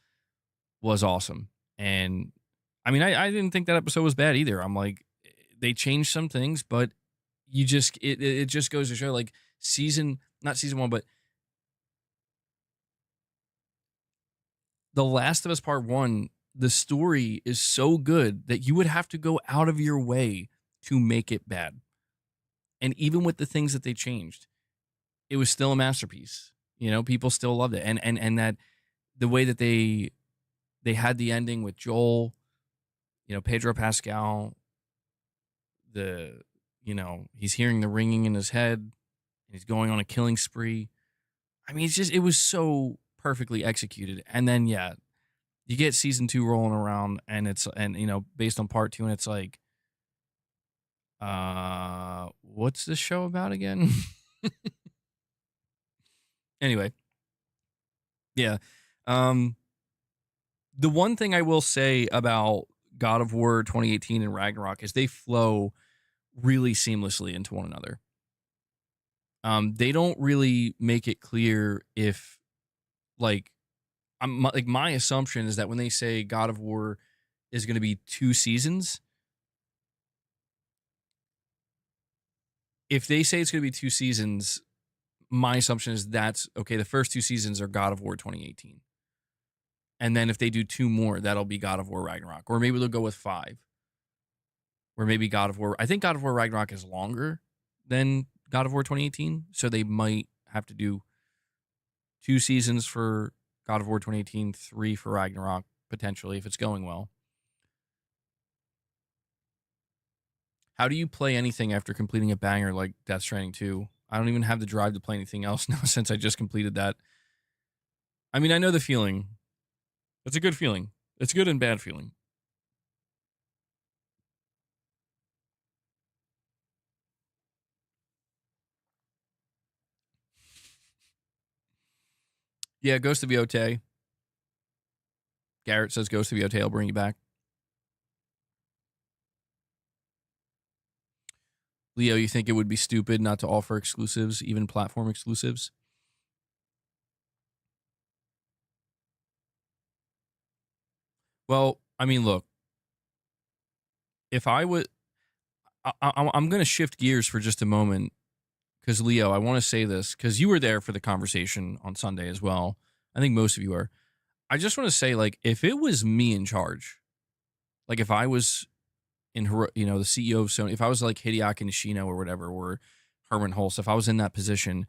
was awesome. And I mean, I didn't think that episode was bad either. I'm like, they changed some things, but it just goes to show, like, not season 1, but The Last of Us Part 1, the story is so good that you would have to go out of your way to make it bad. And even with the things that they changed, it was still a masterpiece. People still loved it. And that the way that they had the ending with Joel, Pedro Pascal, he's hearing the ringing in his head and he's going on a killing spree. I mean, it was so perfectly executed. And then, yeah, you get season 2 rolling around and based on part 2, and it's like, what's this show about again? Anyway. Yeah. The one thing I will say about God of War 2018 and Ragnarok is they flow really seamlessly into one another. They don't really make it clear if, like, my assumption is that when they say God of War is going to be 2 seasons, if they say it's going to be 2 seasons, my assumption is that's okay. The first 2 seasons are God of War 2018. And then if they do 2 more, that'll be God of War Ragnarok. Or maybe they'll go with 5. Or maybe I think God of War Ragnarok is longer than God of War 2018. So they might have to do 2 seasons for God of War 2018, 3 for Ragnarok, potentially, if it's going well. How do you play anything after completing a banger like Death Stranding 2? I don't even have the drive to play anything else now since I just completed that. I mean, I know the feeling. It's a good feeling. It's a good and bad feeling. Yeah, Ghost of Yotei. Garrett says Ghost of Yotei will bring you back. Leo, you think it would be stupid not to offer exclusives, even platform exclusives? Well, I mean, look. If I would... I'm going to shift gears for just a moment because, Leo, I want to say this because you were there for the conversation on Sunday as well. I think most of you are. I just want to say, like, if it was me in charge, like if I was in, the CEO of Sony, if I was like Hideaki Nishino or whatever, or Herman Hulse, if I was in that position,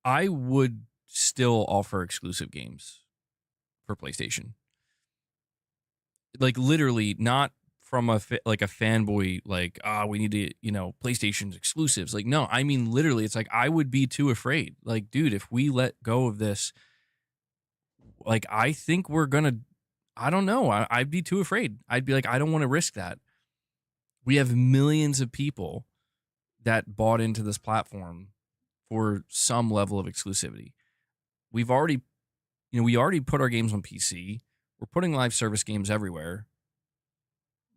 I would still offer exclusive games for PlayStation. Like, literally, not from a like a fanboy, like, we need to, PlayStation's exclusives. Like, no, I mean literally, it's like I would be too afraid. Like, dude, if we let go of this, like, I think we're gonna. I don't know. I'd be too afraid. I'd be like, I don't want to risk that. We have millions of people that bought into this platform for some level of exclusivity. We've already, we already put our games on PC. We're putting live service games everywhere.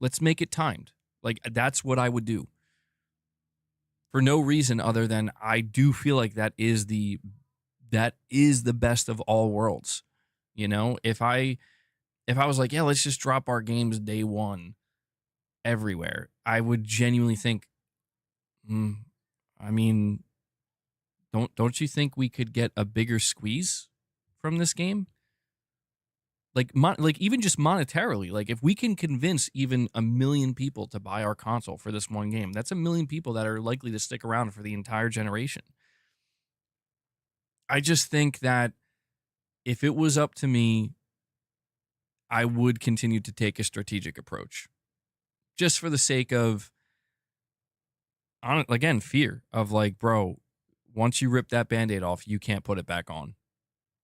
Let's make it timed. Like, that's what I would do. For no reason other than I do feel like that is the best of all worlds. If I was like, yeah, let's just drop our games day one everywhere, I would genuinely think, I mean, don't you think we could get a bigger squeeze from this game? Like, even just monetarily, like if we can convince even 1 million people to buy our console for this one game, that's 1 million people that are likely to stick around for the entire generation. I just think that if it was up to me, I would continue to take a strategic approach, just for the sake of, again, fear of like, bro, once you rip that Band-Aid off, you can't put it back on.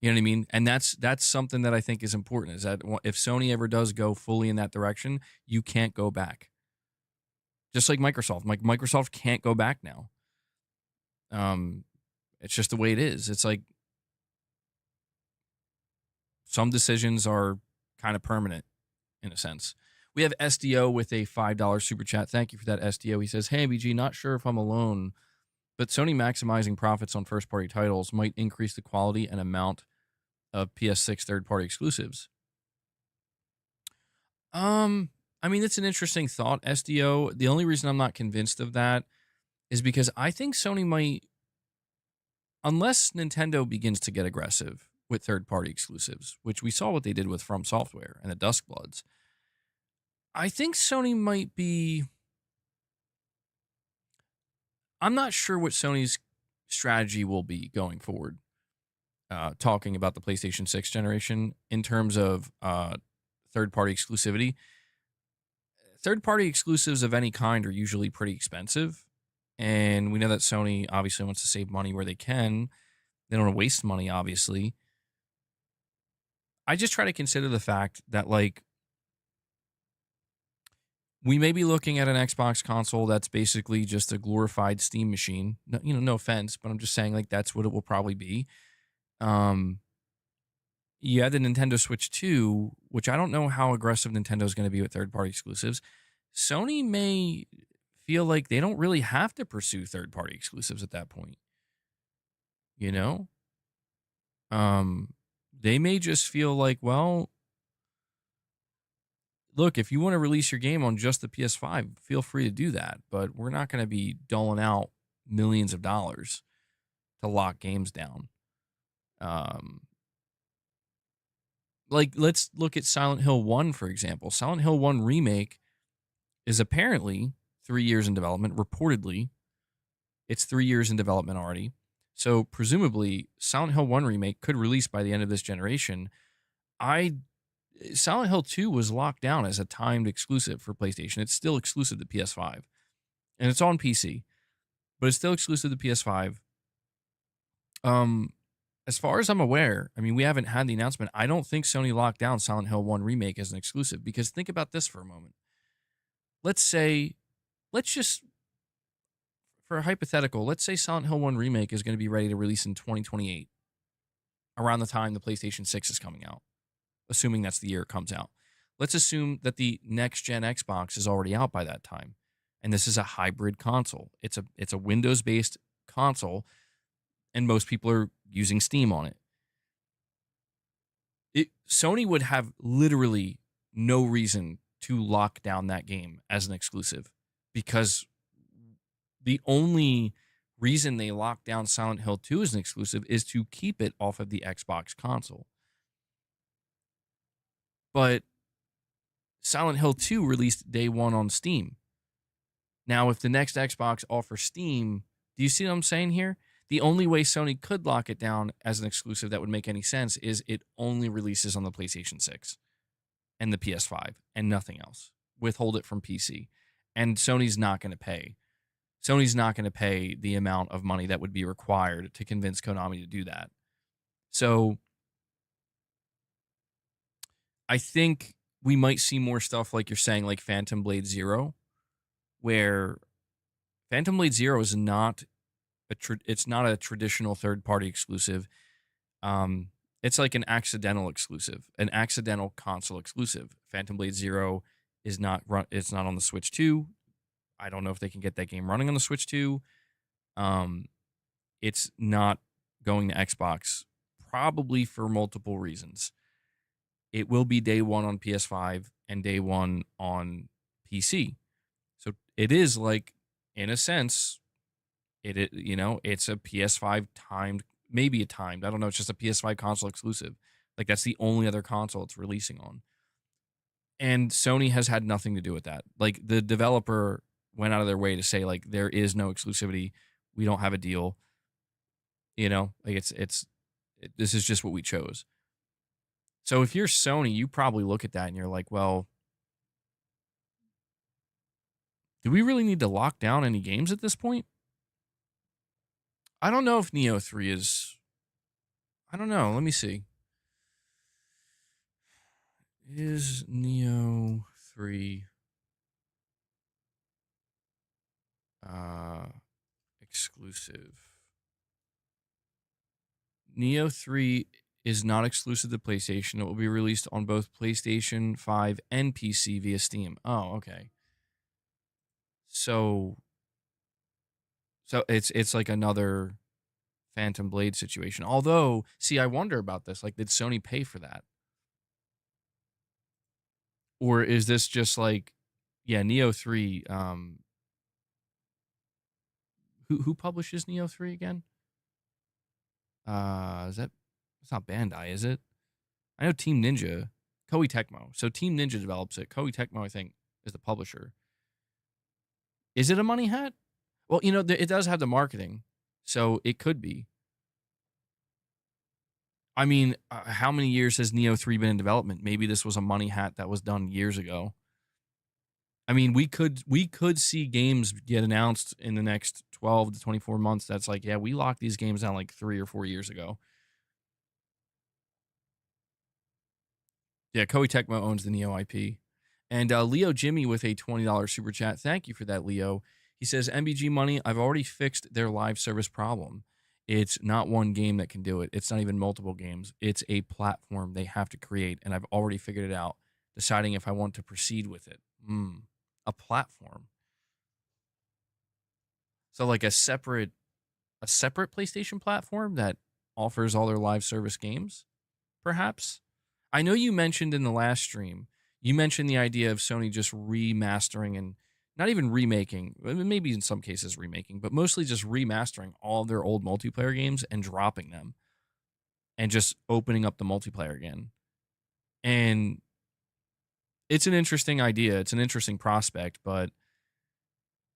You know what I mean? And that's something that I think is important, is that if Sony ever does go fully in that direction, you can't go back. Just like Microsoft. Like, Microsoft can't go back now. It's just the way it is. It's like some decisions are kind of permanent in a sense. We have SDO with a $5 super chat. Thank you for that, SDO. He says, hey, BG, not sure if I'm alone, but Sony maximizing profits on first-party titles might increase the quality and amount of PS6 third-party exclusives. I mean, it's an interesting thought, SDO. The only reason I'm not convinced of that is because I think Sony might, unless Nintendo begins to get aggressive with third-party exclusives, which we saw what they did with From Software and the Duskbloods, I think Sony might be... I'm not sure what Sony's strategy will be going forward, talking about the PlayStation 6 generation in terms of third-party exclusivity. Third-party exclusives of any kind are usually pretty expensive, and we know that Sony obviously wants to save money where they can. They don't want to waste money, obviously. I just try to consider the fact that, like, we may be looking at an Xbox console that's basically just a glorified Steam machine. No, no offense, but I'm just saying, like, that's what it will probably be. You had the Nintendo Switch 2, which I don't know how aggressive Nintendo is going to be with third-party exclusives. Sony may feel like they don't really have to pursue third-party exclusives at that point. They may just feel like, well, look, if you want to release your game on just the PS5, feel free to do that. But we're not going to be doling out millions of dollars to lock games down. Like, let's look at Silent Hill 1, for example. Silent Hill 1 Remake is apparently 3 years in development. Reportedly, it's 3 years in development already. So, presumably, Silent Hill 1 Remake could release by the end of this generation. Silent Hill 2 was locked down as a timed exclusive for PlayStation. It's still exclusive to PS5. And it's on PC, but it's still exclusive to PS5. As far as I'm aware, I mean, we haven't had the announcement. I don't think Sony locked down Silent Hill 1 Remake as an exclusive, because think about this for a moment. Let's just, for a hypothetical, let's say Silent Hill 1 Remake is going to be ready to release in 2028, around the time the PlayStation 6 is coming out, assuming that's the year it comes out. Let's assume that the next-gen Xbox is already out by that time, and this is a hybrid console. It's a Windows-based console, and most people are using Steam on it. Sony would have literally no reason to lock down that game as an exclusive, because the only reason they locked down Silent Hill 2 as an exclusive is to keep it off of the Xbox console. But Silent Hill 2 released day one on Steam. Now, if the next Xbox offers Steam, do you see what I'm saying here? The only way Sony could lock it down as an exclusive that would make any sense is it only releases on the PlayStation 6 and the PS5 and nothing else. withhold it from PC. And Sony's not going to pay. Sony's not going to pay the amount of money that would be required to convince Konami to do that. So I think we might see more stuff like you're saying, like Phantom Blade Zero, where Phantom Blade Zero is not it's not a traditional third-party exclusive. It's like an accidental exclusive, an accidental console exclusive. Phantom Blade Zero is not it's not on the Switch 2. I don't know if they can get that game running on the Switch 2. It's not going to Xbox, probably for multiple reasons. It will be day one on PS5 and day one on PC. So it is like, in a sense, it's a PS5 timed, maybe a timed. I don't know. It's just a PS5 console exclusive. Like, that's the only other console it's releasing on. And Sony has had nothing to do with that. Like, the developer went out of their way to say, like, there is no exclusivity. We don't have a deal. Like, this is just what we chose. So if you're Sony, you probably look at that and you're like, well, do we really need to lock down any games at this point? I don't know if Neo 3 is... I don't know. Let me see. Is Neo 3 exclusive? Neo 3 is not exclusive to PlayStation. It will be released on both PlayStation 5 and PC via Steam. Oh, okay. So it's like another Phantom Blade situation. Although, see, I wonder about this. Like, did Sony pay for that? Or is this just like, yeah, Neo 3, who publishes Neo 3 again? It's not Bandai, is it? I know Team Ninja, Koei Tecmo. So Team Ninja develops it. Koei Tecmo, I think, is the publisher. Is it a money hat? Well, it does have the marketing, so it could be. I mean, how many years has Neo 3 been in development? Maybe this was a money hat that was done years ago. I mean, we could see games get announced in the next 12 to 24 months. That's like, yeah, we locked these games down like 3 or 4 years ago. Yeah, Koei Tecmo owns the Neo IP. And Leo Jimmy with a $20 super chat. Thank you for that, Leo. He says, MBG Money, I've already fixed their live service problem. It's not one game that can do it. It's not even multiple games. It's a platform they have to create, and I've already figured it out, deciding if I want to proceed with it. A platform. So like a separate PlayStation platform that offers all their live service games, perhaps? I know you mentioned in the last stream, you mentioned the idea of Sony just remastering and not even remaking, maybe in some cases remaking, but mostly just remastering all of their old multiplayer games and dropping them and just opening up the multiplayer again. And it's an interesting idea. It's an interesting prospect, but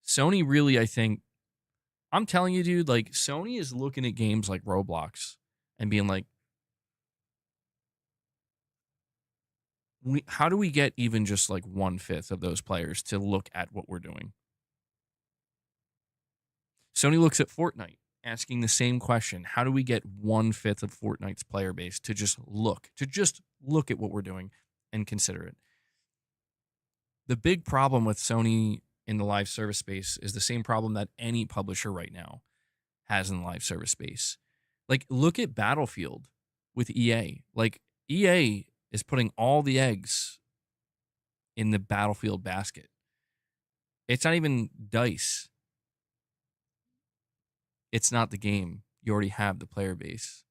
Sony really, I think, I'm telling you, dude, like, Sony is looking at games like Roblox and being like, how do we get even just like 1/5 of those players to look at what we're doing? Sony looks at Fortnite, asking the same question. How do we get 1/5 of Fortnite's player base to just look at what we're doing and consider it? The big problem with Sony in the live service space is the same problem that any publisher right now has in the live service space. Like, look at Battlefield with EA. Like, EA is putting all the eggs in the Battlefield basket. It's not even DICE. It's not the game. You already have the player base.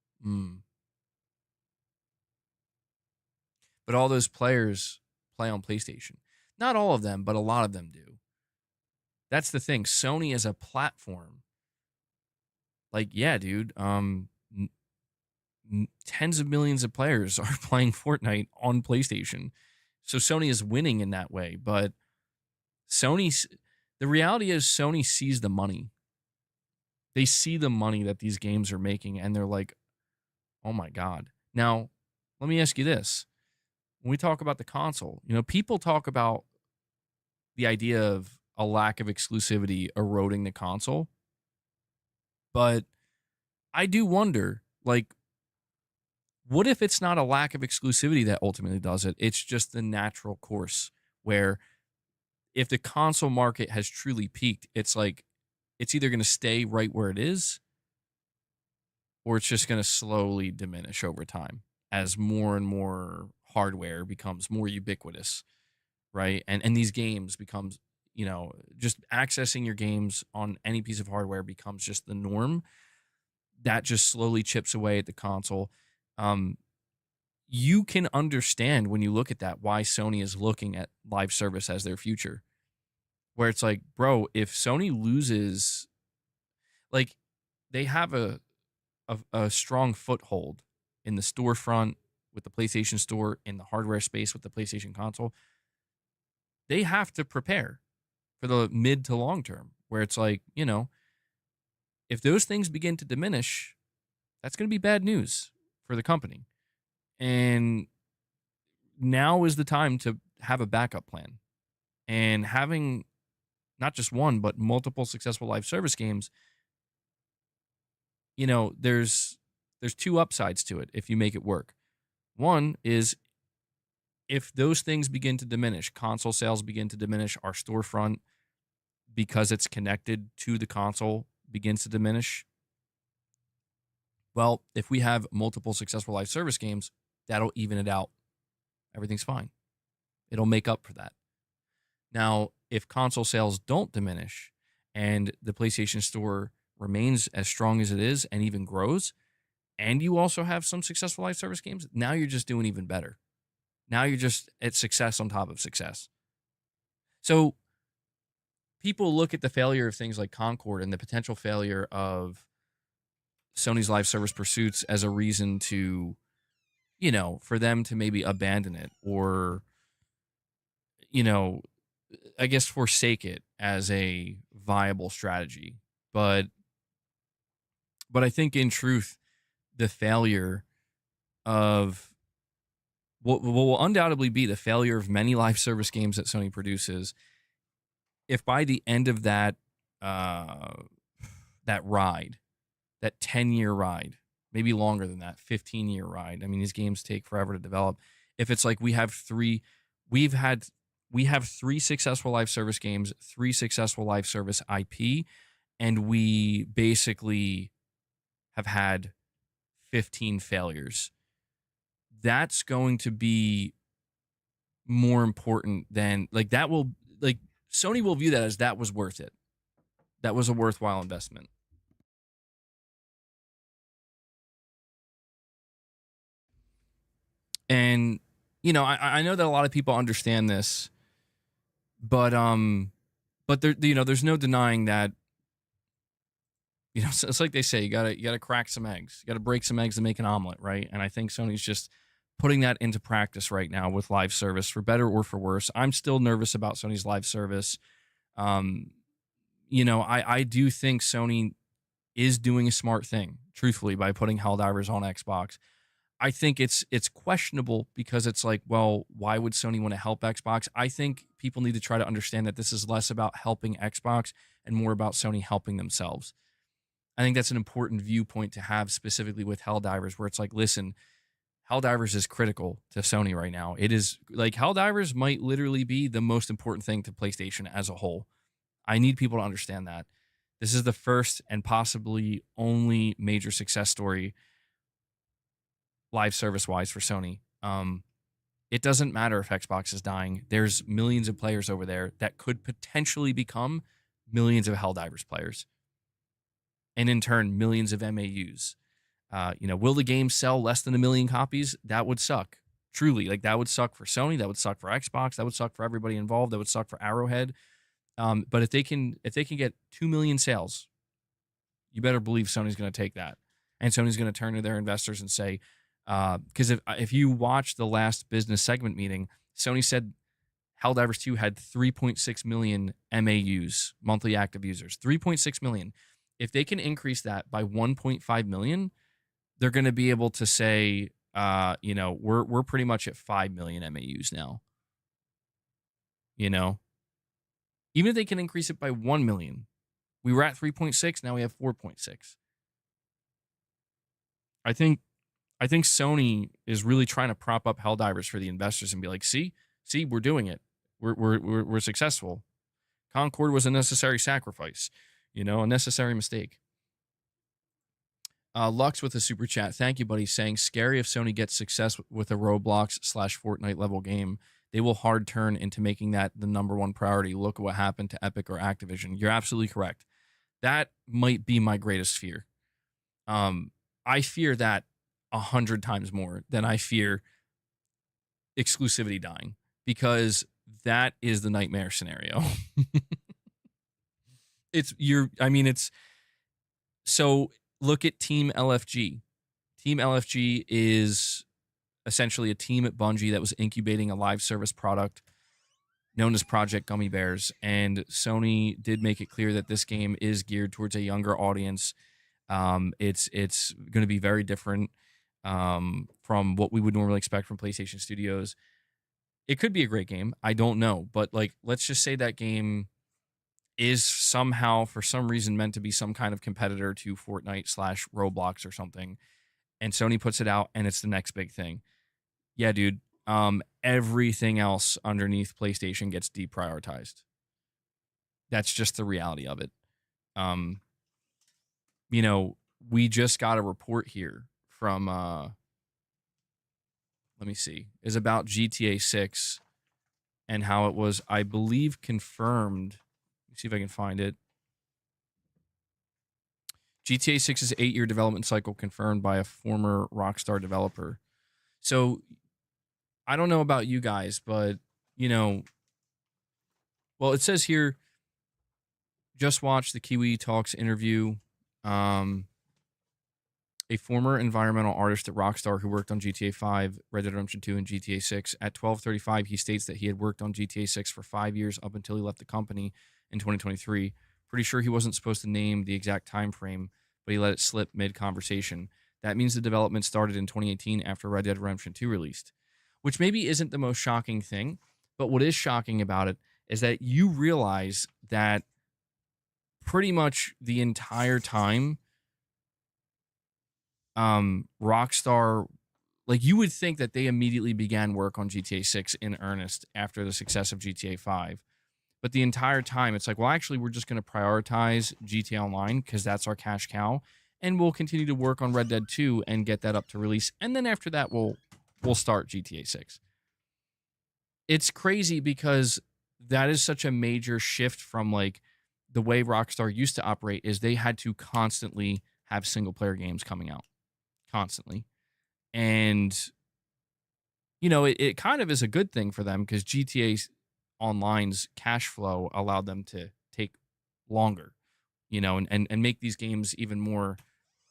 But all those players play on PlayStation. Not all of them, but a lot of them do. That's the thing. Sony as a platform, like, yeah, dude, tens of millions of players are playing Fortnite on PlayStation. So Sony is winning in that way. But the reality is Sony sees the money. They see the money that these games are making, and they're like, oh my God. Now, let me ask you this. When we talk about the console, people talk about the idea of a lack of exclusivity eroding the console. But I do wonder, like, what if it's not a lack of exclusivity that ultimately does it? It's just the natural course where if the console market has truly peaked, it's like it's either going to stay right where it is or it's just going to slowly diminish over time as more and more hardware becomes more ubiquitous, right? And these games becomes, just accessing your games on any piece of hardware becomes just the norm. That just slowly chips away at the console. Um, you can understand when you look at that why Sony is looking at live service as their future. Where it's like, bro, if Sony loses, like, they have a strong foothold in the storefront with the PlayStation Store, in the hardware space with the PlayStation console. They have to prepare for the mid to long term, where it's like, if those things begin to diminish, that's going to be bad news for the company. And now is the time to have a backup plan. And having not just one, but multiple successful live service games, there's two upsides to it if you make it work. One is if those things begin to diminish, console sales begin to diminish, our storefront, because it's connected to the console, begins to diminish. Well, if we have multiple successful live service games, that'll even it out. Everything's fine. It'll make up for that. Now, if console sales don't diminish and the PlayStation Store remains as strong as it is and even grows, and you also have some successful live service games, now you're just doing even better. Now you're just at success on top of success. So people look at the failure of things like Concord and the potential failure of Sony's live service pursuits as a reason to, for them to maybe abandon it or, I guess forsake it as a viable strategy. But I think in truth, the failure of what will undoubtedly be the failure of many live service games that Sony produces, if by the end of that ride, that 10-year ride, maybe longer than that, 15-year ride. I mean, these games take forever to develop. If it's like we have three successful live service games, 3 successful live service IP, and we basically have had 15 failures. That's going to be more important than Sony will view that as that was worth it. That was a worthwhile investment. And I know that a lot of people understand this, but there's no denying that it's like they say, you gotta crack some eggs, you gotta break some eggs to make an omelet, right? And I think Sony's just putting that into practice right now with live service, for better or for worse. I'm still nervous about Sony's live service. I do think Sony is doing a smart thing, truthfully, by putting Helldivers on Xbox. I think it's questionable because it's like, well, why would Sony want to help Xbox? I think people need to try to understand that this is less about helping Xbox and more about Sony helping themselves. I think that's an important viewpoint to have specifically with Helldivers, where it's like, listen, Helldivers is critical to Sony right now. It is like Helldivers might literally be the most important thing to PlayStation as a whole. I need people to understand that. This is the first and possibly only major success story live service wise for Sony. It doesn't matter if Xbox is dying. There's millions of players over there that could potentially become millions of Helldivers players. And in turn, millions of MAUs. Will the game sell less than 1 million copies? That would suck. Truly, like that would suck for Sony. That would suck for Xbox. That would suck for everybody involved. That would suck for Arrowhead. But if they can get 2 million sales, you better believe Sony's going to take that, and Sony's going to turn to their investors and say, because if you watch the last business segment meeting, Sony said Helldivers 2 had 3.6 million MAUs, monthly active users, 3.6 million. If they can increase that by 1.5 million, they're going to be able to say, we're pretty much at 5 million MAUs now. Even if they can increase it by 1 million, we were at 3.6, now we have 4.6. I think Sony is really trying to prop up Helldivers for the investors and be like, see, we're doing it. We're successful. Concord was a necessary sacrifice, a necessary mistake. Lux with a super chat. Thank you, buddy. Saying scary if Sony gets success with a Roblox/Fortnite level game. They will hard turn into making that the number one priority. Look at what happened to Epic or Activision. You're absolutely correct. That might be my greatest fear. I fear that 100 times more than I fear exclusivity dying, because that is the nightmare scenario. So look at Team LFG. Team LFG is essentially a team at Bungie that was incubating a live service product known as Project Gummy Bears. And Sony did make it clear that this game is geared towards a younger audience. It's going to be very different from what we would normally expect from PlayStation Studios. It could be a great game. I don't know. But let's just say that game is somehow, for some reason, meant to be some kind of competitor to Fortnite/Roblox or something. And Sony puts it out and it's the next big thing. Yeah, dude. Everything else underneath PlayStation gets deprioritized. That's just the reality of it. We just got a report here from let me see, is about GTA 6 and how it was, I believe, confirmed. Let me see if I can find it. GTA 6's 8-year development cycle confirmed by a former Rockstar developer. So I don't know about you guys, but, well, it says here, just watch the Kiwi Talks interview. A former environmental artist at Rockstar who worked on GTA 5, Red Dead Redemption 2, and GTA 6. At 12:35, he states that he had worked on GTA 6 for 5 years up until he left the company in 2023. Pretty sure he wasn't supposed to name the exact time frame, but he let it slip mid-conversation. That means the development started in 2018 after Red Dead Redemption 2 released, which maybe isn't the most shocking thing, but what is shocking about it is that you realize that pretty much the entire time Rockstar, you would think that they immediately began work on GTA 6 in earnest after the success of GTA 5. But the entire time, it's like, well, actually, we're just going to prioritize GTA Online because that's our cash cow, and we'll continue to work on Red Dead 2 and get that up to release. And then after that, we'll start GTA 6. It's crazy because that is such a major shift from the way Rockstar used to operate. Is they had to constantly have single-player games coming out. Constantly. And, it kind of is a good thing for them because GTA Online's cash flow allowed them to take longer, and make these games even more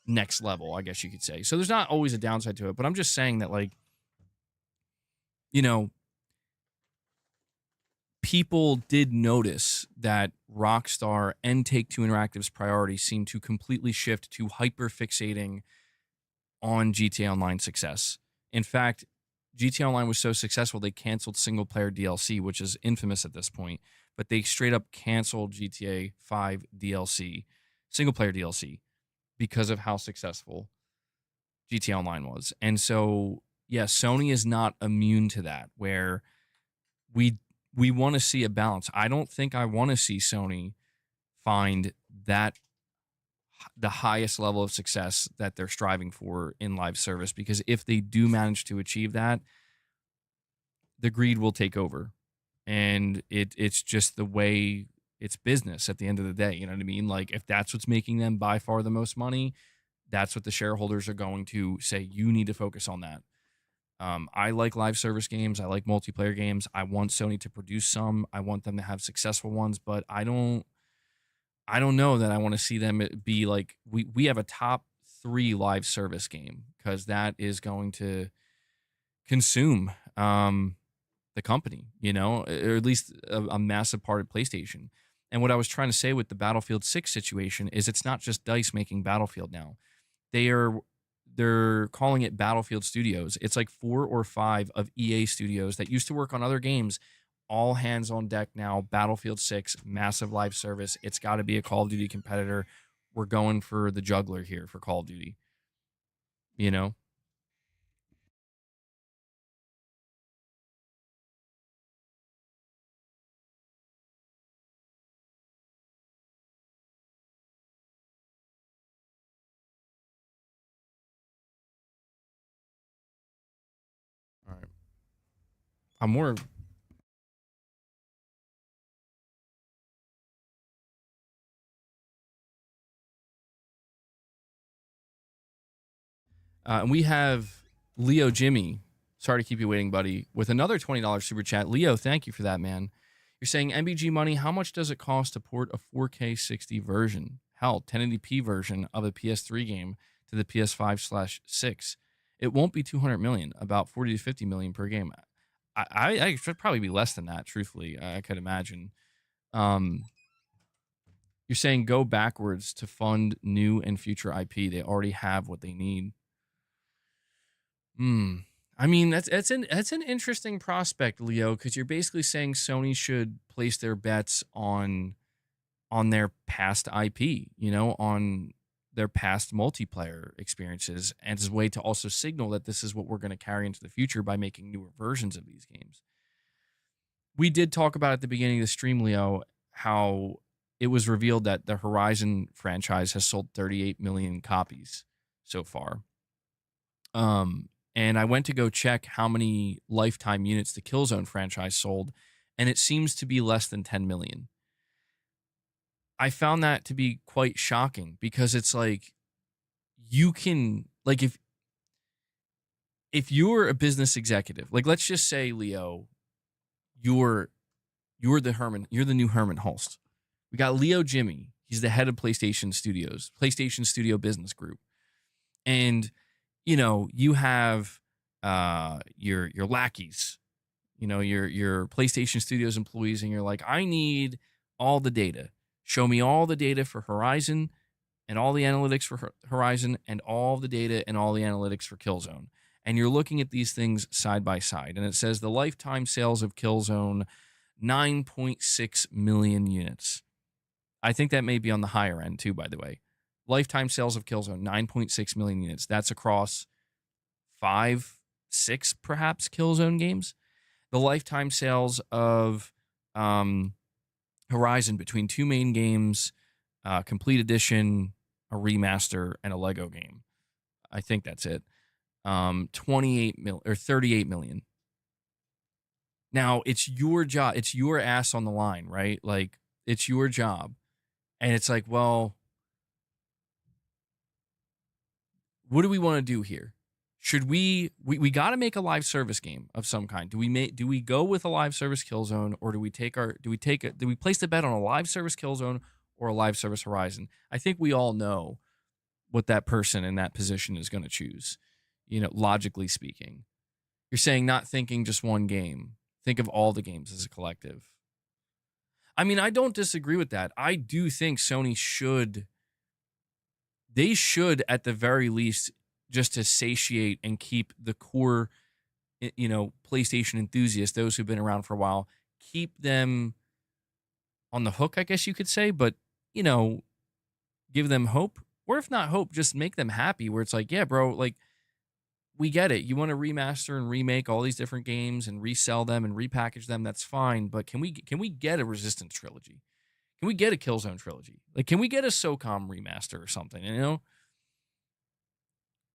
next level, I guess you could say. So there's not always a downside to it, but I'm just saying that, people did notice that Rockstar and Take-Two Interactive's priorities seemed to completely shift to hyper-fixating on GTA Online success. In fact, GTA Online was so successful, they canceled single-player DLC, which is infamous at this point, but they straight up canceled GTA 5 DLC, single-player DLC, because of how successful GTA Online was. And so, yeah, Sony is not immune to that, where we want to see a balance. I don't think I want to see Sony find that the highest level of success that they're striving for in live service, because if they do manage to achieve that, the greed will take over, and it's just the way it's business at the end of the day. You know what I mean? If that's what's making them by far the most money, that's what the shareholders are going to say. You need to focus on that. I like live service games. I like multiplayer games. I want Sony to produce some. I want them to have successful ones, but I don't know that I want to see them be we have a top 3 live service game, because that is going to consume the company, or at least a massive part of PlayStation. And what I was trying to say with the Battlefield 6 situation is it's not just DICE making Battlefield now. They're calling it Battlefield Studios. It's 4 or 5 of EA studios that used to work on other games all hands on deck now. Battlefield 6, massive live service. It's got to be a Call of Duty competitor. We're going for the juggler here for Call of Duty, you know? All right. I'm more. And we have Leo Jimmy. Sorry to keep you waiting, buddy. With another $20 super chat. Leo, thank you for that, man. You're saying MBG money, how much does it cost to port a 4K 60 version? Hell, 1080p version of a PS3 game to the PS5/6. It won't be 200 million, about 40 to 50 million per game. I should probably be less than that, truthfully. I could imagine. You're saying go backwards to fund new and future IP. They already have what they need. I mean, that's an interesting prospect, Leo, because you're basically saying Sony should place their bets on their past IP, on their past multiplayer experiences, and as a way to also signal that this is what we're going to carry into the future by making newer versions of these games. We did talk about at the beginning of the stream, Leo, how it was revealed that the Horizon franchise has sold 38 million copies so far. And I went to go check how many lifetime units the Killzone franchise sold, and it seems to be less than 10 million. I found that to be quite shocking because it's like you can, like, if you're a business executive, like, let's just say, Leo, you're the new Herman Hulst. We got Leo Jimmy. He's the head of PlayStation Studio Business Group. And you have your lackeys, your PlayStation Studios employees, and you're like, I need all the data. Show me all the data for Horizon and all the analytics for Horizon and all the data and all the analytics for Killzone. And you're looking at these things side by side. And it says the lifetime sales of Killzone, 9.6 million units. I think that may be on the higher end too, by the way. Lifetime sales of Killzone, 9.6 million units. That's across 5, 6 perhaps Killzone games. The lifetime sales of Horizon between 2 main games, complete edition, a remaster, and a Lego game. I think that's it. 38 million. Now, it's your job. It's your ass on the line, right? Like, it's your job. And it's like, well, what do we want to do here? Should we got to make a live service game of some kind? Do we go with a live service Killzone, or do we place the bet on a live service Killzone or a live service Horizon? I think we all know what that person in that position is going to choose, logically speaking. You're saying not thinking just one game. Think of all the games as a collective. I mean, I don't disagree with that. I do think Sony should at the very least, just to satiate and keep the core, PlayStation enthusiasts, those who've been around for a while, keep them on the hook, I guess you could say, but, give them hope. Or if not hope, just make them happy, where it's like, yeah, bro, like, we get it. You want to remaster and remake all these different games and resell them and repackage them. That's fine. But can we get a Resistance trilogy? Can we get a Killzone trilogy? Like, can we get a SOCOM remaster or something?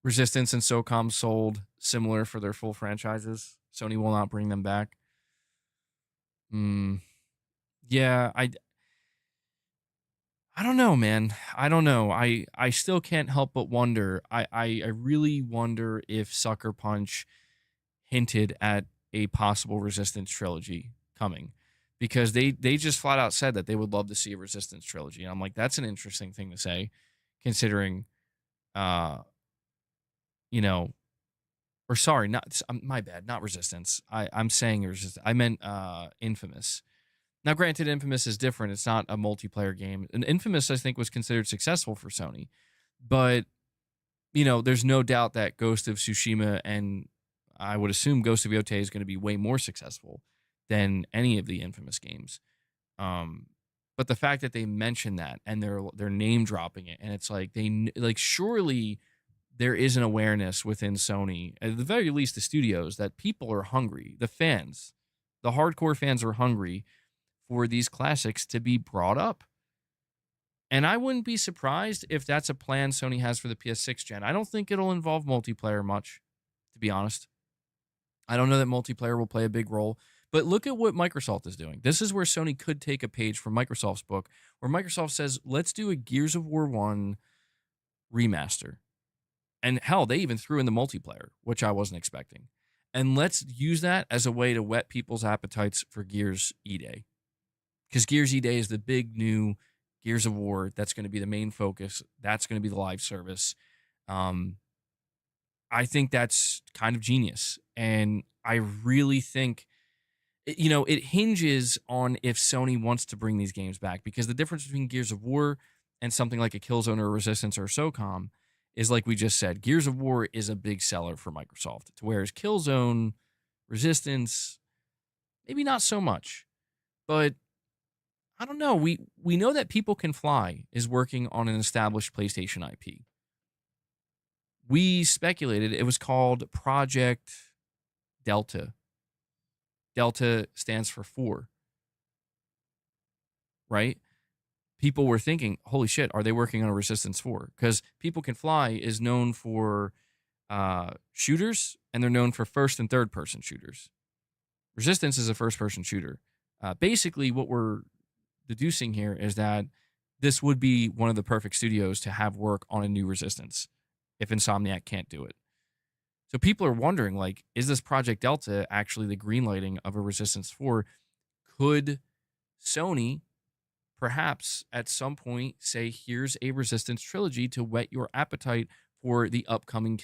Resistance and SOCOM sold similar for their full franchises. Sony will not bring them back. Yeah, I don't know, man. I don't know. I still can't help but wonder. I really wonder if Sucker Punch hinted at a possible Resistance trilogy coming, because they just flat out said that they would love to see a Resistance trilogy. And I'm like, that's an interesting thing to say, considering, or sorry, not my bad, not Resistance. I'm saying Resistance. I meant Infamous. Now, granted, Infamous is different. It's not a multiplayer game. And Infamous, I think, was considered successful for Sony. But, there's no doubt that Ghost of Tsushima and I would assume Ghost of Yotei is going to be way more successful than any of the Infamous games. But the fact that they mention that and they're name dropping it, and it's like surely there is an awareness within Sony, at the very least the studios, that people are hungry. The fans, the hardcore fans are hungry for these classics to be brought up. And I wouldn't be surprised if that's a plan Sony has for the PS6 gen. I don't think it'll involve multiplayer much, to be honest. I don't know that multiplayer will play a big role, but look at what Microsoft is doing. This is where Sony could take a page from Microsoft's book, where Microsoft says, let's do a Gears of War 1 remaster. And hell, they even threw in the multiplayer, which I wasn't expecting. And let's use that as a way to whet people's appetites for Gears Eday. Because Gears Eday is the big new Gears of War. That's going to be the main focus. That's going to be the live service. I think that's kind of genius. And I really think, it hinges on if Sony wants to bring these games back. Because the difference between Gears of War and something like a Killzone or a Resistance or a SOCOM is, like we just said, Gears of War is a big seller for Microsoft. Whereas Killzone, Resistance, maybe not so much. But I don't know. We know that People Can Fly is working on an established PlayStation IP. We speculated it was called Project Delta. Delta stands for 4. Right? People were thinking, holy shit, are they working on a Resistance 4? Because People Can Fly is known for shooters, and they're known for first and third person shooters. Resistance is a first person shooter. Basically, what we're deducing here is that this would be one of the perfect studios to have work on a new Resistance if Insomniac can't do it. So people are wondering, like, is this Project Delta actually the greenlighting of a Resistance 4? Could Sony perhaps at some point say, here's a Resistance trilogy to whet your appetite for the upcoming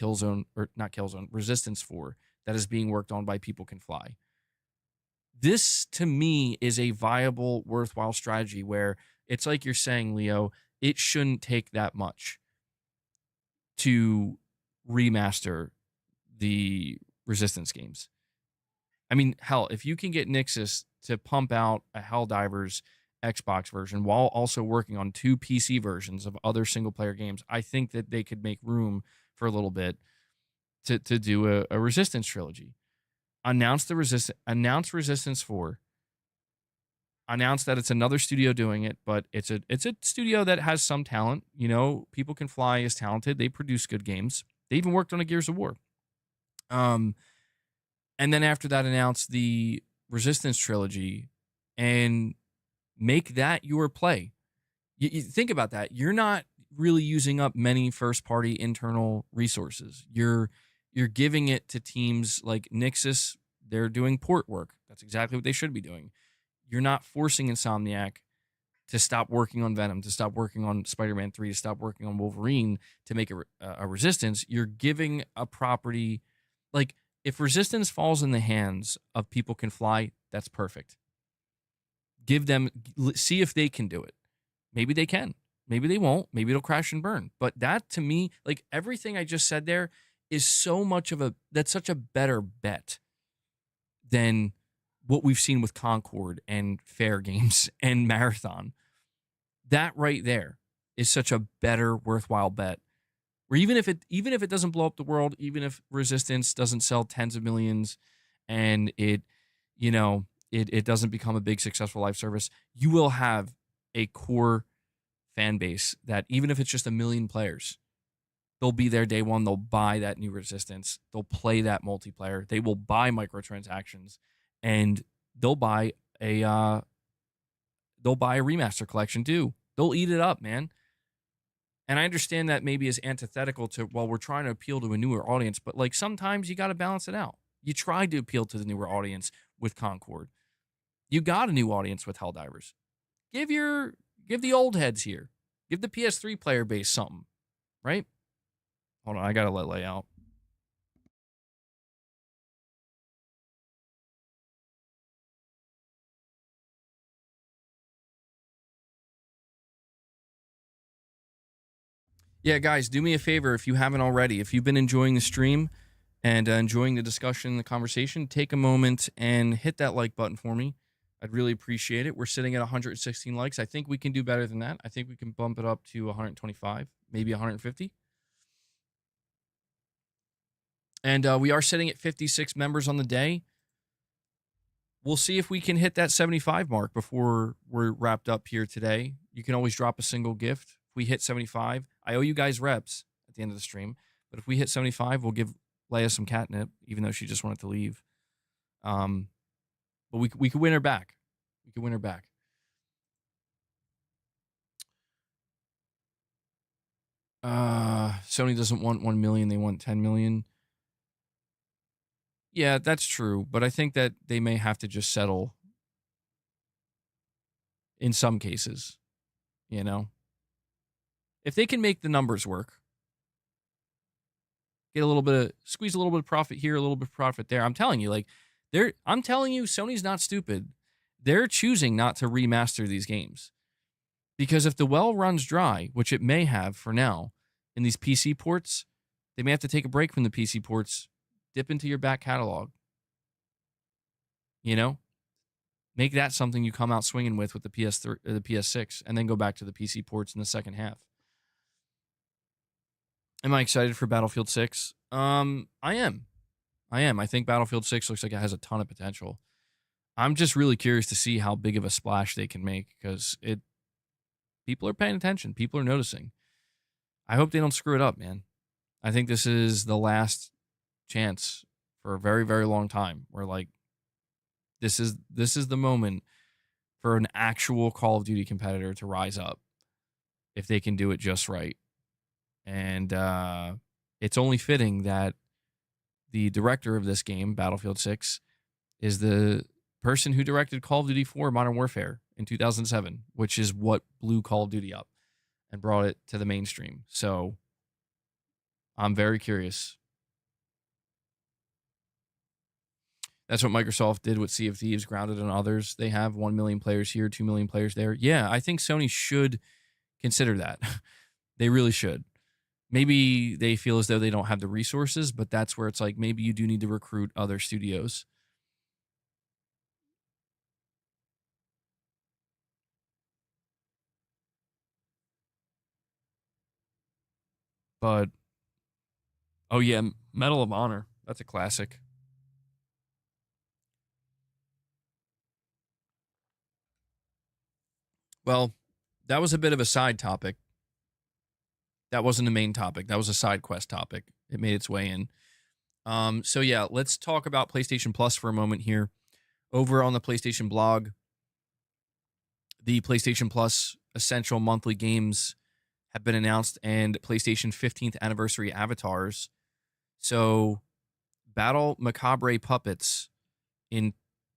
Resistance 4 that is being worked on by People Can Fly? This, to me, is a viable, worthwhile strategy where it's like you're saying, Leo, it shouldn't take that much to remaster the Resistance games. I mean, hell, if you can get Nixxes to pump out a Helldivers Xbox version while also working on 2 PC versions of other single-player games, I think that they could make room for a little bit to do a Resistance trilogy. Announce Resistance 4. Announce that it's another studio doing it, but it's a studio that has some talent. People Can Fly is talented. They produce good games. They even worked on a Gears of War. And then after that, announce the Resistance trilogy and make that your play. You think about that. You're not really using up many first-party internal resources. You're giving it to teams like Nixxes. They're doing port work. That's exactly what they should be doing. You're not forcing Insomniac to stop working on Venom, to stop working on Spider-Man 3, to stop working on Wolverine to make a Resistance. You're giving a property, like, if Resistance falls in the hands of People Can Fly, that's perfect. See if they can do it. Maybe they can. Maybe they won't. Maybe it'll crash and burn. But that, to me, like, everything I just said there is that's such a better bet than what we've seen with Concord and Fair Games and Marathon. That right there is such a better, worthwhile bet. Where even if it doesn't blow up the world, even if Resistance doesn't sell tens of millions, and it doesn't become a big successful live service, you will have a core fan base that, even if it's just 1 million players, they'll be there day one. They'll buy that new Resistance. They'll play that multiplayer. They will buy microtransactions, and they'll buy a remaster collection too. They'll eat it up, man. And I understand that maybe is antithetical to, well, we're trying to appeal to a newer audience, but like sometimes you got to balance it out. You tried to appeal to the newer audience with Concord. You got a new audience with Helldivers. Give the old heads here. Give the PS3 player base something, right? Hold on, I got to let lay out. Yeah, guys, do me a favor if you haven't already. If you've been enjoying the stream and enjoying the discussion, the conversation, take a moment and hit that like button for me. I'd really appreciate it. We're sitting at 116 likes. I think we can do better than that. I think we can bump it up to 125, maybe 150. And we are sitting at 56 members on the day. We'll see if we can hit that 75 mark before we're wrapped up here today. You can always drop a single gift. If we hit 75, I owe you guys reps at the end of the stream. But if we hit 75, we'll give Leia some catnip, even though she just wanted to leave. But we could win her back. We could win her back. Sony doesn't want 1 million. They want 10 million. Yeah, that's true. But I think that they may have to just settle in some cases, you know? If they can make the numbers work, get a little bit of, squeeze a little bit of profit here, a little bit of profit there. I'm telling you, I'm telling you, Sony's not stupid. They're choosing not to remaster these games. Because if the well runs dry, which it may have for now, in these PC ports, they may have to take a break from the PC ports, dip into your back catalog. You know? Make that something you come out swinging with the PS3, the PS6, and then go back to the PC ports in the second half. Am I excited for Battlefield 6? I am. I think Battlefield 6 looks like it has a ton of potential. I'm just really curious to see how big of a splash they can make because people are paying attention. People are noticing. I hope they don't screw it up, man. I think this is the last chance for a very, very long time where this is the moment for an actual Call of Duty competitor to rise up if they can do it just right. And it's only fitting that the director of this game, Battlefield 6, is the person who directed Call of Duty 4 Modern Warfare in 2007, which is what blew Call of Duty up and brought it to the mainstream. So I'm very curious. That's what Microsoft did with Sea of Thieves, Grounded and others. They have 1 million players here, 2 million players there. Yeah, I think Sony should consider that. They really should. Maybe they feel as though they don't have the resources, but that's where it's like maybe you do need to recruit other studios. But, oh yeah, Medal of Honor. That's a classic. Well, that was a bit of a side topic. That wasn't a main topic. That was a side quest topic. It made its way in. So yeah, let's talk about PlayStation Plus for a moment here. Over on the PlayStation blog, the PlayStation Plus Essential monthly games have been announced and PlayStation 15th anniversary avatars. So, Battle Macabre Puppets in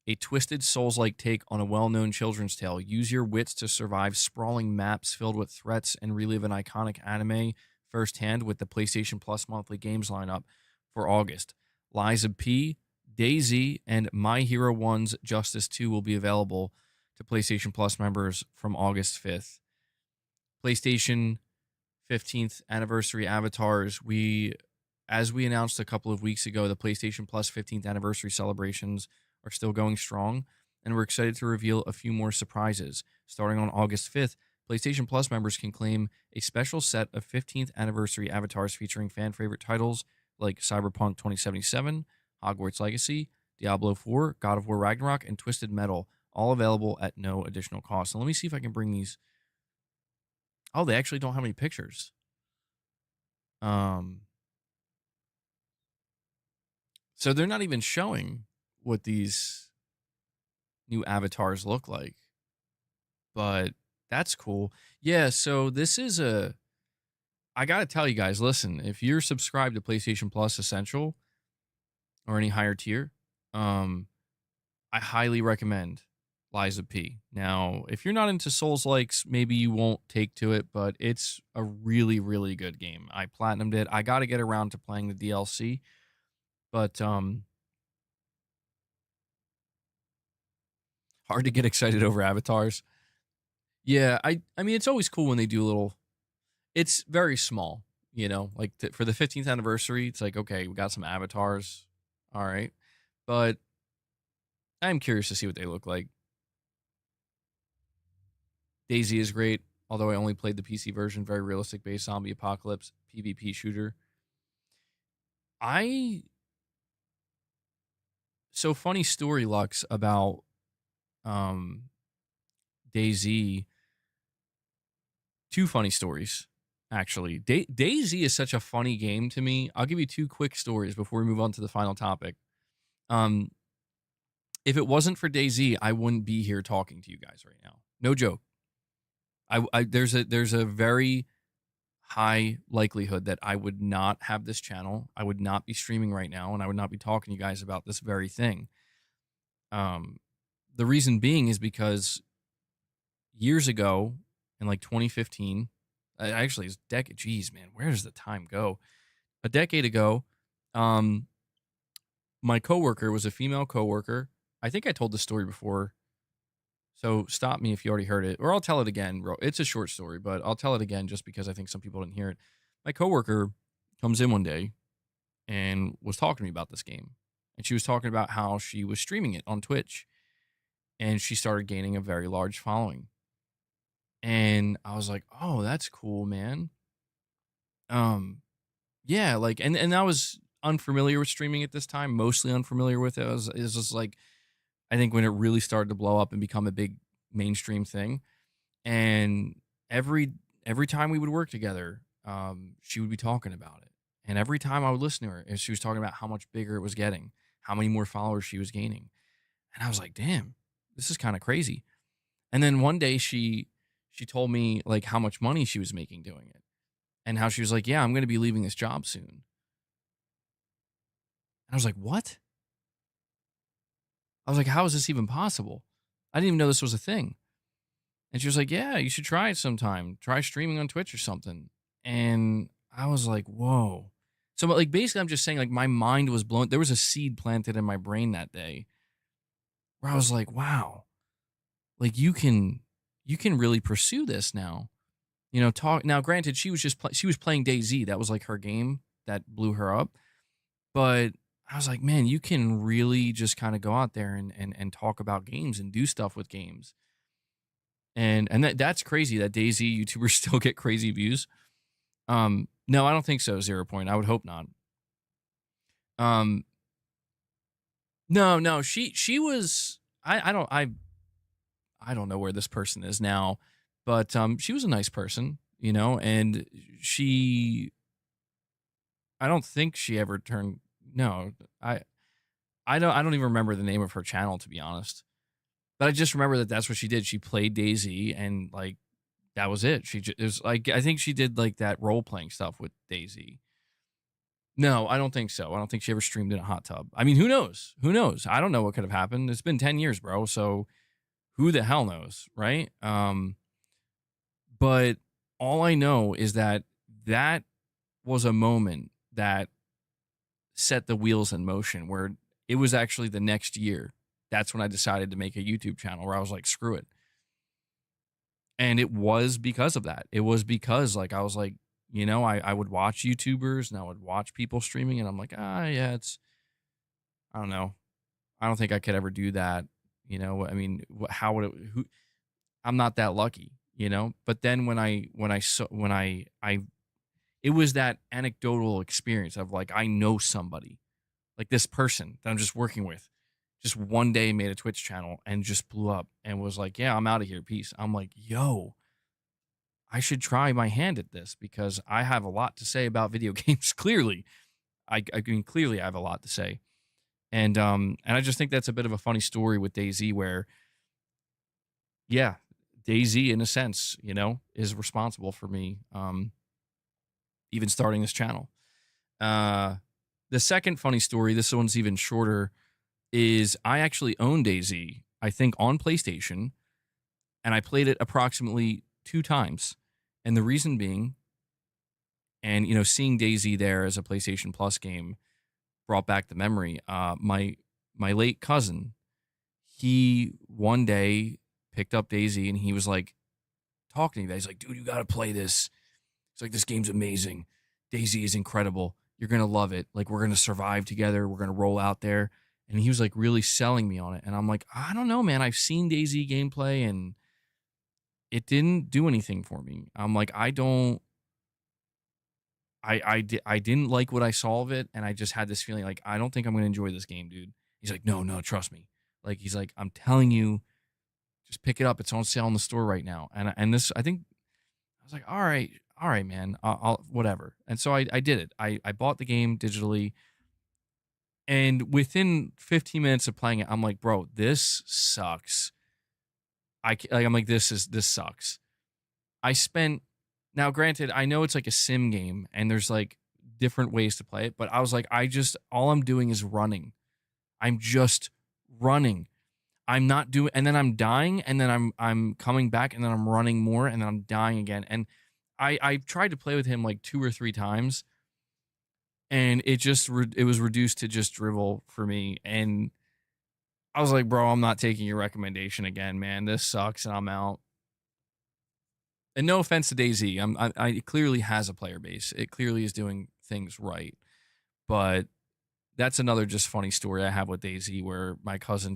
a twisted Souls-like take on a well-known children's tale. Use your wits to survive sprawling maps filled with threats and relive an iconic anime firsthand with the PlayStation Plus monthly games lineup for August. Liza P, DayZ, and My Hero 1's Justice 2 will be available to PlayStation Plus members from August 5th. PlayStation 15th anniversary avatars. As we announced a couple of weeks ago, the PlayStation Plus 15th anniversary celebrations are still going strong, and we're excited to reveal a few more surprises. Starting on August 5th, PlayStation Plus members can claim a special set of 15th anniversary avatars featuring fan favorite titles like Cyberpunk 2077, Hogwarts Legacy, Diablo 4, God of War Ragnarok, and Twisted Metal, all available at no additional cost. And let me see if I can bring these. Oh, they actually don't have any pictures. So they're not even showing what these new avatars look like. But that's cool. Yeah, so this is I got to tell you guys, listen, if you're subscribed to PlayStation Plus Essential or any higher tier, I highly recommend Liza P. Now, if you're not into Souls-likes, maybe you won't take to it, but it's a really, really good game. I platinumed it. I got to get around to playing the DLC, but hard to get excited over avatars. Yeah, I mean, it's always cool when they do a little. It's very small. like for the 15th anniversary, it's like, okay, we got some avatars. All right. But I'm curious to see what they look like. DayZ is great, although I only played the PC version, very realistic based zombie apocalypse PvP shooter. So funny story, Lux, about um DayZ. Two funny stories, actually. DayZ is such a funny game to me. I'll give you two quick stories before we move on to the final topic. Um, if it wasn't for DayZ, I wouldn't be here talking to you guys right now. No joke. There's a very high likelihood that I would not have this channel. I would not be streaming right now, and I would not be talking to you guys about this very thing. The reason being is because years ago, in like 2015, actually it's decade. Geez, man, where does the time go? A decade ago, my coworker was a female coworker. I think I told this story before, so stop me if you already heard it, or I'll tell it again. It's a short story, but I'll tell it again just because I think some people didn't hear it. My coworker comes in one day and was talking to me about this game, and she was talking about how she was streaming it on Twitch, and she started gaining a very large following. And I was like, "Oh, that's cool, man." Yeah, like, and I was unfamiliar with streaming at this time, mostly unfamiliar with it. It was just like, I think when it really started to blow up and become a big mainstream thing. And every time we would work together, she would be talking about it. And every time I would listen to her, and she was talking about how much bigger it was getting, how many more followers she was gaining. And I was like, damn, this is kind of crazy. And then one day she told me like how much money she was making doing it. And how she was like, yeah, I'm going to be leaving this job soon. And I was like, what? I was like, how is this even possible? I didn't even know this was a thing. And she was like, yeah, you should try it sometime. Try streaming on Twitch or something. And I was like, whoa. So like basically I'm just saying like my mind was blown. There was a seed planted in my brain that day where I was like, wow, like you can really pursue this now. Talk now. Granted, she was she was playing DayZ. That was like her game that blew her up. But I was like, man, you can really just kind of go out there and talk about games and do stuff with games. And that's crazy that DayZ YouTubers still get crazy views. No, I don't think so. 0 point. I would hope not. No, she was. I don't know where this person is now, but she was a nice person, and I don't think she ever turned. No, I don't even remember the name of her channel, to be honest. But I just remember that that's what she did. She played DayZ, and like that was it. It was like I think she did like that role playing stuff with DayZ. No, I don't think so. I don't think she ever streamed in a hot tub. I mean, who knows? Who knows? I don't know what could have happened. It's been 10 years, bro. So who the hell knows, right? But all I know is that that was a moment that set the wheels in motion where it was actually the next year. That's when I decided to make a YouTube channel where I was like, screw it. And it was because of that. It was because like I was like, I would watch YouTubers and I would watch people streaming and I'm like, yeah, I don't know. I don't think I could ever do that. I mean, how would I'm not that lucky, But then when it was that anecdotal experience of like, I know somebody, like this person that I'm just working with, just one day made a Twitch channel and just blew up and was like, yeah, I'm out of here. Peace. I'm like, yo, I should try my hand at this because I have a lot to say about video games. Clearly, I mean, clearly I have a lot to say. And I just think that's a bit of a funny story with DayZ where, yeah, DayZ in a sense, is responsible for me even starting this channel. The second funny story, this one's even shorter, is I actually own DayZ, I think on PlayStation, and I played it approximately 2 times. And the reason being, and seeing DayZ there as a PlayStation Plus game brought back the memory. My late cousin, he one day picked up DayZ and he was like talking to me. He's like, dude, you got to play this. It's like, this game's amazing. DayZ is incredible. You're going to love it. Like, we're going to survive together. We're going to roll out there. And he was like really selling me on it. And I'm like, I don't know, man. I've seen DayZ gameplay and it didn't do anything for me. I'm like, I didn't like what I saw of it. And I just had this feeling like, I don't think I'm going to enjoy this game, dude. He's like, no, trust me. Like, he's like, I'm telling you, just pick it up. It's on sale in the store right now. And this, I think, I was like, all right, man, I'll whatever. And so I did it. I bought the game digitally, and within 15 minutes of playing it, I'm like, bro, this sucks. I'm like, this sucks. I spent, now granted, I know it's like a sim game, and there's like different ways to play it, but I was like, all I'm doing is running. I'm just running. I'm not doing, and then I'm dying, and then I'm coming back, and then I'm running more, and then I'm dying again. And I tried to play with him like 2 or 3 times, and it was reduced to just dribble for me. And I was like, bro, I'm not taking your recommendation again, man. This sucks, and I'm out. And no offense to DayZ, it clearly has a player base. It clearly is doing things right, but that's another just funny story I have with DayZ, where my cousin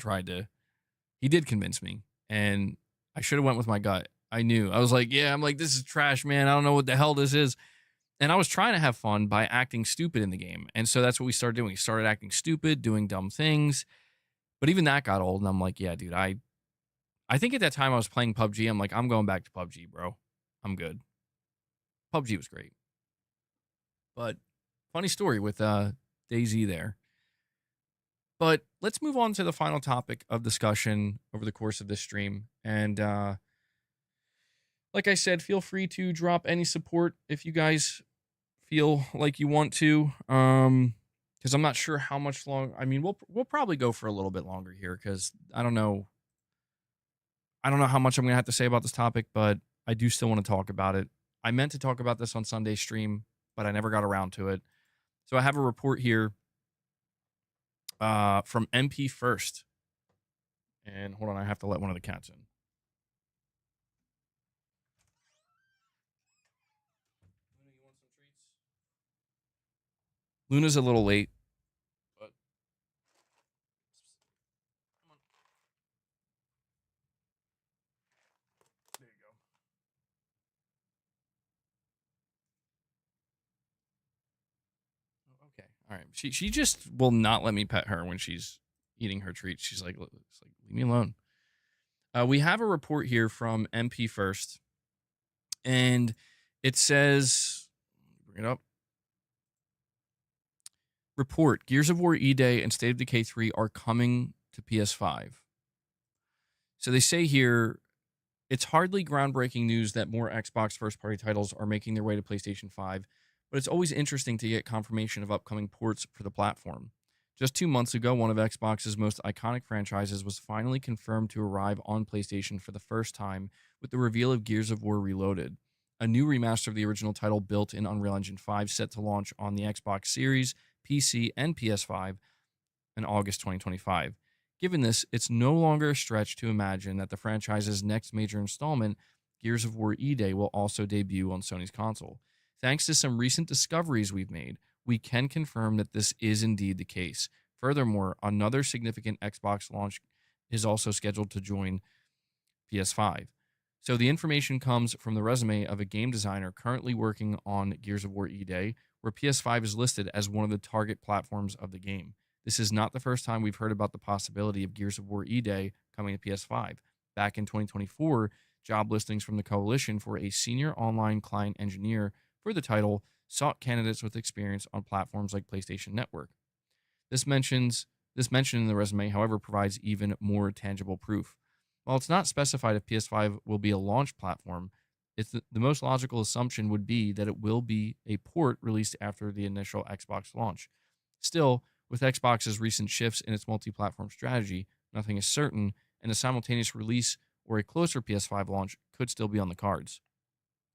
he did convince me, and I should have went with my gut. I knew. I was like, yeah, I'm like, this is trash, man. I don't know what the hell this is. And I was trying to have fun by acting stupid in the game. And so that's what we started doing. We started acting stupid, doing dumb things. But even that got old. And I'm like, yeah, dude, I think at that time I was playing PUBG. I'm like, I'm going back to PUBG, bro. I'm good. PUBG was great. But funny story with DayZ there. But let's move on to the final topic of discussion over the course of this stream. And like I said, feel free to drop any support if you guys feel like you want to. Because I'm not sure how much long. I mean, we'll probably go for a little bit longer here, because I don't know how much I'm gonna have to say about this topic, but I do still want to talk about it. I meant to talk about this on Sunday's stream, but I never got around to it. So I have a report here from MP First. And hold on, I have to let one of the cats in. Luna, you want some treats? Luna's a little late, but come on. There you go. Oh, okay, all right. She just will not let me pet her when she's eating her treats. She's like, leave me alone. We have a report here from MP First, and it says, bring it up. Report: Gears of War Eday and State of Decay 3 are coming to PS5. So they say here, it's hardly groundbreaking news that more Xbox first-party titles are making their way to PlayStation 5, but it's always interesting to get confirmation of upcoming ports for the platform. Just 2 months ago, one of Xbox's most iconic franchises was finally confirmed to arrive on PlayStation for the first time with the reveal of Gears of War Reloaded, a new remaster of the original title built in Unreal Engine 5 set to launch on the Xbox Series, PC, and PS5 in August 2025. Given this, it's no longer a stretch to imagine that the franchise's next major installment, Gears of War Eday, will also debut on Sony's console. Thanks to some recent discoveries we've made, we can confirm that this is indeed the case. Furthermore, another significant Xbox launch is also scheduled to join PS5. So the information comes from the resume of a game designer currently working on Gears of War Eday, where PS5 is listed as one of the target platforms of the game. This is not the first time we've heard about the possibility of Gears of War Eday coming to PS5. Back in 2024, job listings from the Coalition for a senior online client engineer for the title sought candidates with experience on platforms like PlayStation Network. This mention in the resume, however, provides even more tangible proof. While it's not specified if PS5 will be a launch platform, the most logical assumption would be that it will be a port released after the initial Xbox launch. Still, with Xbox's recent shifts in its multi-platform strategy, nothing is certain, and a simultaneous release or a closer PS5 launch could still be on the cards.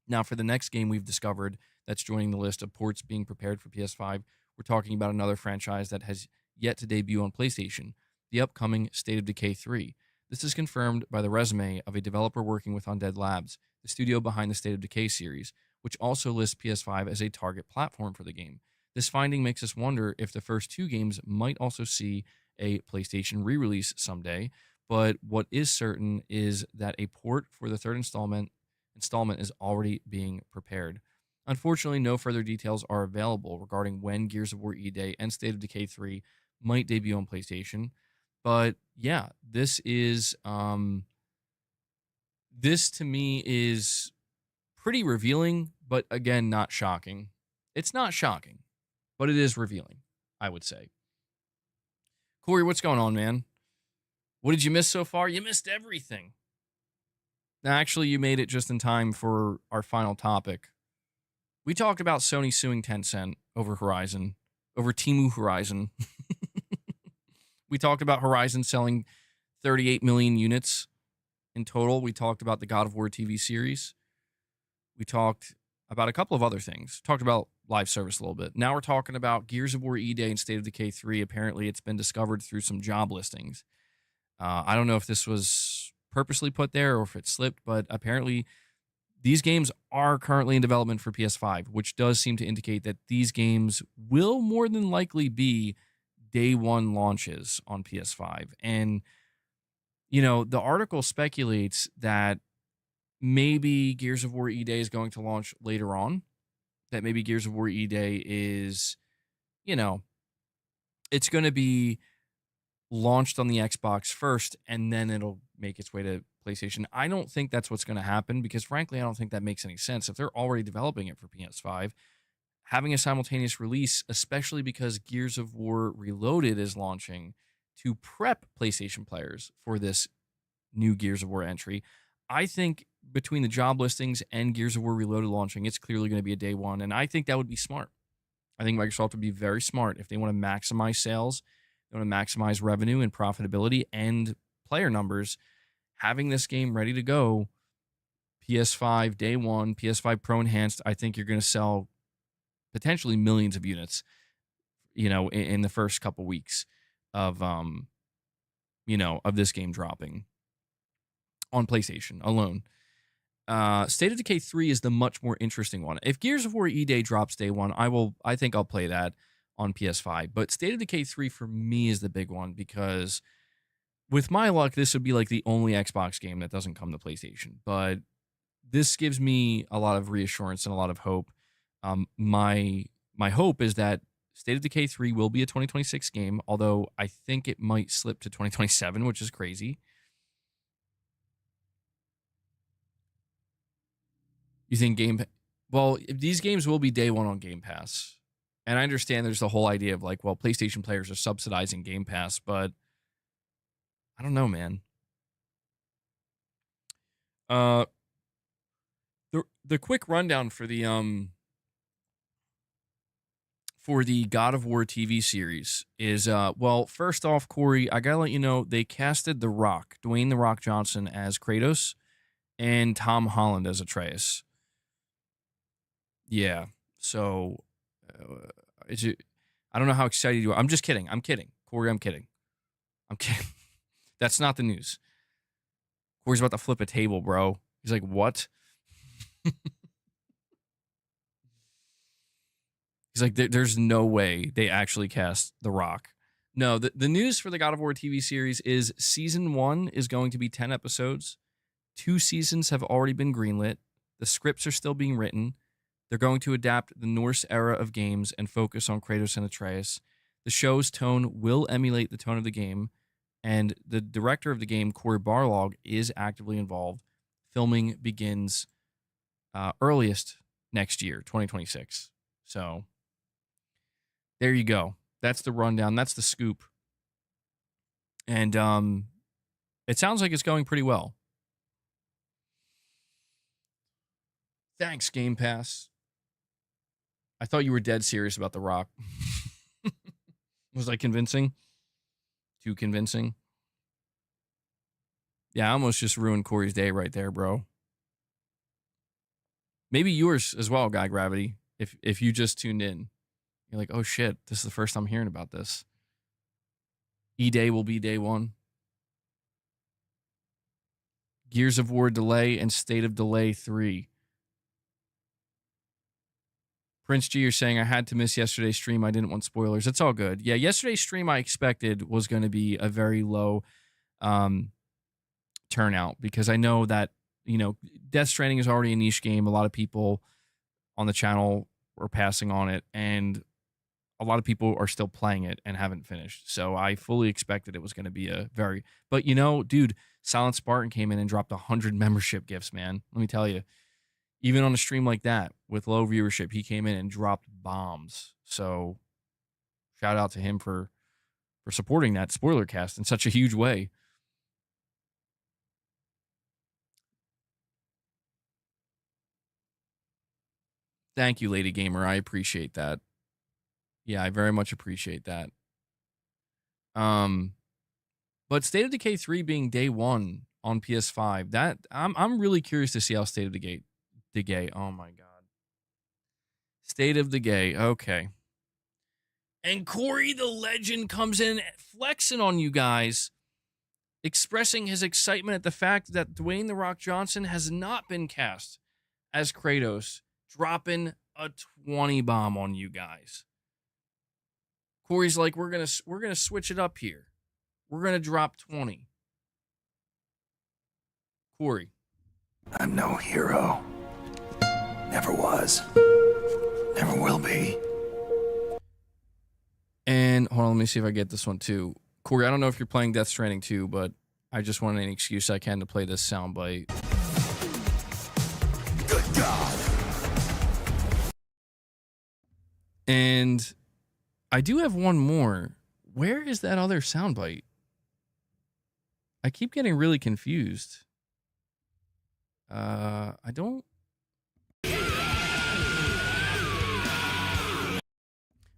Now, for the next game we've discovered that's joining the list of ports being prepared for PS5, we're talking about another franchise that has yet to debut on PlayStation, the upcoming State of Decay 3. This is confirmed by the resume of a developer working with Undead Labs, the studio behind the State of Decay series, which also lists PS5 as a target platform for the game. This finding makes us wonder if the first two games might also see a PlayStation re-release someday, but what is certain is that a port for the third installment is already being prepared. Unfortunately, no further details are available regarding when Gears of War Eday and State of Decay 3 might debut on PlayStation. But yeah, this to me is pretty revealing, but again, not shocking. It's not shocking, but it is revealing, I would say. Corey, what's going on, man? What did you miss so far? You missed everything. Now, actually, you made it just in time for our final topic. We talked about Sony suing Tencent over Temu Horizon. We talked about Horizon selling 38 million units in total. We talked about the God of War TV series. We talked about a couple of other things. Talked about live service a little bit. Now we're talking about Gears of War Eday and State of Decay 3. Apparently, it's been discovered through some job listings. I don't know if this was purposely put there or if it slipped, but apparently these games are currently in development for PS5, which does seem to indicate that these games will more than likely be day one launches on PS5. And, you know, the article speculates that maybe Gears of War Eday is going to launch later on, that maybe Gears of War Eday is, you know, it's going to be launched on the Xbox first and then it'll make its way to PlayStation. I don't think that's what's going to happen because, frankly, I don't think that makes any sense. If they're already developing it for PS5, having a simultaneous release, especially because Gears of War Reloaded is launching to prep PlayStation players for this new Gears of War entry, I think between the job listings and Gears of War Reloaded launching, it's clearly going to be a day one, and I think that would be smart. I think Microsoft would be very smart if they want to maximize sales, they want to maximize revenue and profitability and player numbers. Having this game ready to go, PS5 day one, PS5 Pro Enhanced, I think you're going to sell potentially millions of units, you know, in the first couple weeks of, you know, of this game dropping on PlayStation alone. State of Decay 3 is the much more interesting one. If Gears of War Eday drops day one, I think I'll play that on PS5. But State of Decay 3 for me is the big one because with my luck, this would be like the only Xbox game that doesn't come to PlayStation. But this gives me a lot of reassurance and a lot of hope. My hope is that State of Decay 3 will be a 2026 game, although I think it might slip to 2027, which is crazy. You think well, these games will be day one on Game Pass. And I understand there's the whole idea of like, well, PlayStation players are subsidizing Game Pass, but I don't know, man. The quick rundown for the God of War TV series is well, first off, Corey, I gotta let you know they casted Dwayne the Rock Johnson as Kratos and Tom Holland as Atreus. Yeah. So, I don't know how excited you are. I'm just kidding. I'm kidding. Corey, I'm kidding. I'm kidding. That's not the news. Corey's about to flip a table, bro. He's like, what? He's like, there's no way they actually cast The Rock. No, the news for the God of War TV series is season 1 is going to be 10 episodes. 2 seasons have already been greenlit. The scripts are still being written. They're going to adapt the Norse era of games and focus on Kratos and Atreus. The show's tone will emulate the tone of the game, and the director of the game, Corey Barlog, is actively involved. Filming begins earliest next year, 2026. So there you go. That's the rundown. That's the scoop. And it sounds like it's going pretty well. Thanks, Game Pass. I thought you were dead serious about The Rock. Was I convincing? Too convincing? Yeah, I almost just ruined Corey's day right there, bro. Maybe yours as well, Guy Gravity, if you just tuned in. You're like, oh shit, this is the first time hearing about this. E-Day will be day one. Gears of War Delay and State of Delay 3. Prince G, you're saying I had to miss yesterday's stream. I didn't want spoilers. It's all good. Yeah, yesterday's stream I expected was going to be a very low turnout because I know that, Death Stranding is already a niche game. A lot of people on the channel were passing on it, and a lot of people are still playing it and haven't finished. So I fully expected it was going to be but dude, Silent Spartan came in and dropped 100 membership gifts, man. Let me tell you, even on a stream like that with low viewership, he came in and dropped bombs. So shout out to him for supporting that spoiler cast in such a huge way. Thank you, Lady Gamer. I appreciate that. Yeah, I very much appreciate that. But State of Decay 3 being day one on PS5, that I'm really curious to see how State of Decay. Oh my god. State of Decay. Okay. And Corey the Legend comes in flexing on you guys, expressing his excitement at the fact that Dwayne The Rock Johnson has not been cast as Kratos, dropping a 20 bomb on you guys. Corey's like, we're gonna switch it up here. We're gonna drop 20. Corey. I'm no hero. Never was. Never will be. And hold on, let me see if I get this one too. Corey, I don't know if you're playing Death Stranding 2, but I just want any excuse I can to play this soundbite. Good God. And I do have one more. Where is that other soundbite? I keep getting really confused. I don't.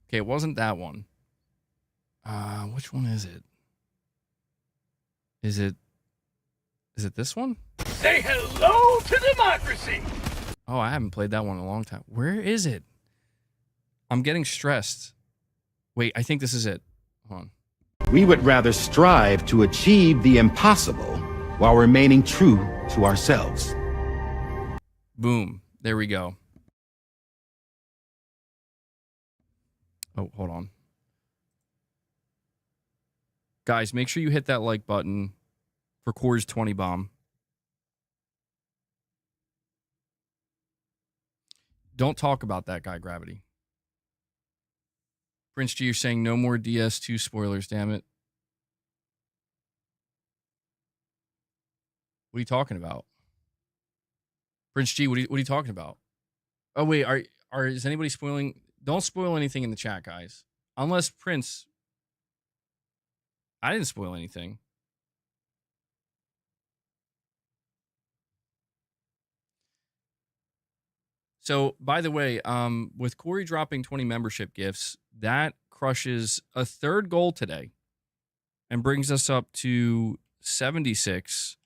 Okay, it wasn't that one. Which one is it? Is it this one? Say hello to democracy! Oh, I haven't played that one in a long time. Where is it? I'm getting stressed. Wait, I think this is it. Hold on. We would rather strive to achieve the impossible while remaining true to ourselves. Boom. There we go. Oh, hold on. Guys, make sure you hit that like button for Corey's 20 bomb. Don't talk about that guy, Gravity. Prince G, you're saying no more DS2 spoilers, damn it. What are you talking about? Prince G, what are you talking about? Oh, wait, is anybody spoiling? Don't spoil anything in the chat, guys. Unless Prince... I didn't spoil anything. So, by the way, with Corey dropping 20 membership gifts, that crushes a third goal today and brings us up to 76.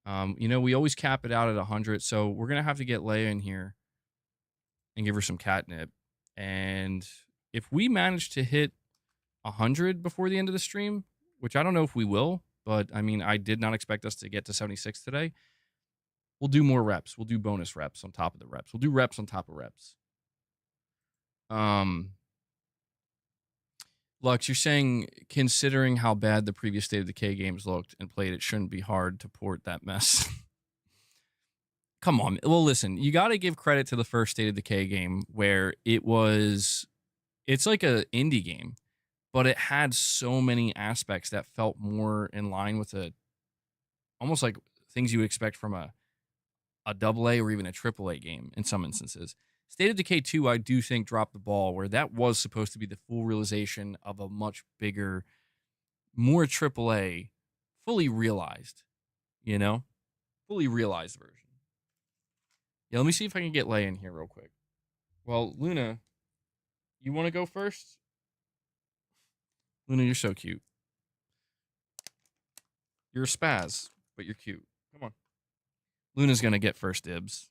We always cap it out at 100, so we're going to have to get Leia in here and give her some catnip. And if we manage to hit 100 before the end of the stream, which I don't know if we will, but I mean, I did not expect us to get to 76 today. We'll do more reps. We'll do bonus reps on top of the reps. We'll do reps on top of reps. Lux, you're saying, considering how bad the previous State of Decay games looked and played, it shouldn't be hard to port that mess. Come on. Well, listen, you got to give credit to the first State of Decay game where it's like an indie game, but it had so many aspects that felt more in line with almost like things you would expect from a AA or even a AAA game in some instances. State of Decay 2, I do think, dropped the ball where that was supposed to be the full realization of a much bigger, more AAA, fully realized, fully realized version. Yeah, let me see if I can get Leia in here real quick. Well, Luna, you want to go first? Luna, you're so cute. You're a spaz, but you're cute. Come on. Luna's going to get first dibs.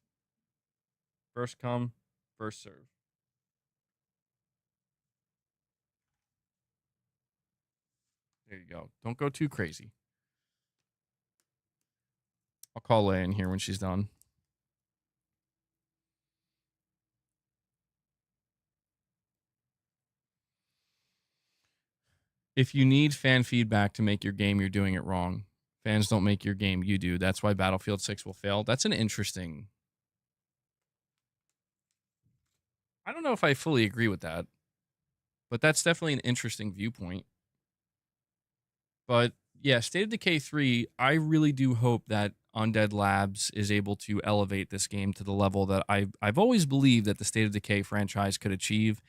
First come, first serve. There you go. Don't go too crazy. I'll call Leia in here when she's done. If you need fan feedback to make your game, you're doing it wrong. Fans don't make your game, you do. That's why Battlefield 6 will fail. That's an interesting. I don't know if I fully agree with that, but that's definitely an interesting viewpoint. But yeah, State of Decay 3, I really do hope that Undead Labs is able to elevate this game to the level that I've always believed that the State of Decay franchise could achieve.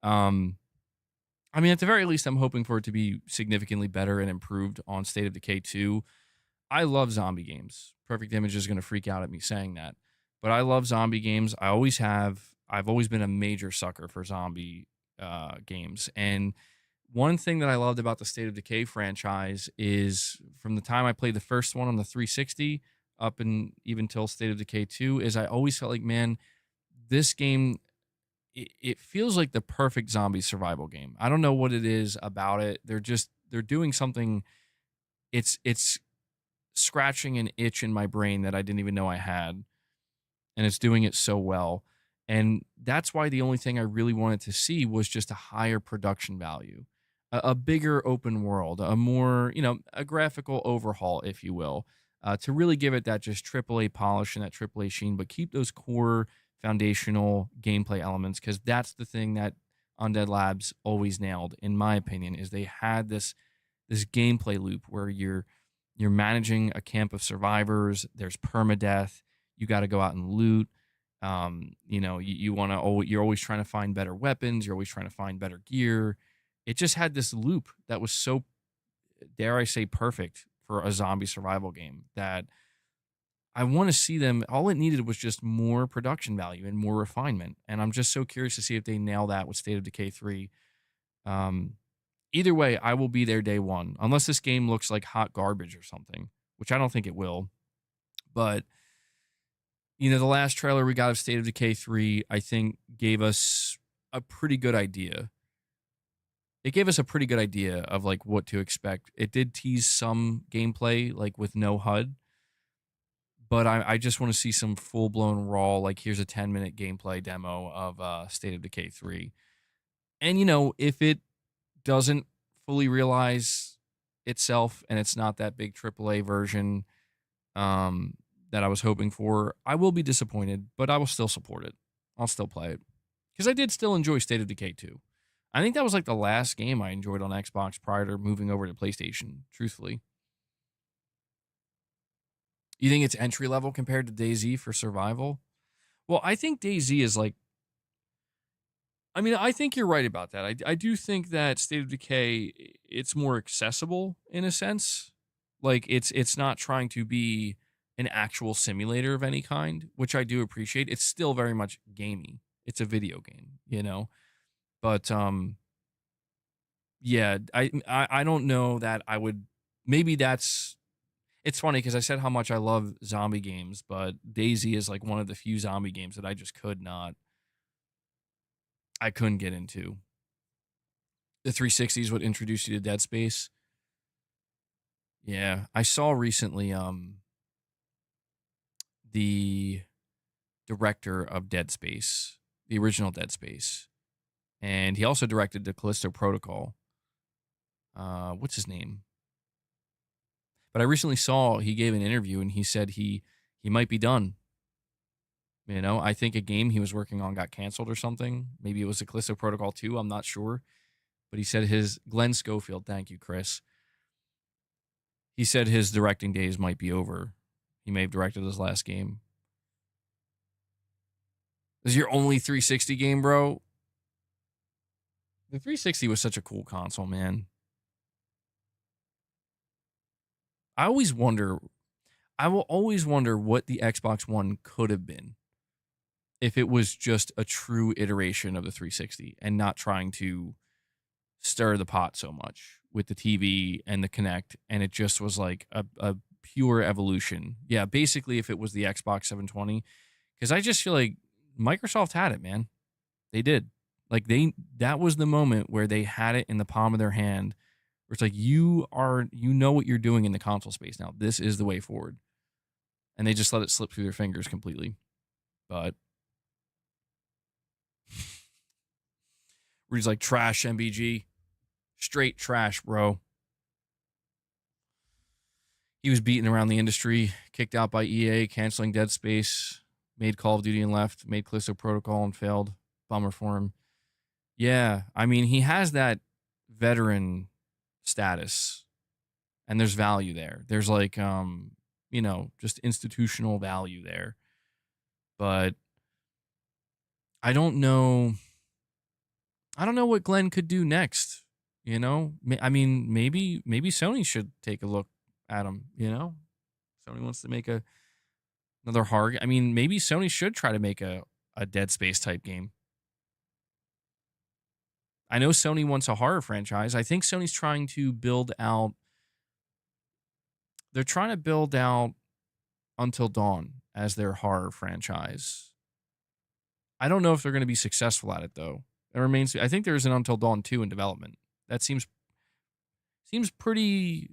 I mean, at the very least, I'm hoping for it to be significantly better and improved on State of Decay 2. I love zombie games. Perfect Image is going to freak out at me saying that. But I love zombie games. I always have. I've always been a major sucker for zombie games. And one thing that I loved about the State of Decay franchise is from the time I played the first one on the 360 up and even till State of Decay 2 is I always felt like, man, this game, it feels like the perfect zombie survival game. I don't know what it is about it. They're doing something. It's scratching an itch in my brain that I didn't even know I had, and it's doing it so well. And that's why the only thing I really wanted to see was just a higher production value, a bigger open world, a more, a graphical overhaul, if you will, to really give it that just AAA polish and that AAA sheen, but keep those core foundational gameplay elements, because that's the thing that Undead Labs always nailed, in my opinion, is they had this gameplay loop where you're managing a camp of survivors. There's permadeath. You got to go out and loot. You're always trying to find better weapons. You're always trying to find better gear. It just had this loop that was so, dare I say, perfect for a zombie survival game that I want to see them. All it needed was just more production value and more refinement. And I'm just so curious to see if they nail that with State of Decay 3. Either way, I will be there day one, unless this game looks like hot garbage or something, which I don't think it will. But, the last trailer we got of State of Decay 3, I think, gave us a pretty good idea. It gave us a pretty good idea of, like, what to expect. It did tease some gameplay, like, with no HUD. But I just want to see some full-blown raw, like, here's a 10-minute gameplay demo of State of Decay 3. And, if it doesn't fully realize itself and it's not that big AAA version that I was hoping for, I will be disappointed, but I will still support it. I'll still play it because I did still enjoy State of Decay 2. I think that was like the last game I enjoyed on Xbox prior to moving over to PlayStation, truthfully. You think it's entry level compared to DayZ for survival? Well, I think DayZ is like, I think you're right about that. I do think that State of Decay, it's more accessible in a sense. Like it's not trying to be an actual simulator of any kind, which I do appreciate. It's still very much gamey. It's a video game, But yeah, I don't know that I would. Maybe that's. It's funny because I said how much I love zombie games, but DayZ is like one of the few zombie games that I just I couldn't get into. The 360 is what introduced you to Dead Space. Yeah, I saw recently the director of Dead Space, the original Dead Space, and he also directed the Callisto Protocol. What's his name? But I recently saw he gave an interview and he said he might be done. I think a game he was working on got canceled or something. Maybe it was the Callisto Protocol 2. I'm not sure. But he said Glenn Schofield, thank you, Chris. He said his directing days might be over. He may have directed his last game. This is your only 360 game, bro? The 360 was such a cool console, man. I will always wonder what the Xbox One could have been if it was just a true iteration of the 360 and not trying to stir the pot so much with the TV and the Kinect, and it just was like a pure evolution. Yeah, basically if it was the Xbox 720, because I just feel like Microsoft had it, man. They did. Like that was the moment where they had it in the palm of their hand, where it's like you know what you're doing in the console space now. This is the way forward. And they just let it slip through their fingers completely. But Rudy's like, trash MBG. Straight trash, bro. He was beaten around the industry, kicked out by EA, canceling Dead Space, made Call of Duty and left, made Callisto Protocol and failed. Bummer for him. Yeah, I mean, he has that veteran status, and there's value there. There's like, just institutional value there. But I don't know. I don't know what Glenn could do next. I mean, maybe Sony should take a look at him. Sony wants to make another horror. I mean, maybe Sony should try to make a Dead Space type game. I know Sony wants a horror franchise. I think Sony's trying to build out. They're trying to build out Until Dawn as their horror franchise. I don't know if they're going to be successful at it though. It remains. I think there's an Until Dawn 2 in development. That seems pretty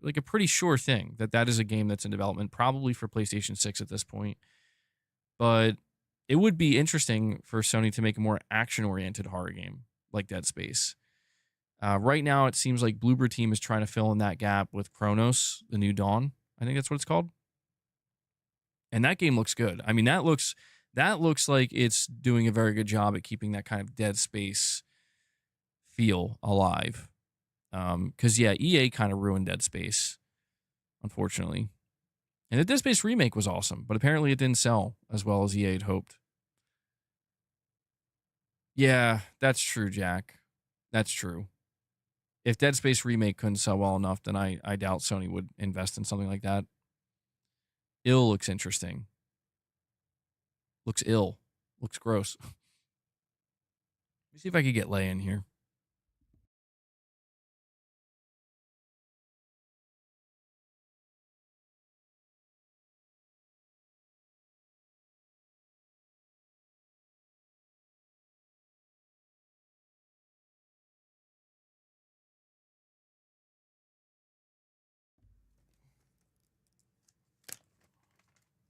like a pretty sure thing that is a game that's in development, probably for PlayStation 6 at this point. But it would be interesting for Sony to make a more action-oriented horror game like Dead Space. Right now, it seems like Bloober Team is trying to fill in that gap with Chronos, The New Dawn. I think that's what it's called. And that game looks good. I mean, that looks like it's doing a very good job at keeping that kind of Dead Space feel alive. Because, EA kind of ruined Dead Space, unfortunately. And the Dead Space remake was awesome, but apparently it didn't sell as well as EA had hoped. Yeah, that's true, Jack. That's true. If Dead Space remake couldn't sell well enough, then I doubt Sony would invest in something like that. Ill looks interesting. Looks ill. Looks gross. Let me see if I could get Leia in here.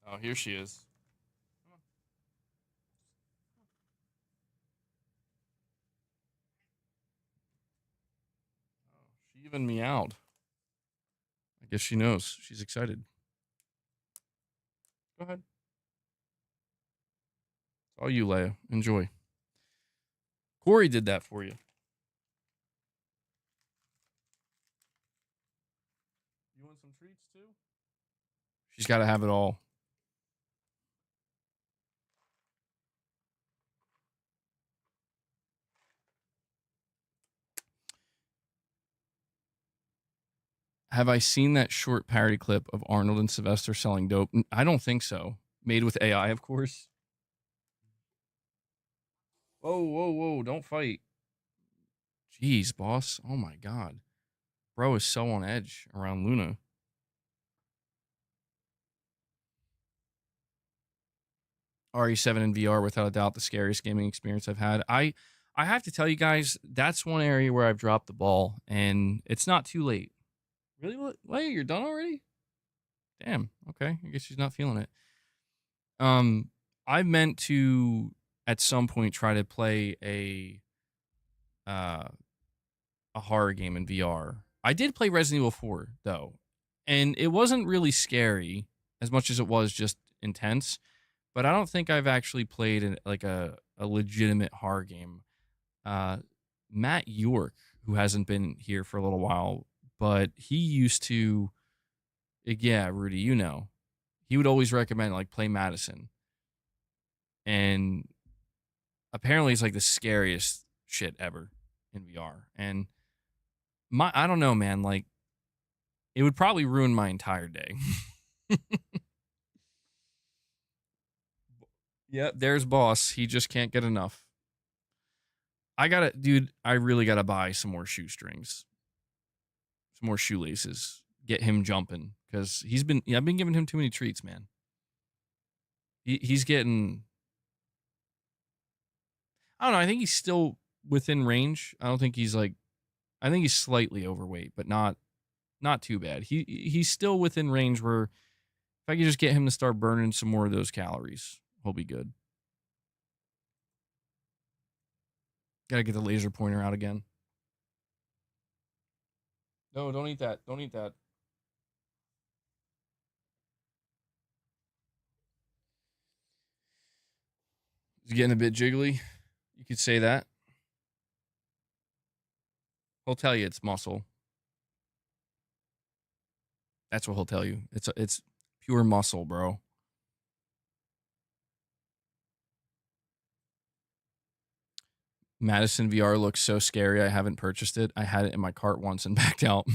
Oh, here she is. She even meowed. I guess she knows. She's excited. Go ahead. It's all you, Leia. Enjoy. Corey did that for you. You want some treats too? She's got to have it all. Have I seen that short parody clip of Arnold and Sylvester selling dope? I don't think so. Made with AI, of course. Whoa, whoa, whoa. Don't fight. Jeez, boss. Oh my God. Bro is so on edge around Luna. RE7 in VR, without a doubt, the scariest gaming experience I've had. I have to tell you guys, that's one area where I've dropped the ball, and it's not too late. Really? Leia, you're done already? Damn. Okay. I guess she's not feeling it. I meant to at some point try to play a horror game in VR. I did play Resident Evil 4 though, and it wasn't really scary as much as it was just intense. But I don't think I've actually played a legitimate horror game. Matt York, who hasn't been here for a little while, but he used to, yeah, Rudy, he would always recommend like play Madison. And apparently it's like the scariest shit ever in VR. And I don't know, man, like it would probably ruin my entire day. Yep, there's boss. He just can't get enough. I really gotta buy some more shoestrings. Some more shoelaces. Get him jumping. Because I've been giving him too many treats, man. He's getting, I don't know, I think he's still within range. I think he's slightly overweight, but not too bad. He's still within range where if I could just get him to start burning some more of those calories, he'll be good. Gotta get the laser pointer out again. No, don't eat that. Don't eat that. It's getting a bit jiggly. You could say that. He'll tell you it's muscle. That's what he'll tell you. It's pure muscle, bro. Madison VR looks so scary. I haven't purchased it. I had it in my cart once and backed out.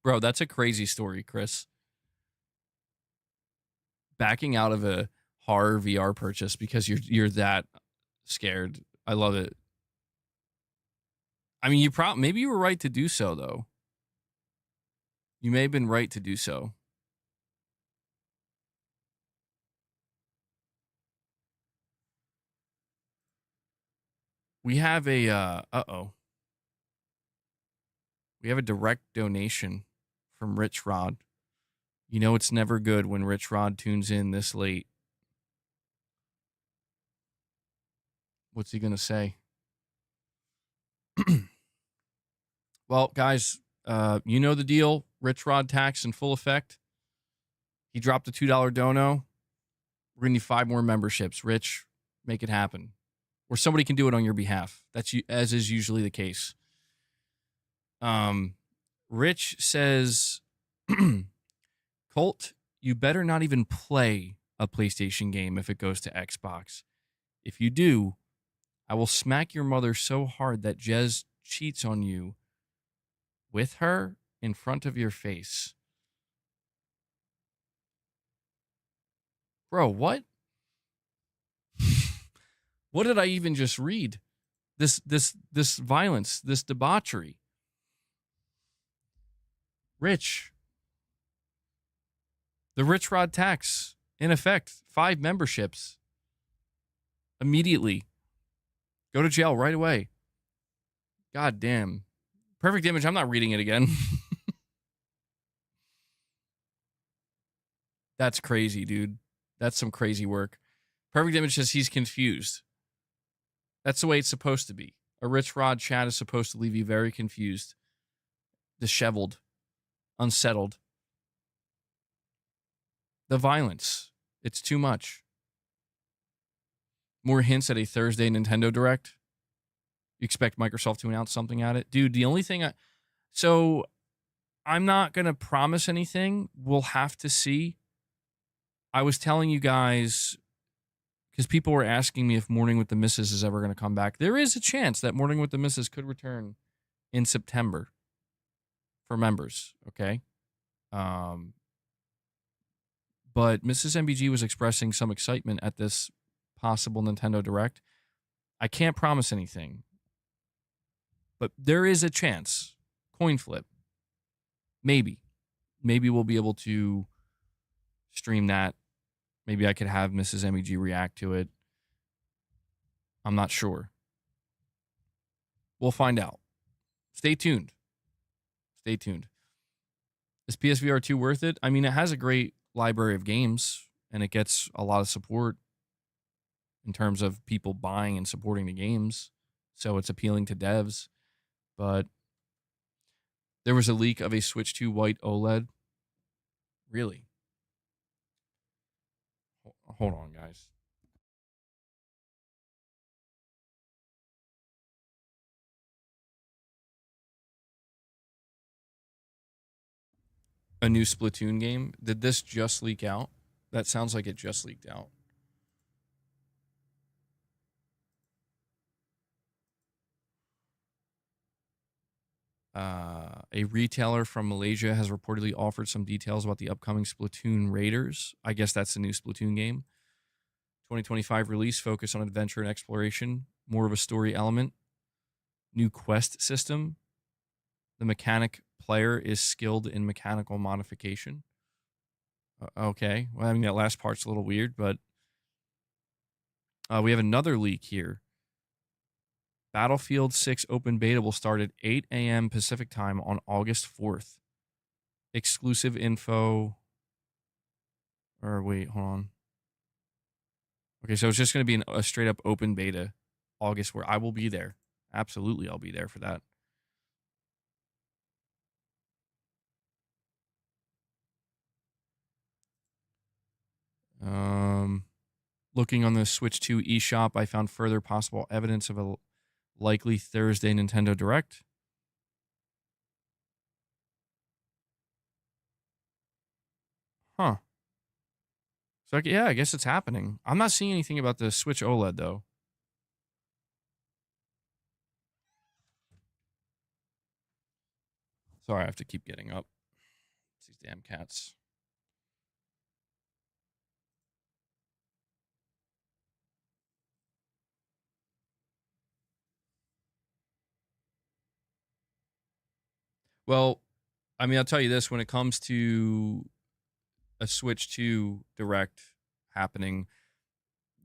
Bro, that's a crazy story, Chris. Backing out of a horror VR purchase because you're that scared. I love it. I mean, maybe you were right to do so, though. You may have been right to do so. We have a we have a direct donation from RichRod. You know it's never good when RichRod tunes in this late. What's he gonna say? Well, guys, you know the deal. RichRod tax in full effect. He dropped a $2 dono. We're gonna need 5 more memberships. Rich, make it happen. Or somebody can do it on your behalf. That's as is usually the case. Rich says, Colt, you better not even play a PlayStation game if it goes to Xbox. If you do, I will smack your mother so hard that Jez cheats on you with her in front of your face. Bro, what? What did I even just read? This violence, this debauchery. Rich. The RichRod tax, in effect, 5 memberships. Immediately. Go to jail right away. God damn. Perfect Image, I'm not reading it again. That's crazy, dude. That's some crazy work. Perfect Image says he's confused. That's the way it's supposed to be. A RichRod chat is supposed to leave you very confused, disheveled, unsettled. The violence. It's too much. More hints at a Thursday Nintendo Direct. You expect Microsoft to announce something at it? Dude, the only thing so I'm not going to promise anything. We'll have to see. I was telling you guys, because people were asking me if Morning with the Missus is ever going to come back. There is a chance that Morning with the Missus could return in September for members, okay? But Mrs. MBG was expressing some excitement at this possible Nintendo Direct. I can't promise anything, but there is a chance. Coin flip. Maybe we'll be able to stream that. Maybe I could have Mrs. MEG react to it. I'm not sure. We'll find out. Stay tuned. Stay tuned. Is PSVR 2 worth it? I mean, it has a great library of games, and it gets a lot of support in terms of people buying and supporting the games. So it's appealing to devs. But there was a leak of a Switch 2 white OLED. Really? Hold on, guys. A new Splatoon game? Did this just leak out? That sounds like it just leaked out. A retailer from Malaysia has reportedly offered some details about the upcoming Splatoon Raiders. I guess that's the new Splatoon game. 2025 release, focus on adventure and exploration. More of a story element. New quest system. The mechanic player is skilled in mechanical modification. Okay. Well, I mean, that last part's a little weird, but we have another leak here. Battlefield 6 open beta will start at 8 a.m. Pacific time on August 4th. Exclusive info. Or wait, hold on. Okay, so it's just going to be a straight up open beta August where I will be there. Absolutely, I'll be there for that. Looking on the Switch 2 eShop, I found further possible evidence of a likely Thursday Nintendo Direct. Huh. So, yeah, I guess it's happening. I'm not seeing anything about the Switch OLED, though. Sorry, I have to keep getting up. It's these damn cats. Well, I mean, I'll tell you this. When it comes to a Switch 2 Direct happening,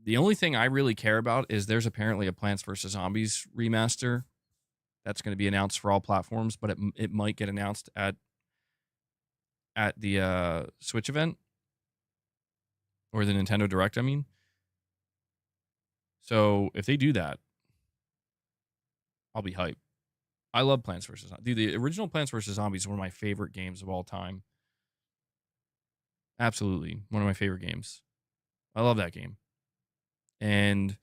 the only thing I really care about is there's apparently a Plants vs. Zombies remaster that's going to be announced for all platforms, but it might get announced at the Switch event or the Nintendo Direct, I mean. So if they do that, I'll be hyped. I love Plants vs. Zombies. Dude, the original Plants vs. Zombies is one of my favorite games of all time. Absolutely. One of my favorite games. I love that game. And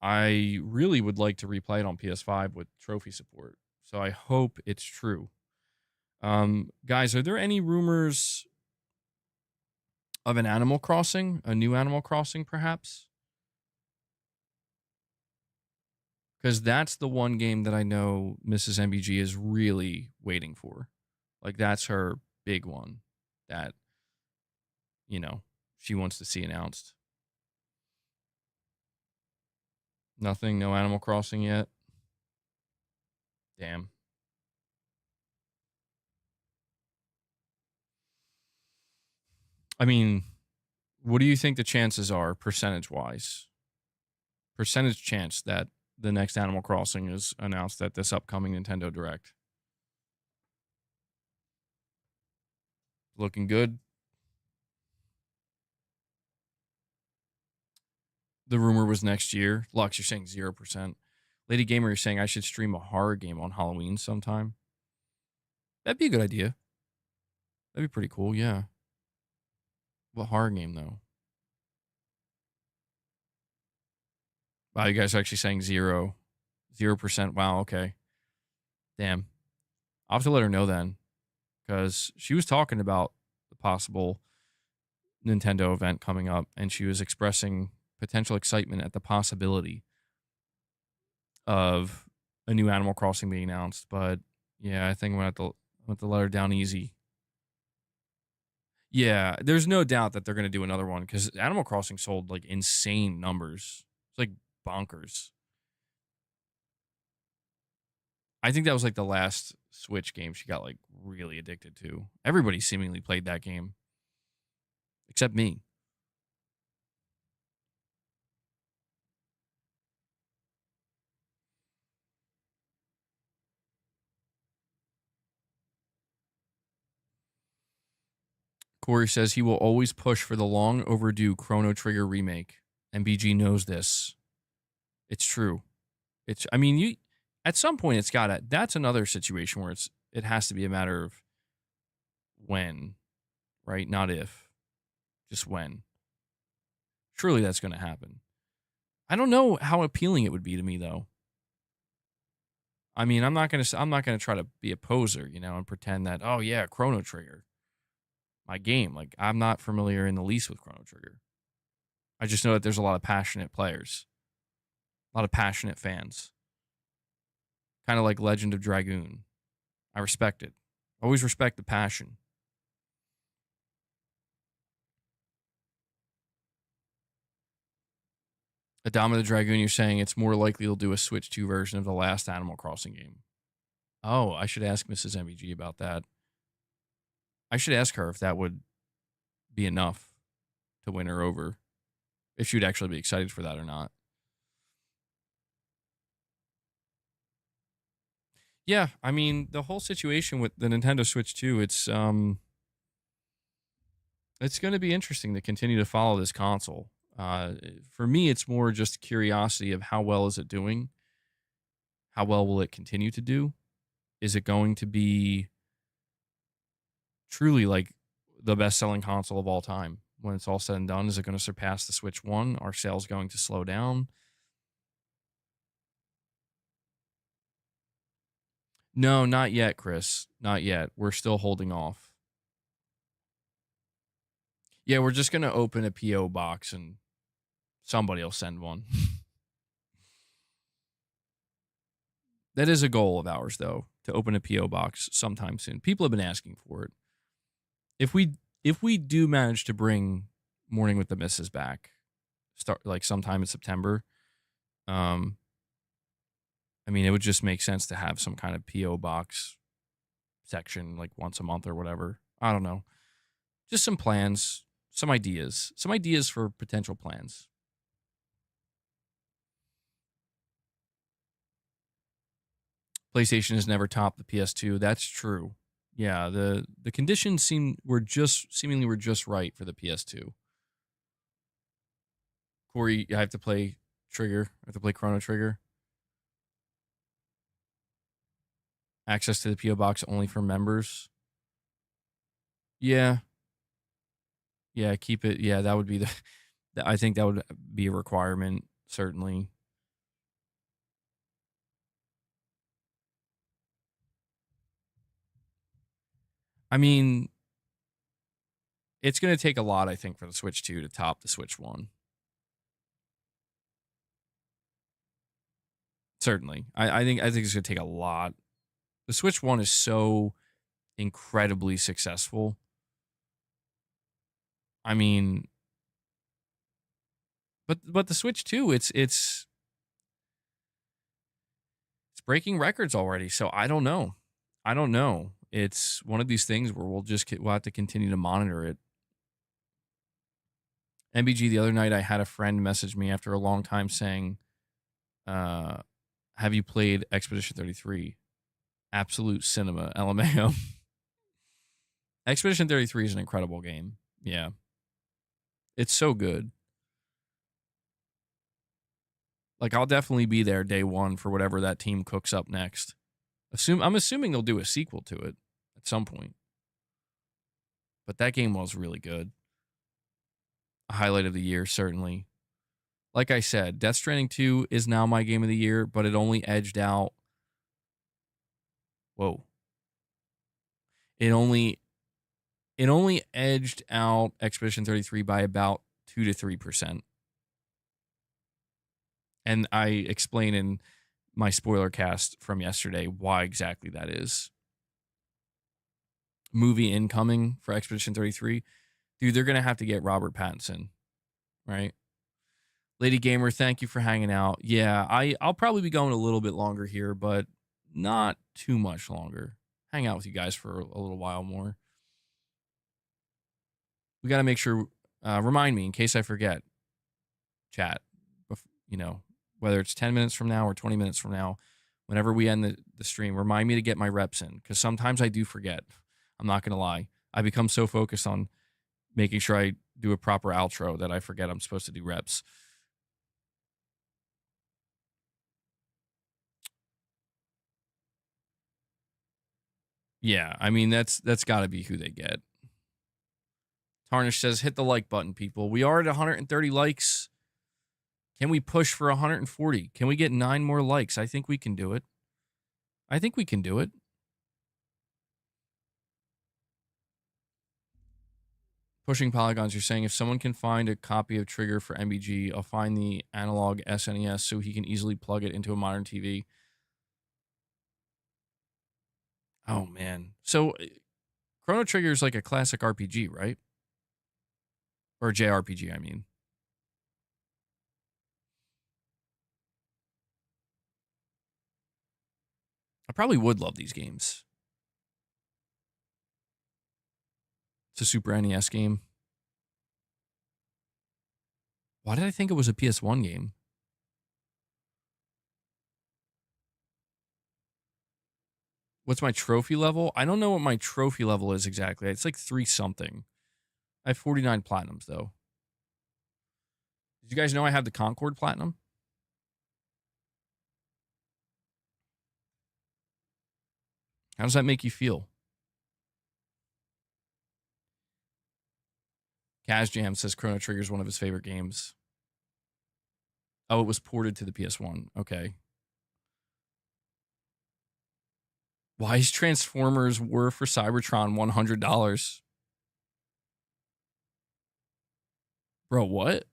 I really would like to replay it on PS5 with trophy support. So I hope it's true. Guys, are there any rumors of an Animal Crossing? A new Animal Crossing, perhaps? Because that's the one game that I know Mrs. MBG is really waiting for. Like, that's her big one that, you know, she wants to see announced. Nothing, no Animal Crossing yet. Damn. I mean, what do you think the chances are, percentage-wise? Percentage chance that the next Animal Crossing is announced at this upcoming Nintendo Direct. Looking good. The rumor was next year. Lux, you're saying 0%. Lady Gamer, you're saying I should stream a horror game on Halloween sometime. That'd be a good idea. That'd be pretty cool, yeah. What horror game, though? Wow, you guys are actually saying 0%. Wow, okay. Damn. I'll have to let her know then. Because she was talking about the possible Nintendo event coming up, and she was expressing potential excitement at the possibility of a new Animal Crossing being announced. But yeah, I think I'm going to have to let her down easy. Yeah, there's no doubt that they're going to do another one because Animal Crossing sold like insane numbers. It's like bonkers. I think that was like the last Switch game she got like really addicted to. Everybody seemingly played that game. Except me. Corey says he will always push for the long overdue Chrono Trigger remake. MBG knows this. It's true. I mean, you at some point it's gotta. That's another situation where it has to be a matter of when, right? Not if, just when. Surely that's going to happen. I don't know how appealing it would be to me though. I mean, I'm not gonna try to be a poser, you know, and pretend that, oh yeah, Chrono Trigger, my game. Like, I'm not familiar in the least with Chrono Trigger. I just know that there's a lot of passionate players, a lot of passionate fans. Kind of like Legend of Dragoon. I respect it. Always respect the passion. Adama the Dragoon, you're saying it's more likely they'll do a Switch 2 version of the last Animal Crossing game. Oh, I should ask Mrs. MBG about that. I should ask her if that would be enough to win her over. If she would actually be excited for that or not. Yeah, I mean, the whole situation with the Nintendo Switch 2, it's going to be interesting to continue to follow this console. For me, it's more just curiosity of how well is it doing? How well will it continue to do? Is it going to be truly like the best-selling console of all time? when it's all said and done? Is it going to surpass the Switch 1? Are sales going to slow down? No, not yet, Chris. Not yet. We're still holding off. Yeah, we're just going to open a PO box and somebody will send one. That is a goal of ours, though, to open a PO box sometime soon. People have been asking for it. If we do manage to bring Morning with the Misses back, start like sometime in September, I mean, it would just make sense to have some kind of PO box section like once a month or whatever. I don't know. Just some plans, some ideas for potential plans. PlayStation has never topped the PS2. That's true. Yeah, the conditions seemingly were just right for the PS2. Corey, I have to play Trigger. I have to play Chrono Trigger. Access to the PO box only for members. Yeah. Yeah, keep it. Yeah, that would be I think that would be a requirement, certainly. I mean, it's going to take a lot, I think, for the Switch 2 to top the Switch 1. Certainly. I think it's going to take a lot. The Switch 1 is so incredibly successful. I mean, but the Switch 2, it's breaking records already. So I don't know. It's one of these things where we'll have to continue to monitor it. MBG, the other night I had a friend message me after a long time saying, have you played Expedition 33? Absolute cinema, LMAO. Expedition 33 is an incredible game. Yeah. It's so good. Like, I'll definitely be there day one for whatever that team cooks up next. I'm assuming they'll do a sequel to it at some point. But that game was really good. A highlight of the year, certainly. Like I said, Death Stranding 2 is now my game of the year, but it only edged out. Whoa. It only edged out Expedition 33 by about 2 to 3%. And I explain in my spoiler cast from yesterday why exactly that is. Movie incoming for Expedition 33. Dude, they're going to have to get Robert Pattinson, right? Lady Gamer, thank you for hanging out. Yeah, I'll probably be going a little bit longer here, but not too much longer. Hang out with you guys for a little while more. We got to make sure, remind me in case I forget, chat, whether it's 10 minutes from now or 20 minutes from now, whenever we end the stream, remind me to get my reps in, because sometimes I do forget. I'm not going to lie. I become so focused on making sure I do a proper outro that I forget I'm supposed to do reps. Yeah, I mean, that's got to be who they get. Tarnish says, hit the like button, people. We are at 130 likes. Can we push for 140? Can we get 9 more likes? I think we can do it. Pushing Polygons, you're saying if someone can find a copy of Trigger for MBG, I'll find the analog SNES so he can easily plug it into a modern TV. Oh, man. So Chrono Trigger is like a classic RPG, right? Or a JRPG, I mean. I probably would love these games. It's a Super NES game. Why did I think it was a PS1 game? What's my trophy level? I don't know what my trophy level is exactly. It's like 3 something. I have 49 platinums, though. Did you guys know I have the Concord Platinum? How does that make you feel? Kaz Jam says Chrono Trigger is one of his favorite games. Oh, it was ported to the PS1. Okay. Wise Transformers were for Cybertron $100. Bro, what?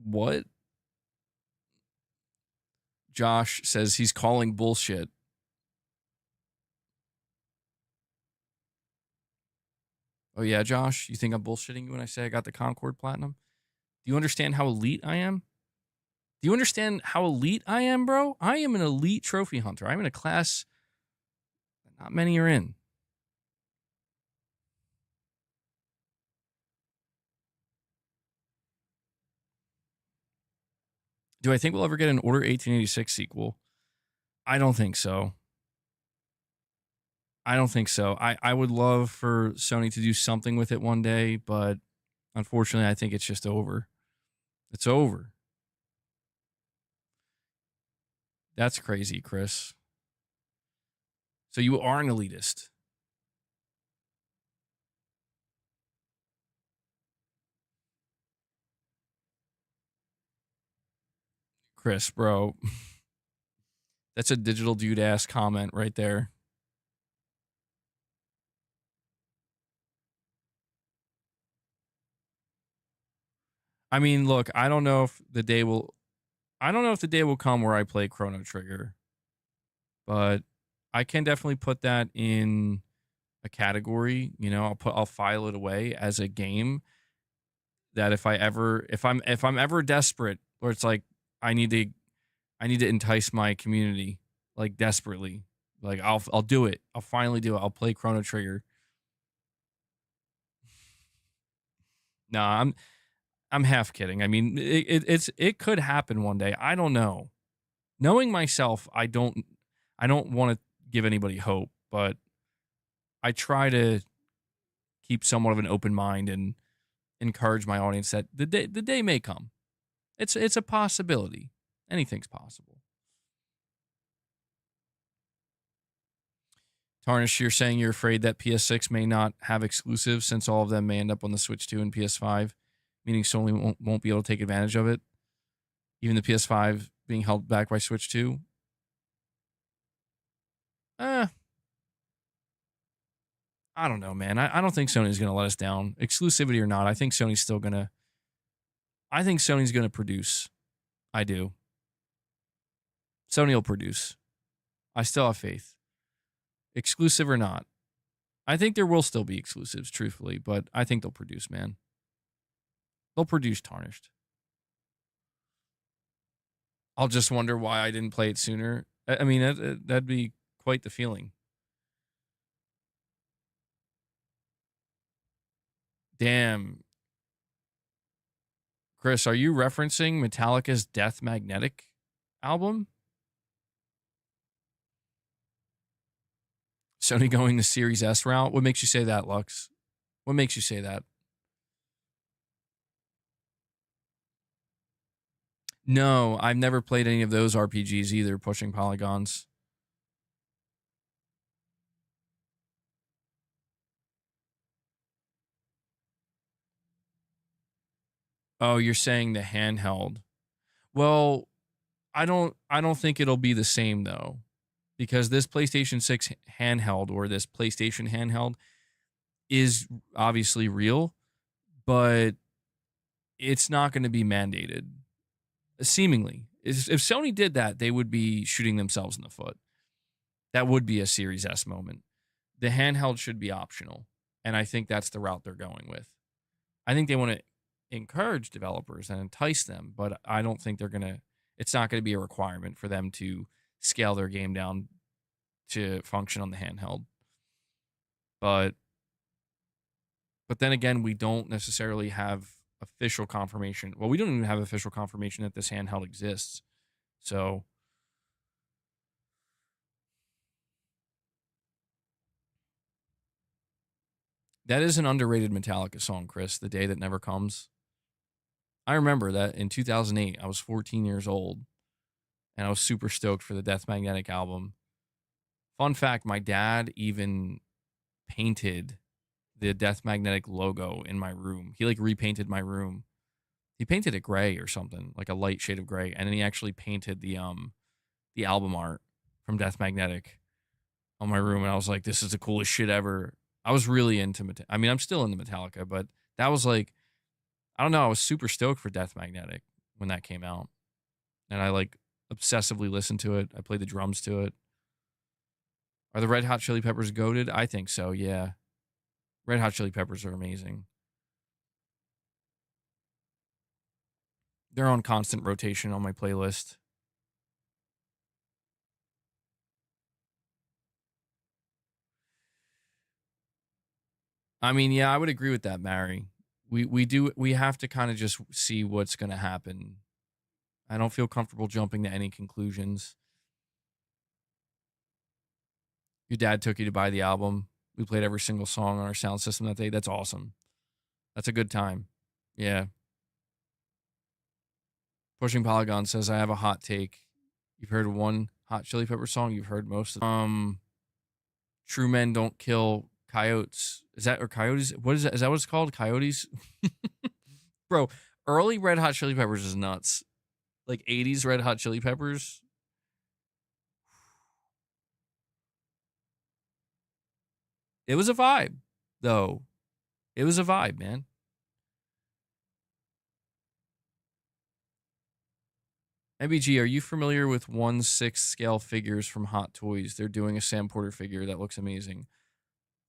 What? Josh says he's calling bullshit. Oh, yeah, Josh? You think I'm bullshitting you when I say I got the Concord Platinum? Do you understand how elite I am? Do you understand how elite I am, bro? I am an elite trophy hunter. I'm in a class that not many are in. Do I think we'll ever get an Order 1886 sequel? I don't think so. I don't think so. I would love for Sony to do something with it one day, but unfortunately, I think it's just over. It's over. That's crazy, Chris. So you are an elitist. Chris, bro. That's a digital dude ass comment right there. I mean, look, I don't know if the day will come where I play Chrono Trigger. But I can definitely put that in a category, you know, I'll file it away as a game that if I'm ever desperate, or it's like I need to entice my community like desperately, like I'll do it. I'll finally do it. I'll play Chrono Trigger. No, I'm half kidding. I mean, it could happen one day. I don't know. Knowing myself, I don't want to give anybody hope, but I try to keep somewhat of an open mind and encourage my audience that the day may come. It's a possibility. Anything's possible. Tarnish, you're saying you're afraid that PS6 may not have exclusives since all of them may end up on the Switch 2 and PS5, meaning Sony won't be able to take advantage of it, even the PS5 being held back by Switch 2. I don't know, man. I don't think Sony's going to let us down. Exclusivity or not, I think Sony's going to produce. I do. Sony will produce. I still have faith. Exclusive or not. I think there will still be exclusives, truthfully, but I think they'll produce, man. They'll produce Tarnished. I'll just wonder why I didn't play it sooner. I mean, that'd be quite the feeling. Damn. Chris, are you referencing Metallica's Death Magnetic album? Sony going the Series S route? What makes you say that, Lux? What makes you say that? No, I've never played any of those RPGs either, pushing polygons. Oh, you're saying the handheld. Well, I don't think it'll be the same though, because this PlayStation 6 handheld, or this PlayStation handheld, is obviously real, but it's not going to be mandated. Seemingly, if Sony did that, they would be shooting themselves in the foot. That would be a Series S moment. The handheld should be optional, and I think that's the route they're going with. I think they want to encourage developers and entice them, but I don't think it's not going to be a requirement for them to scale their game down to function on the handheld. But then again, we don't necessarily have official confirmation. Well, we don't even have official confirmation that this handheld exists. So that is an underrated Metallica song, Chris, The Day That Never Comes. I remember that in 2008, I was 14 years old, and I was super stoked for the Death Magnetic album. Fun fact, my dad even painted the Death Magnetic logo in my room. He like repainted my room. He painted it gray or something, like a light shade of gray, and then he actually painted the album art from Death Magnetic on my room, and I was like, this is the coolest shit ever. I was really into I mean, I'm still into Metallica, but that was like, I don't know, I was super stoked for Death Magnetic when that came out. And I like obsessively listened to it. I played the drums to it. Are the Red Hot Chili Peppers goated? I think so, yeah. Red Hot Chili Peppers are amazing. They're on constant rotation on my playlist. I mean, yeah, I would agree with that, Mary. We have to kind of just see what's going to happen. I don't feel comfortable jumping to any conclusions. Your dad took you to buy the album. We played every single song on our sound system that day. That's awesome. That's a good time. Yeah. Pushing Polygon says, I have a hot take. You've heard one Hot Chili Pepper song. You've heard most of them. True Men Don't Kill Coyotes. Is that, or Coyotes? What is that? Is that what it's called? Coyotes? Bro, early Red Hot Chili Peppers is nuts. Like 80s Red Hot Chili Peppers. It was a vibe, though. It was a vibe, man. MBG, are you familiar with 1/6 scale figures from Hot Toys? They're doing a Sam Porter figure that looks amazing.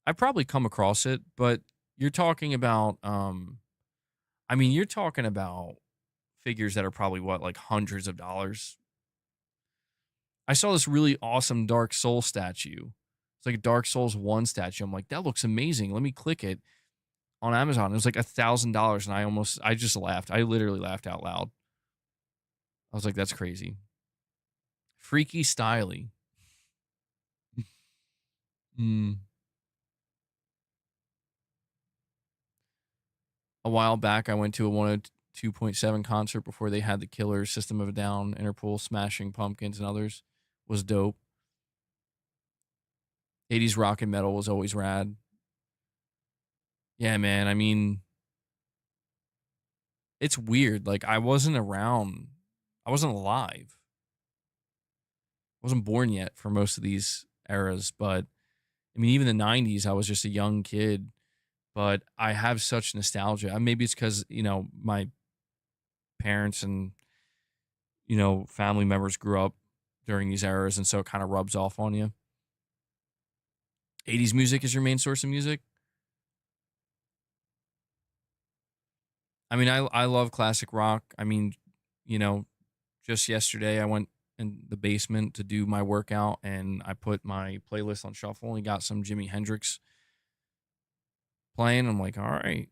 I've probably come across it, but you're talking about, I mean, you're talking about figures that are probably what, like hundreds of dollars. I saw this really awesome Dark Soul statue. It's like a Dark Souls 1 statue. I'm like, that looks amazing. Let me click it on Amazon. It was like $1,000, and I just laughed. I literally laughed out loud. I was like, that's crazy. Freaky Styly. A while back, I went to a 102.7 concert before they had the Killers, System of a Down, Interpol, Smashing Pumpkins, and others. Was dope. 80s rock and metal was always rad. Yeah, man. I mean, it's weird. Like, I wasn't around. I wasn't alive. I wasn't born yet for most of these eras, but I mean, even the 90s, I was just a young kid, but I have such nostalgia. Maybe it's because, you know, my parents and, you know, family members grew up during these eras, and so it kind of rubs off on you. 80s music is your main source of music? I mean, I love classic rock. I mean, you know, just yesterday I went in the basement to do my workout, and I put my playlist on shuffle and got some Jimi Hendrix playing. I'm like, all right,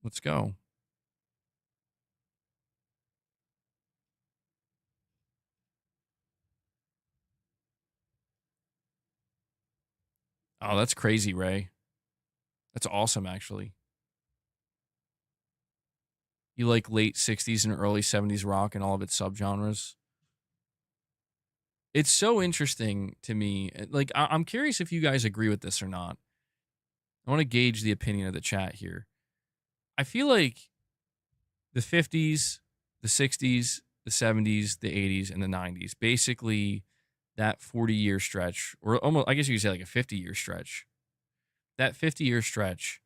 let's go. Oh, that's crazy, Ray. That's awesome, actually. You like late 60s and early 70s rock and all of its subgenres? It's so interesting to me. Like, I'm curious if you guys agree with this or not. I want to gauge the opinion of the chat here. I feel like the 50s, the 60s, the 70s, the 80s, and the 90s, basically that 40-year stretch, or almost, I guess you could say like a 50-year stretch. That 50-year stretch,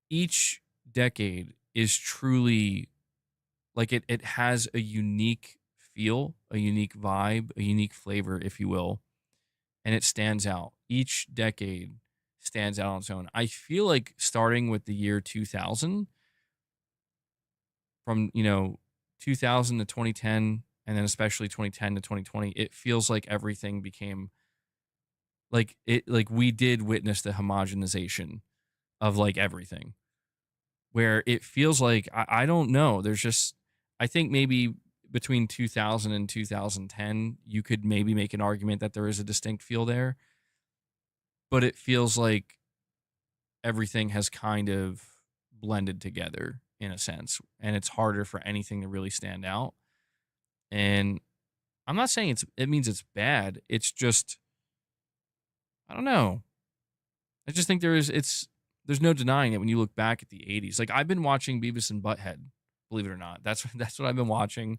each decade is truly like it has a unique feel, a unique vibe, a unique flavor, if you will, and it stands out. Each decade stands out on its own. I feel like starting with the year 2000, from, you know, 2000 to 2010, and then especially 2010 to 2020, it feels like everything became like we did witness the homogenization of like everything, where it feels like I don't know. There's just, I think maybe between 2000 and 2010, you could maybe make an argument that there is a distinct feel there, but it feels like everything has kind of blended together in a sense, and it's harder for anything to really stand out. And I'm not saying it means it's bad. It's just I don't know. I just think there's no denying it when you look back at the 80s. Like I've been watching Beavis and Butthead, believe it or not. That's what I've been watching.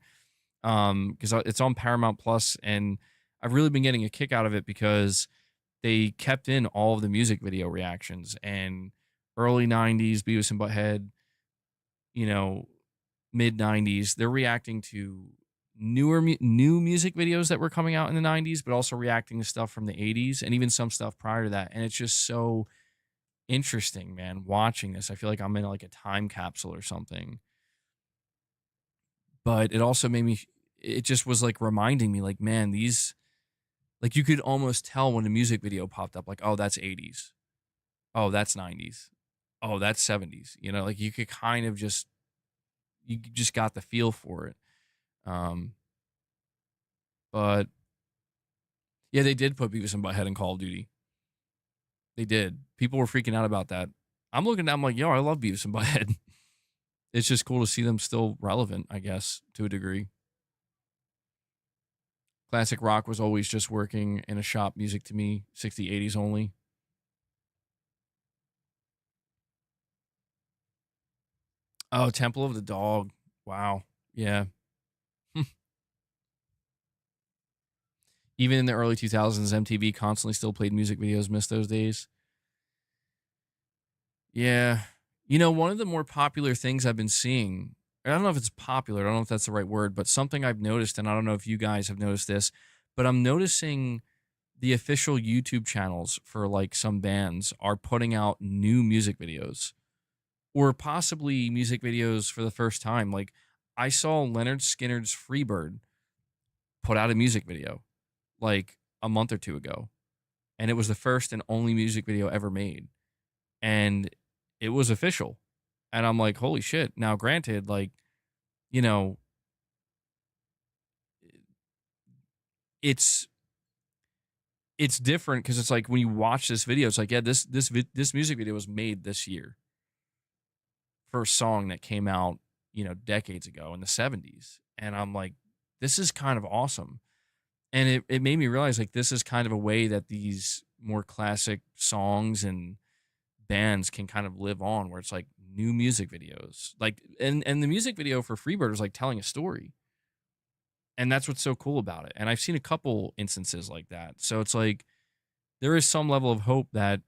Because it's on Paramount Plus, and I've really been getting a kick out of it because they kept in all of the music video reactions and early 90s Beavis and Butthead, you know, mid 90s. They're reacting to new music videos that were coming out in the 90s, but also reacting to stuff from the 80s and even some stuff prior to that. And it's just so interesting, man, watching this. I feel like I'm in like a time capsule or something. But it also made me, it just was like reminding me, like, man, these, like, you could almost tell when a music video popped up, like, oh, that's 80s. Oh, that's 90s. Oh, that's 70s. You know, like you could kind of just, you just got the feel for it. But yeah, they did put Beavis and Butthead in Call of Duty. They did. People were freaking out about that. I'm looking down, I'm like, yo, I love Beavis and Butthead. It's just cool to see them still relevant, I guess, to a degree. Classic rock was always just working in a shop music to me, 60s, 80s only. Oh, Temple of the Dog. Wow. Yeah. Even in the early 2000s, MTV constantly still played music videos. Miss those days. Yeah. You know, one of the more popular things I've been seeing, I don't know if it's popular, I don't know if that's the right word, but something I've noticed, and I don't know if you guys have noticed this, but I'm noticing the official YouTube channels for like some bands are putting out new music videos or possibly music videos for the first time. Like I saw Leonard Skinner's Freebird put out a music video like a month or two ago, and it was the first and only music video ever made. And it was official. And I'm like, holy shit. Now, granted, like, you know, it's different because it's like when you watch this video, it's like, yeah, this music video was made this year for a song that came out, you know, decades ago in the 70s. And I'm like, this is kind of awesome. And it made me realize like this is kind of a way that these more classic songs and bands can kind of live on, where it's like new music videos, like, and the music video for Freebird is like telling a story, and that's what's so cool about it. And I've seen a couple instances like that, so it's like there is some level of hope that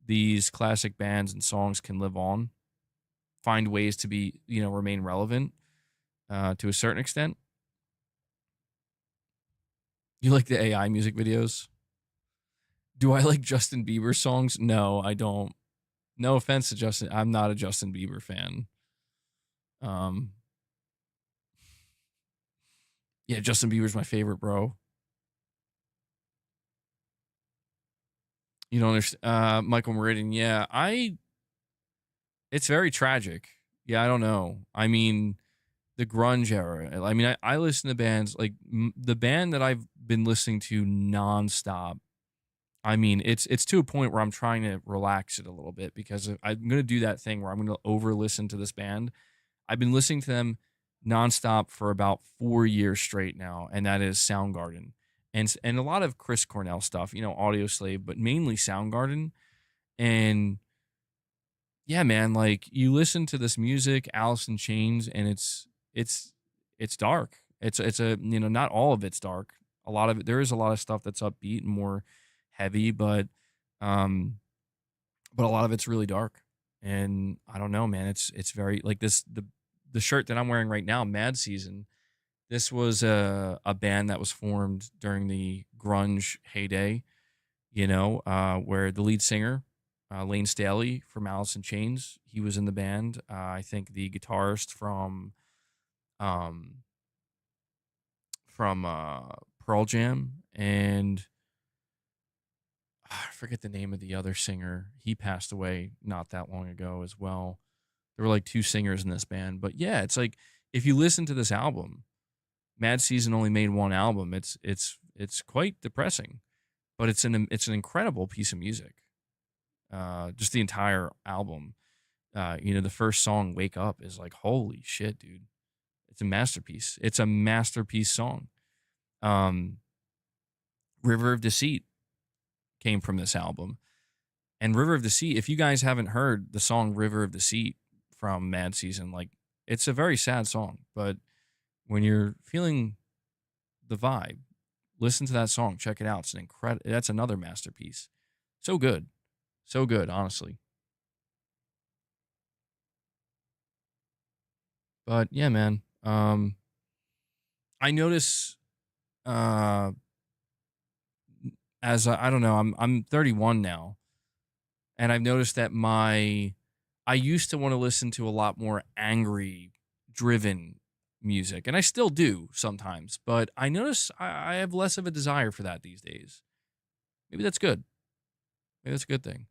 these classic bands and songs can live on, find ways to be, you know, remain relevant to a certain extent. You like the AI music videos? Do I like Justin Bieber songs? No, I don't. No offense to Justin. I'm not a Justin Bieber fan. Um, yeah, Justin Bieber's my favorite, bro. You don't understand. Michael Meridian. Yeah, it's very tragic. Yeah, I don't know. I mean, the grunge era. I mean, I listen to bands like the band that I've been listening to nonstop. I mean, it's to a point where I'm trying to relax it a little bit because I'm going to do that thing where I'm going to over listen to this band. I've been listening to them nonstop for about 4 years straight now, and that is Soundgarden. And a lot of Chris Cornell stuff, you know, Audio Slave, but mainly Soundgarden. And yeah, man, like you listen to this music, Alice in Chains, and it's dark. It's a, you know, not all of it's dark. A lot of it, there is a lot of stuff that's upbeat and more heavy, um but a lot of it's really dark. And I don't know, man, it's very like this, the shirt that I'm wearing right now, Mad Season. This was a band that was formed during the grunge heyday, you know, where the lead singer, Lane Staley from Alice in Chains, he was in the band. I think the guitarist um, from Pearl Jam, and I forget the name of the other singer. He passed away not that long ago as well. There were like two singers in this band, but yeah, it's like if you listen to this album, Mad Season only made one album. It's quite depressing, but it's an incredible piece of music. Just the entire album. You know, the first song, "Wake Up," is like holy shit, dude. It's a masterpiece. It's a masterpiece song. Um, River of Deceit, came from this album. And River of the Sea, if you guys haven't heard the song River of the Sea from Mad Season, like, it's a very sad song, but when you're feeling the vibe, listen to that song, check it out. It's an incredible, that's another masterpiece. So good. So good, honestly. But yeah, man. I notice as I don't know, I'm 31 now, and I've noticed that I used to want to listen to a lot more angry, driven music, and I still do sometimes, but I notice I have less of a desire for that these days. Maybe that's good. Maybe that's a good thing.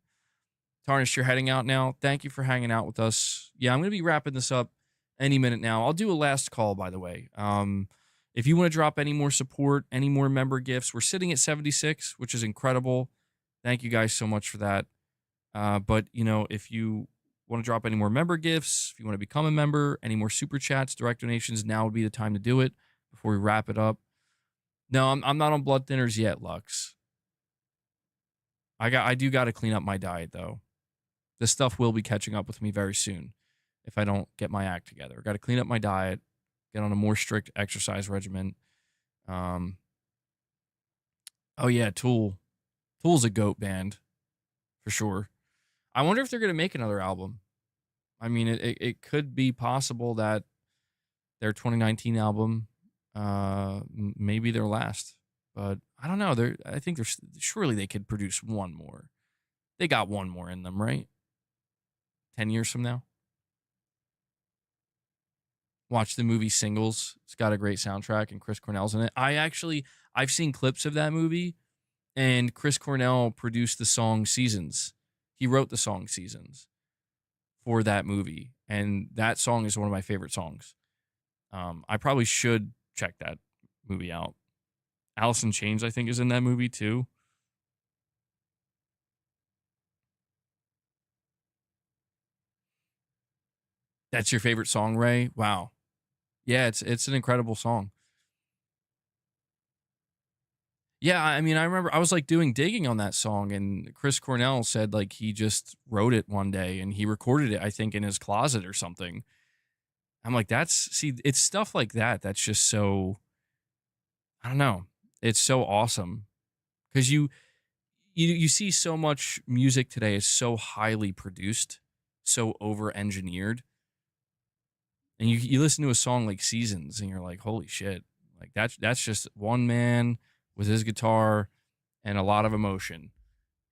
Tarnished, you're heading out now. Thank you for hanging out with us. Yeah, I'm going to be wrapping this up any minute now. I'll do a last call, by the way. If you want to drop any more support, any more member gifts, we're sitting at 76, which is incredible. Thank you guys so much for that. But, you know, if you want to drop any more member gifts, if you want to become a member, any more super chats, direct donations, now would be the time to do it before we wrap it up. No, I'm not on blood thinners yet, Lux. I do got to clean up my diet, though. This stuff will be catching up with me very soon if I don't get my act together. I got to clean up my diet, get on a more strict exercise regimen. Oh yeah, Tool. Tool's a GOAT band for sure. I wonder if they're going to make another album. I mean, it could be possible that their 2019 album, maybe their last, but I don't know. I think surely they could produce one more. They got one more in them, right? 10 years from now. Watch the movie Singles. It's got a great soundtrack and Chris Cornell's in it. I've seen clips of that movie, and Chris Cornell produced the song Seasons. He wrote the song Seasons for that movie, and that song is one of my favorite songs. I probably should check that movie out. Alice in Chains, I think, is in that movie too. That's your favorite song, Ray? Wow. Yeah, it's an incredible song. Yeah, I mean, I remember I was like doing digging on that song, and Chris Cornell said like he just wrote it one day and he recorded it, I think, in his closet or something. I'm like, it's stuff like that that's just so, I don't know, it's so awesome because you see so much music today is so highly produced, so over engineered, and you listen to a song like Seasons and you're like, holy shit, like that's just one man with his guitar and a lot of emotion.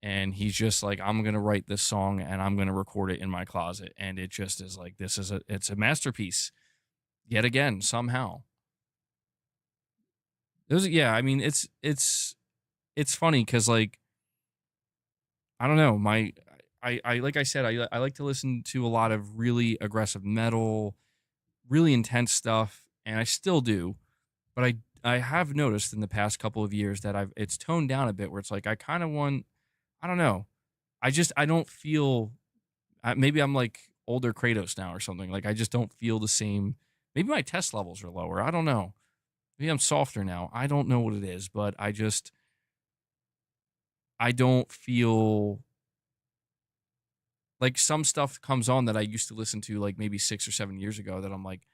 And he's just like, I'm going to write this song and I'm going to record it in my closet. And it just is like, it's a masterpiece yet again, somehow. Yeah. I mean, it's funny. Cause like, I don't know, I like I said, I like to listen to a lot of really aggressive metal, really intense stuff. And I still do, but I have noticed in the past couple of years that it's toned down a bit where it's like, I kind of want, I don't know. I don't feel, maybe I'm like older Kratos now or something. Like I just don't feel the same. Maybe my test levels are lower. I don't know. Maybe I'm softer now. I don't know what it is, but I don't feel like some stuff comes on that I used to listen to like maybe 6 or 7 years ago that I'm like,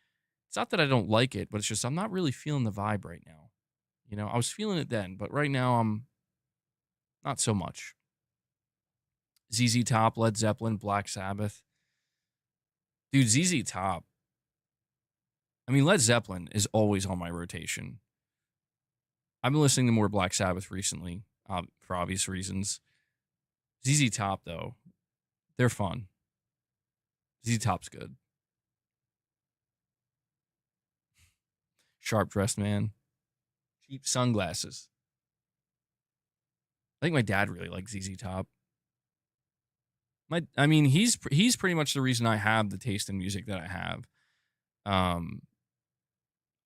it's not that I don't like it, but it's just I'm not really feeling the vibe right now. You know, I was feeling it then, but right now I'm not so much. ZZ Top, Led Zeppelin, Black Sabbath. Dude, ZZ Top. I mean, Led Zeppelin is always on my rotation. I've been listening to more Black Sabbath recently, for obvious reasons. ZZ Top, though, they're fun. ZZ Top's good. Sharp dressed man. Cheap sunglasses. I think my dad really likes ZZ Top. I mean, he's pretty much the reason I have the taste in music that I have.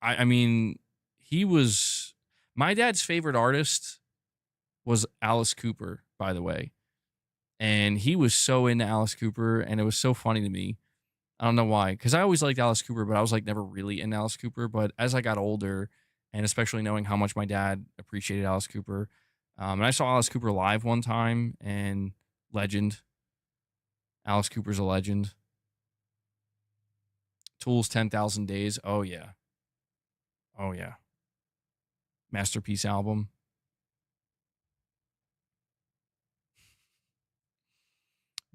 I mean, my dad's favorite artist was Alice Cooper, by the way. And he was so into Alice Cooper, and it was so funny to me. I don't know why, because I always liked Alice Cooper, but I was like never really into Alice Cooper. But as I got older, and especially knowing how much my dad appreciated Alice Cooper, And I saw Alice Cooper live one time, and legend. Alice Cooper's a legend. Tool's 10,000 Days. Oh, yeah. Oh, yeah. Masterpiece album.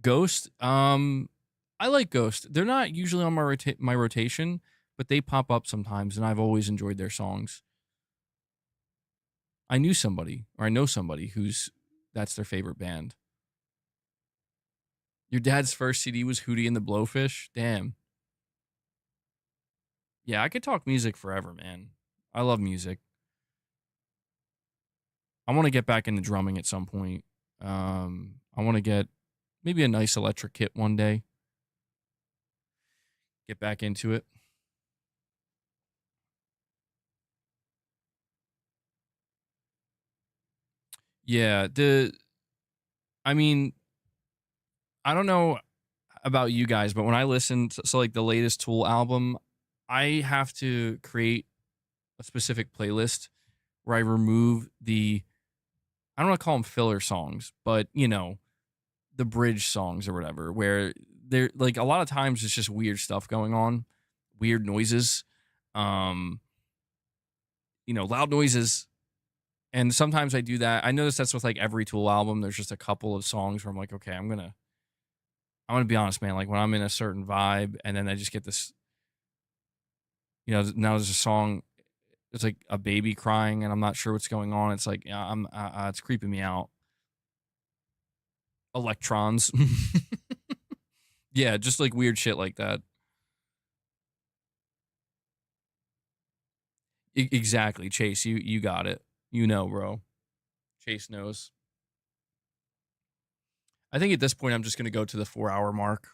Ghost. I like Ghost. They're not usually on my rotation, but they pop up sometimes, and I've always enjoyed their songs. I know somebody that's their favorite band. Your dad's first CD was Hootie and the Blowfish? Damn. Yeah, I could talk music forever, man. I love music. I want to get back into drumming at some point. I want to get maybe a nice electric kit one day. Get back into it. Yeah, I mean, I don't know about you guys, but when I listen to like the latest Tool album, I have to create a specific playlist where I remove I don't want to call them filler songs, but you know, the bridge songs or whatever, where they're like a lot of times it's just weird stuff going on, weird noises, loud noises. And sometimes I do that. I notice that's with like every Tool album. There's just a couple of songs where I'm like, okay, I'm gonna be honest, man. Like when I'm in a certain vibe, and then I just get this, now there's a song. It's like a baby crying, and I'm not sure what's going on. It's like, yeah, it's creeping me out. Electrons, yeah, just like weird shit like that. Exactly, Chase. You got it. Bro. Chase knows. I think at this point I'm just gonna go to the 4-hour mark.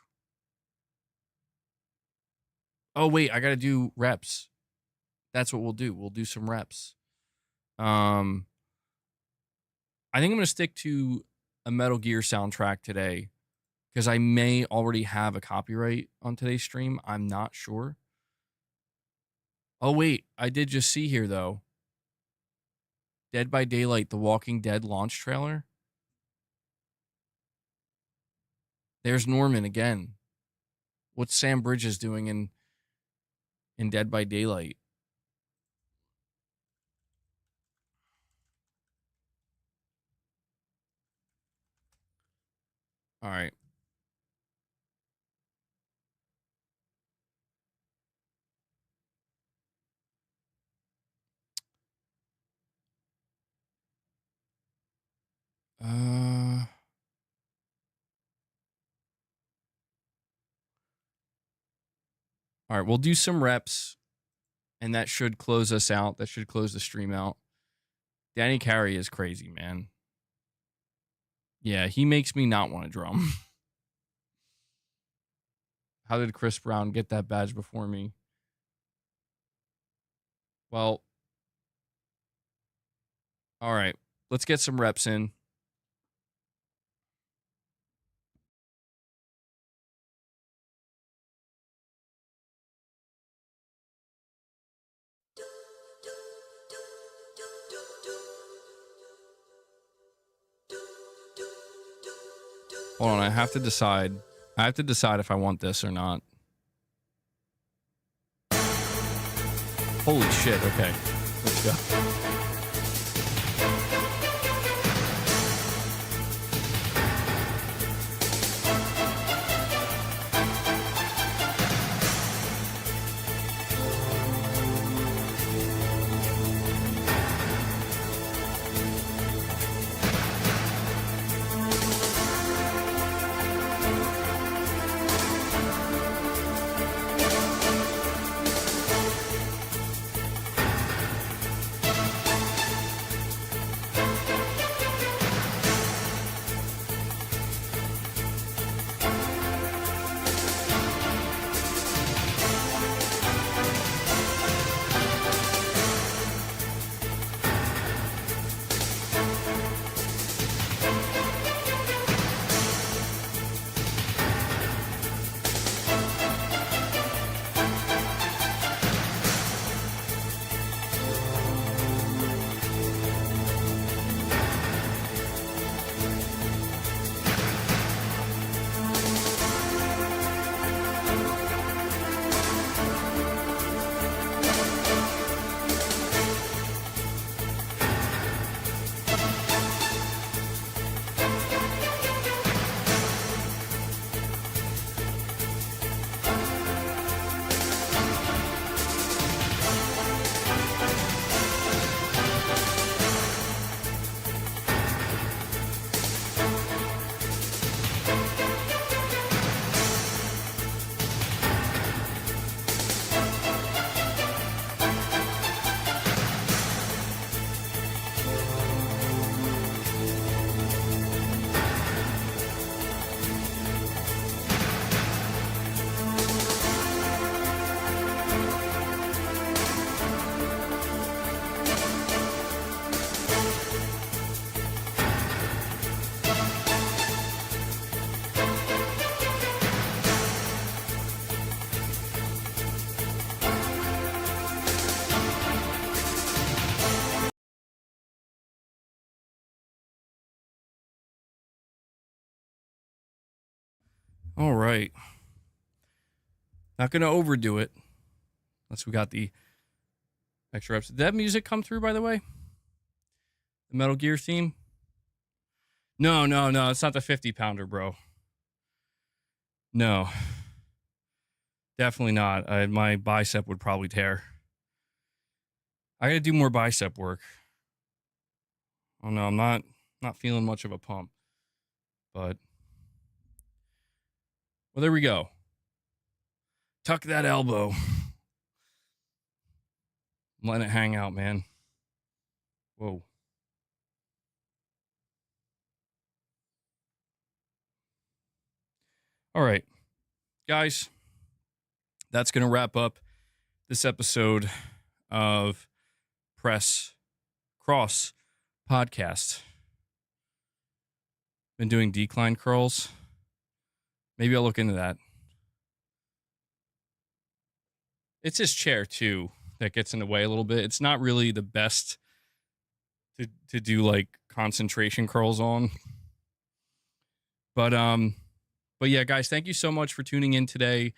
Oh wait, I gotta do reps. That's what we'll do. We'll do some reps. I think I'm gonna stick to a Metal Gear soundtrack today because I may already have a copyright on today's stream. I'm not sure. Oh wait, I did just see here though. Dead by Daylight, The Walking Dead launch trailer. There's Norman again. What's Sam Bridges doing in Dead by Daylight? All right. All right, we'll do some reps, and that should close us out. That should close the stream out. Danny Carey is crazy, man. Yeah, he makes me not want to drum. How did Chris Brown get that badge before me? Well, all right, let's get some reps in. Hold on, I have to decide if I want this or not. Holy shit, okay. Let's go. All right. Not going to overdo it. Unless we got the extra reps. Did that music come through, by the way? The Metal Gear theme? No. It's not the 50-pounder, bro. No. Definitely not. My bicep would probably tear. I got to do more bicep work. Oh, no, I'm not feeling much of a pump. But, well, there we go. Tuck that elbow. I'm letting it hang out, man. Whoa. All right, guys, that's going to wrap up this episode of Press Cross Podcast. Been doing decline curls. Maybe I'll look into that. It's his chair, too, that gets in the way a little bit. It's not really the best to do, like, concentration curls on. But yeah, guys, thank you so much for tuning in today.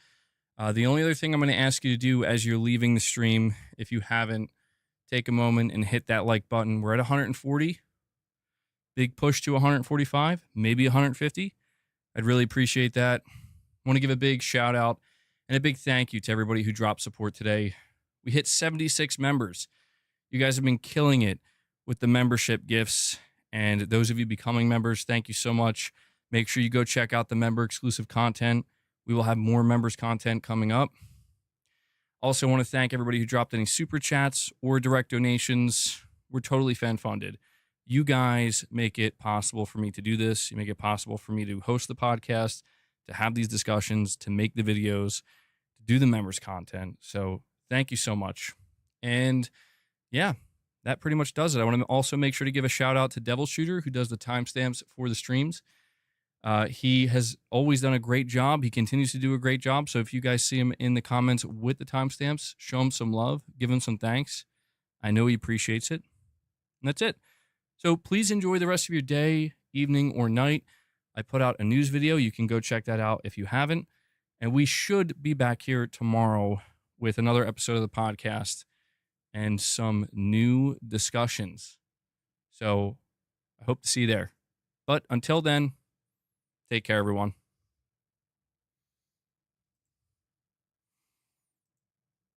The only other thing I'm going to ask you to do as you're leaving the stream, if you haven't, take a moment and hit that like button. We're at 140. Big push to 145, maybe 150. I'd really appreciate that. I want to give a big shout out and a big thank you to everybody who dropped support today. We hit 76 members. You guys have been killing it with the membership gifts. And those of you becoming members, thank you so much. Make sure you go check out the member exclusive content. We will have more members content coming up. Also want to thank everybody who dropped any super chats or direct donations. We're totally fan funded. You guys make it possible for me to do this. You make it possible for me to host the podcast, to have these discussions, to make the videos, to do the members content. So thank you so much. And yeah, that pretty much does it. I want to also make sure to give a shout out to Devil Shooter, who does the timestamps for the streams. He has always done a great job. He continues to do a great job. So if you guys see him in the comments with the timestamps, show him some love, give him some thanks. I know he appreciates it. And that's it. So please enjoy the rest of your day, evening, or night. I put out a news video. You can go check that out if you haven't. And we should be back here tomorrow with another episode of the podcast and some new discussions. So I hope to see you there. But until then, take care, everyone.